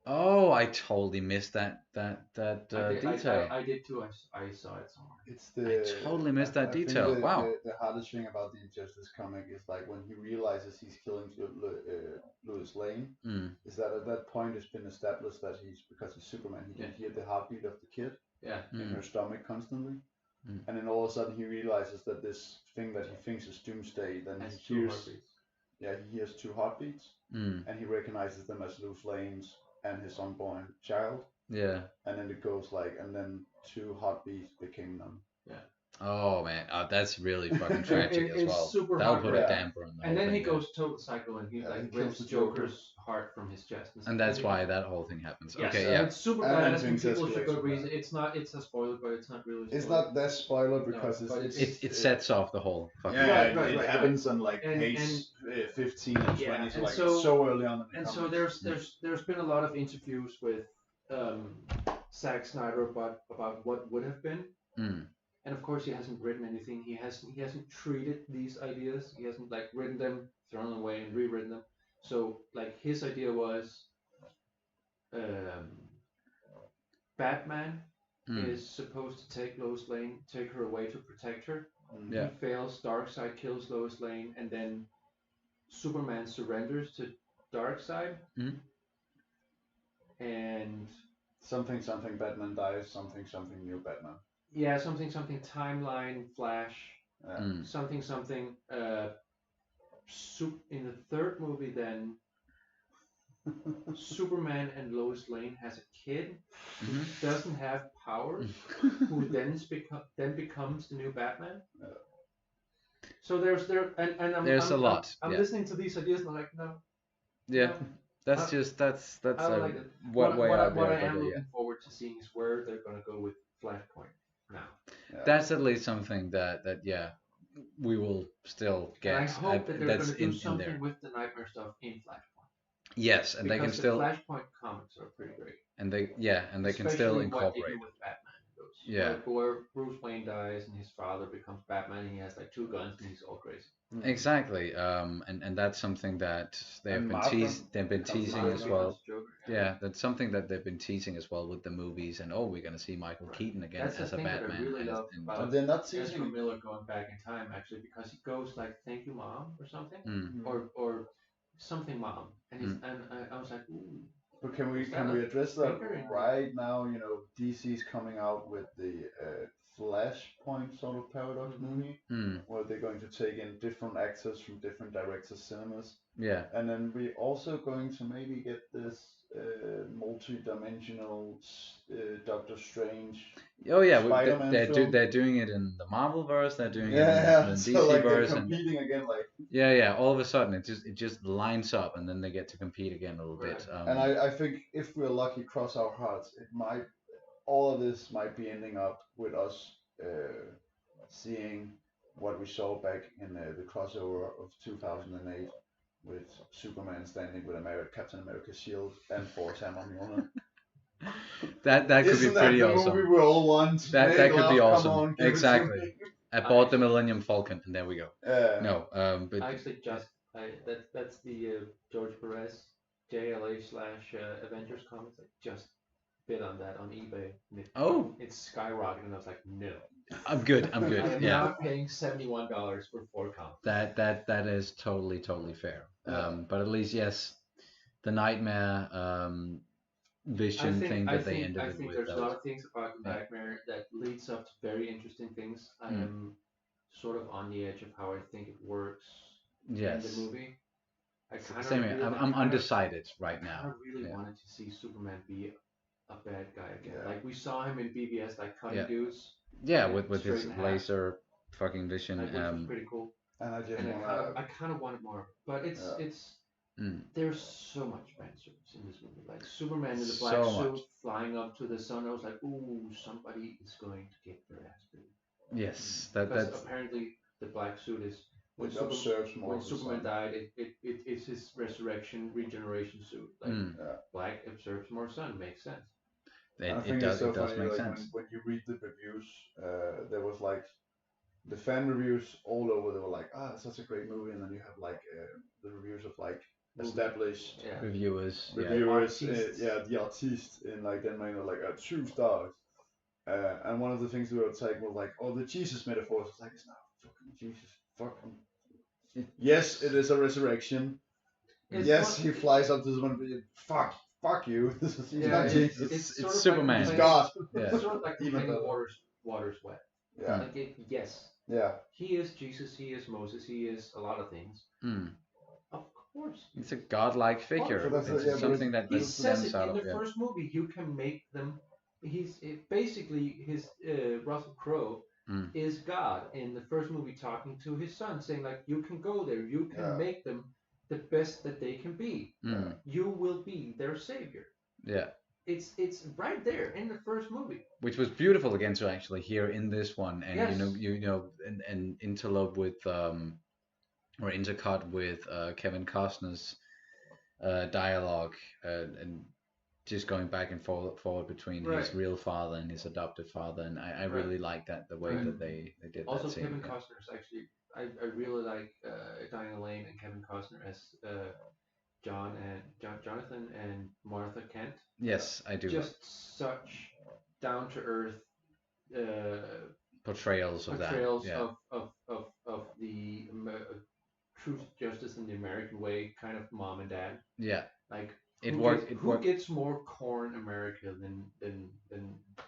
Oh, I totally missed that detail. I did too. I saw it somewhere. I totally missed that detail. Wow. The hardest thing about the Injustice comic is like when he realizes he's killing Lois Lane. Is that at that point it's been established that because he's Superman, he can hear the heartbeat of the kid in her stomach constantly. And then all of a sudden he realizes that this thing that he thinks is Doomsday, then he hears he hears two heartbeats, and he recognizes them as Lois Lane's and his unborn child. Yeah. And then it goes like, and then two heartbeats became none. Yeah. Oh man, that's really fucking tragic as well. Super That'll hard, put a damper on the And whole then thing, he goes total psycho and he like rips Joker's heart from his chest. And that's why that whole thing happens. Yes, okay, yeah. It's super badass and people should go read it. It's a spoiler, but it's not really. It's not that spoiler because it sets off the whole fucking. It happens on like page 15 and 20, so like so early on. And so there's been a lot of interviews with Zack Snyder about what would have been. And of course, he hasn't written anything. He hasn't treated these ideas. He hasn't like written them, thrown them away, and rewritten them. So like his idea was, Batman is supposed to take Lois Lane, take her away to protect her. He fails. Darkseid kills Lois Lane, and then Superman surrenders to Darkseid. And something Batman dies. Something new Batman. Yeah, something timeline Flash. Something. In the third movie, then Superman and Lois Lane has a kid who doesn't have powers, who then becomes the new Batman. So there's a lot. I'm listening to these ideas and I'm like, no. Yeah. No. That's like what I am looking forward to seeing is where they're gonna go with Flashpoint now. That's at least something that we will still get. And I hope that they're going to do something with the Nightmare stuff in Flashpoint. Yes, and because they can still. The Flashpoint comics are pretty great. And they can still incorporate. What they do with Batman. Where Bruce Wayne dies and his father becomes Batman and he has like two guns and he's all crazy. Exactly. And that's something that they've been teasing as well. Yeah, that's something that they've been teasing as well with the movies, and we're gonna see Michael Keaton again as a Batman. That I really love but they're not teasing Ezra Miller going back in time actually, because he goes like "Thank you, Mom" or something, or something, Mom, and I was like, ooh. But can we address that right now? You know, DC's coming out with the Flashpoint sort of paradox movie, where they're going to take in different actors from different directors' cinemas. Yeah. And then we're also going to maybe get this multi-dimensional Doctor Strange. Oh yeah, they're doing it in the Marvelverse. They're doing it in the DCverse. They're competing again, like. Yeah. All of a sudden, it just lines up, and then they get to compete again a little bit. And I think if we're lucky, cross our hearts, all of this might be ending up with us seeing what we saw back in the crossover of 2008 with Superman standing with Captain America's shield and Thor's hammer Mjolnir. That could be pretty awesome. Movie we all want? That could be awesome. On, exactly. I bought the Millennium Falcon, and there we go. But I actually that's the George Perez JLA/Avengers comics. I just bid on that on eBay. It's skyrocketing, and I was like, no. I'm good. I'm not paying $71 for 4 comics. That is totally fair. But at least yes, the Nightmare vision thing that they ended with. I think there's a lot of things about the Nightmare that leads up to very interesting things. I am sort of on the edge of how I think it works in the movie. I'm undecided right now. I really wanted to see Superman be a bad guy again. Like we saw him in BVS, like cutting dudes. Yeah, with his laser fucking vision. Which was pretty cool. And I kind of wanted more, but it's there's so much fan service in this movie. Like Superman in the black suit flying up to the sun. I was like, ooh, somebody is going to get their ass beat. Yes, that's apparently the black suit is when Superman died. It's his resurrection regeneration suit. Like black absorbs more sun. Makes sense. It does make sense. When you read the reviews, there was like the fan reviews all over, they were like, ah, it's such a great movie, and then you have like the reviews of like established reviewers, the artists in like Denmark, like 2 stars. And one of the things we were taking was like, oh, the Jesus metaphors. It's like, it's not fucking Jesus. Fucking. Yes, it is a resurrection. Yes, he flies up to this one. Fuck you. He's not Jesus. It's Superman. He's God. It's sort of like even water's wet. Yeah. Like yes. Yeah. He is Jesus. He is Moses. He is a lot of things. Of course. It's a godlike figure. It's something that he says it in the first movie. You can make them. He's basically his Russell Crowe is God in the first movie, talking to his son, saying like, you can go there. You can make them the best that they can be. You will be their savior. Yeah. It's right there in the first movie, which was beautiful again to actually hear in this one, and you know and interlope with or intercut with Kevin Costner's dialogue and just going back and forward between his real father and his adopted father, and I really like that the way that they did also that scene. Kevin Costner's actually I really like Diana Lane and Kevin Costner as Jonathan and Martha Kent. Yes, I do. Just such down to earth portrayals of that. Of the truth, justice, in the American way, kind of mom and dad. Yeah. Like who gets more corn America than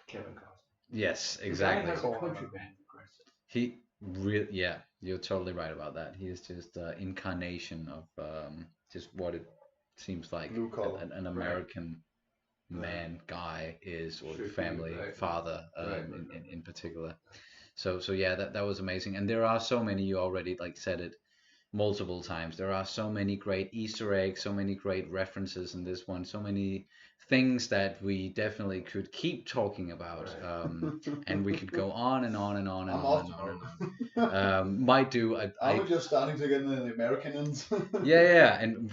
Kevin Costner? Yes, exactly. The guy has a country band. He really, yeah, you're totally right about that. He is just incarnation of just what it seems like an American man, guy is, or family, father in particular. So yeah, that was amazing. And there are so many, you already like said it multiple times, there are so many great Easter eggs, so many great references in this one, so many things that we definitely could keep talking about, and we could go on and on and on and on. Might do. I was just starting to get into the Americans. yeah, and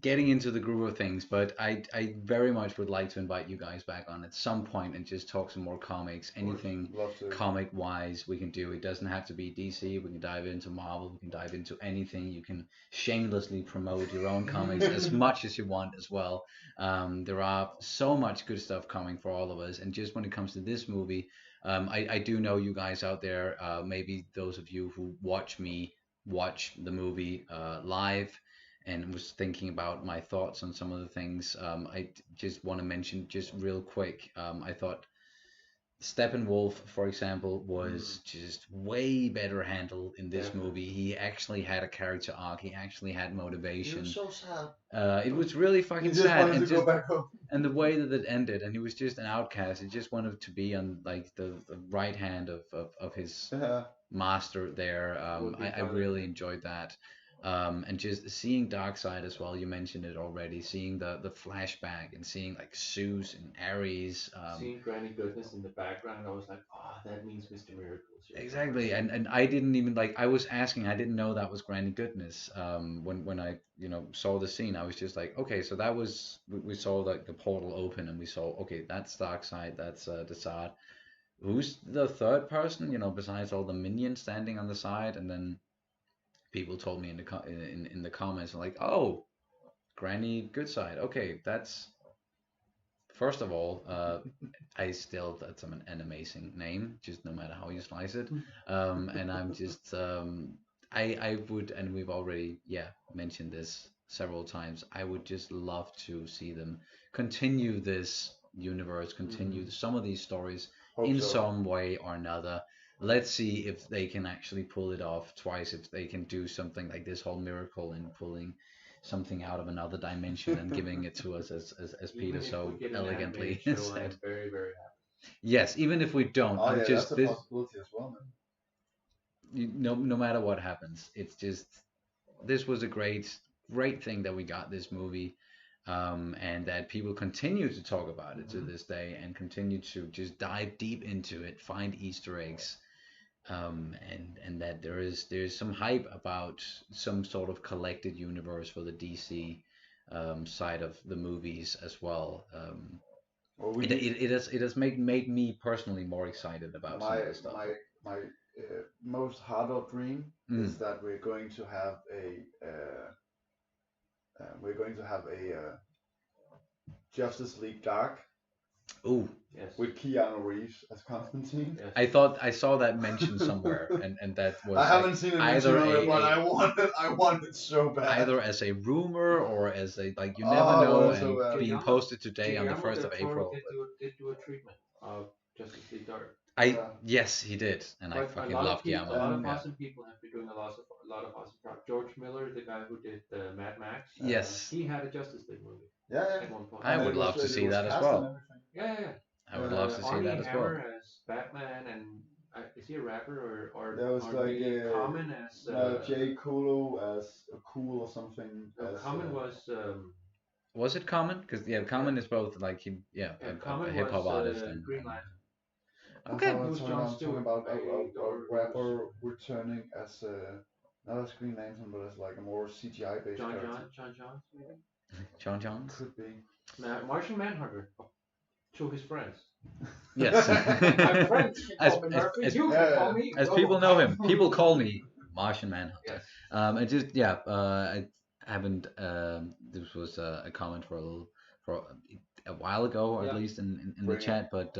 getting into the groove of things, but I very much would like to invite you guys back on at some point and just talk some more comics, anything comic wise we can do. It doesn't have to be DC, we can dive into Marvel, we can dive into anything. You can shamelessly promote your own comics as much as you want as well. There are so much good stuff coming for all of us, and just when it comes to this movie, I do know you guys out there, maybe those of you who watch the movie live, and was thinking about my thoughts on some of the things. I just want to mention just real quick. I thought Steppenwolf, for example, was just way better handled in this movie. He actually had a character arc. He actually had motivation. He was so sad. It was really fucking sad. And the way that it ended, and he was just an outcast. He just wanted to be on like the right hand of his master there. I really enjoyed that. And just seeing Darkseid as well, you mentioned it already, seeing the flashback and seeing like Zeus and Ares. Seeing Granny Goodness in the background, I was like, oh, that means Mr. Miracles. Exactly, and I didn't even like, I was asking, I didn't know that was Granny Goodness. When I saw the scene, I was just like, okay, so that was, we saw like the portal open and we saw, okay, that's Darkseid, that's Desaad. Who's the third person, besides all the minions standing on the side? And then people told me in the comments, like, oh, Granny Goodside. Okay, that's, first of all, that's an amazing name, just no matter how you slice it. And I'm just, I would, and we've already, mentioned this several times, I would just love to see them continue this universe, continue some of these stories some way or another. Let's see if they can actually pull it off twice, if they can do something like this whole miracle and pulling something out of another dimension and giving it to us as Peter so elegantly said. I'm very, very happy. Yes, even if we don't, that's a possibility as well, man. No matter what happens, it's just, this was a great thing that we got this movie, and that people continue to talk about it to this day and continue to just dive deep into it, find Easter eggs, and that there's some hype about some sort of collected universe for the DC side of the movies as well. It has made me personally more excited about some of the stuff. My most hard-out dream is that we're going to have a Justice League Dark. Ooh. Yes. With Keanu Reeves as Constantine. Yes. I saw that mentioned somewhere, and that was. I haven't seen it either but I want it so bad. Either as a rumor or as a you never know, and so being posted today on the 1st of April. Did do a treatment of Justice League Dark. Yes, he did, and I fucking love Guillermo. A lot of awesome people have been doing a lot of awesome stuff. George Miller, the guy who did Mad Max. Yes. He had a Justice League movie. Yeah. At one point. I would love to see that as well. Yeah. I would love to see that as well. Hammer as Batman, and is he a rapper or that was like Common as J. Kulo as Cool or something. Common was. Was it Common? Because Common is both like a hip hop artist and Green Lantern. Okay. Who's John Stewart about a rapper returning as not as Green Lantern, but as like a more CGI based character. John Johns, maybe. John Johns could be. Martian Manhunter to his friends. Yes. My friends as people know him, people call me Martian Manhunter. Yes. I haven't. This was a comment for a while ago, or at least in the chat, but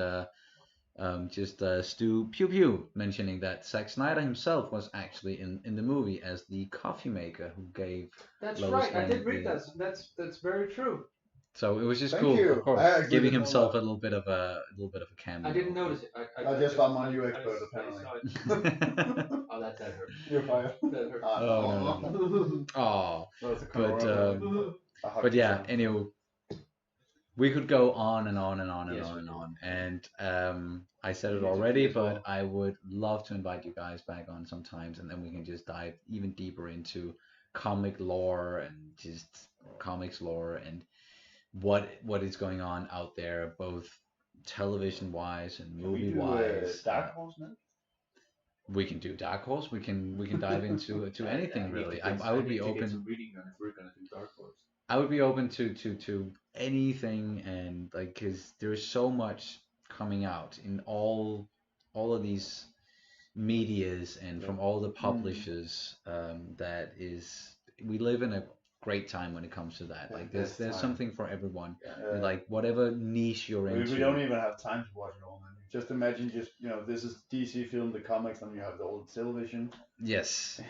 Stu Pew Pew mentioning that Zack Snyder himself was actually in the movie as the coffee maker who gave. That's Lois Lane. I did read that. That's very true. So it was just Thank cool, you. of course, giving himself a little bit of a cameo. I didn't notice it. I just found my new expert apparently. Oh, that hurt. You're fired. That hurt. No. Oh, but yeah. Anyway, we could go on and on and on and on and on. And I said it already, but I would love to invite you guys back on sometimes, and then we can just dive even deeper into comic lore and just comics lore and what is going on out there, both television wise and movie wise. Dark Horse now? We can do Dark Horse. We can dive into anything really. I would be open. If we're gonna do Dark Horse. I would be open to anything, and like, because there's so much coming out in all of these medias and from all the publishers. That is, we live in a great time when it comes to that. Like there's something for everyone. Like whatever niche you're into. We don't even have time to watch it all. Man. Just imagine, this is DC film, the comics, and you have the old television. Yes.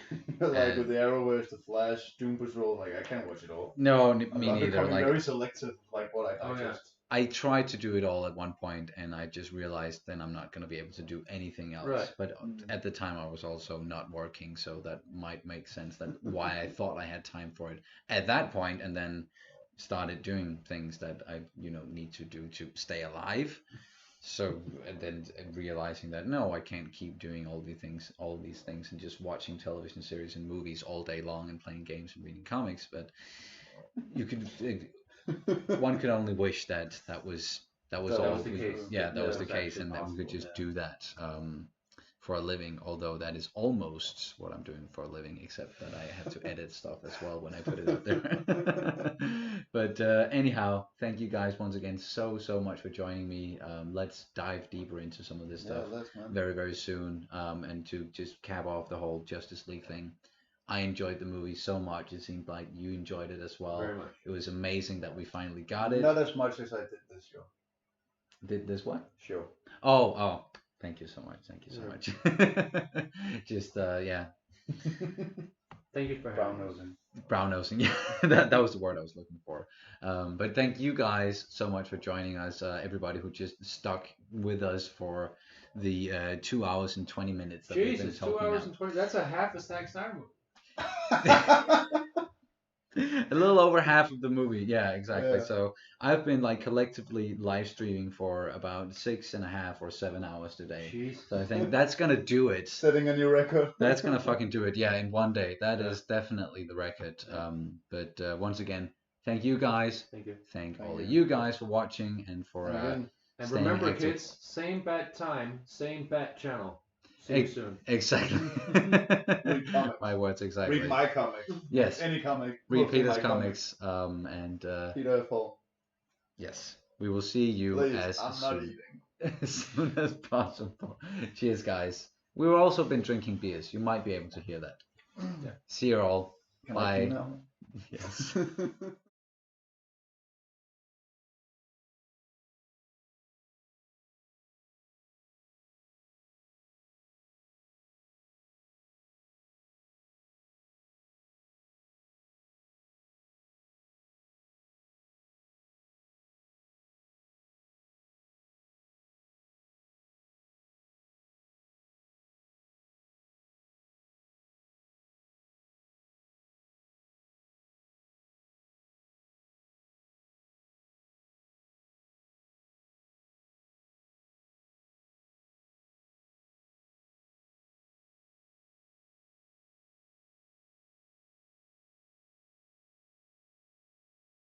Like with the Arrowverse, the Flash, Doom Patrol. Like I can't watch it all. No, me neither. I'm becoming like very selective, like what I digest. I tried to do it all at one point, and I just realized then I'm not going to be able to do anything else. Right. But at the time, I was also not working, so that might make sense. That why I thought I had time for it at that point, and then started doing things that I need to do to stay alive. So and then realizing that no, I can't keep doing all these things, and just watching television series and movies all day long and playing games and reading comics. But you could. One could only wish that was all. The case. That was the case, and that we could just do that for a living. Although that is almost what I'm doing for a living, except that I have to edit stuff as well when I put it out there. But anyhow, thank you guys once again so much for joining me. Let's dive deeper into some of this stuff very, very soon. And to just cap off the whole Justice League thing. I enjoyed the movie so much. It seemed like you enjoyed it as well. Very much. It was amazing that we finally got it. Not as much as I did this show. Did this what? Show. Oh. Thank you so much. Much. Just yeah. Thank you for brown nosing. Yeah, that was the word I was looking for. But thank you guys so much for joining us. Everybody who just stuck with us for the 2 hours and 20 minutes that we've been talking 2 hours and 20. That's a half a Zack Snyder movie. A little over half of the movie. Yeah, exactly. Yeah. So I've been like collectively live streaming for about 6.5 or 7 hours today. Jeez. So I think that's gonna do it. Setting a new record. That's gonna fucking do it. Yeah, in one day. That is definitely the record. But once again, thank you guys. Thank you. Thank all of you guys for watching and for and remember, kids, same bat time, same bat channel. See you soon. Exactly. Read comics. My words exactly. Read my comic. Yes. Any comic. Read Peter's comics. And Peter F. Hall. Yes. We will see you Please, as I'm not eating. as soon as possible. Cheers, guys. We've also been drinking beers. You might be able to hear that. Yeah. See you all. Bye. Like, Yes.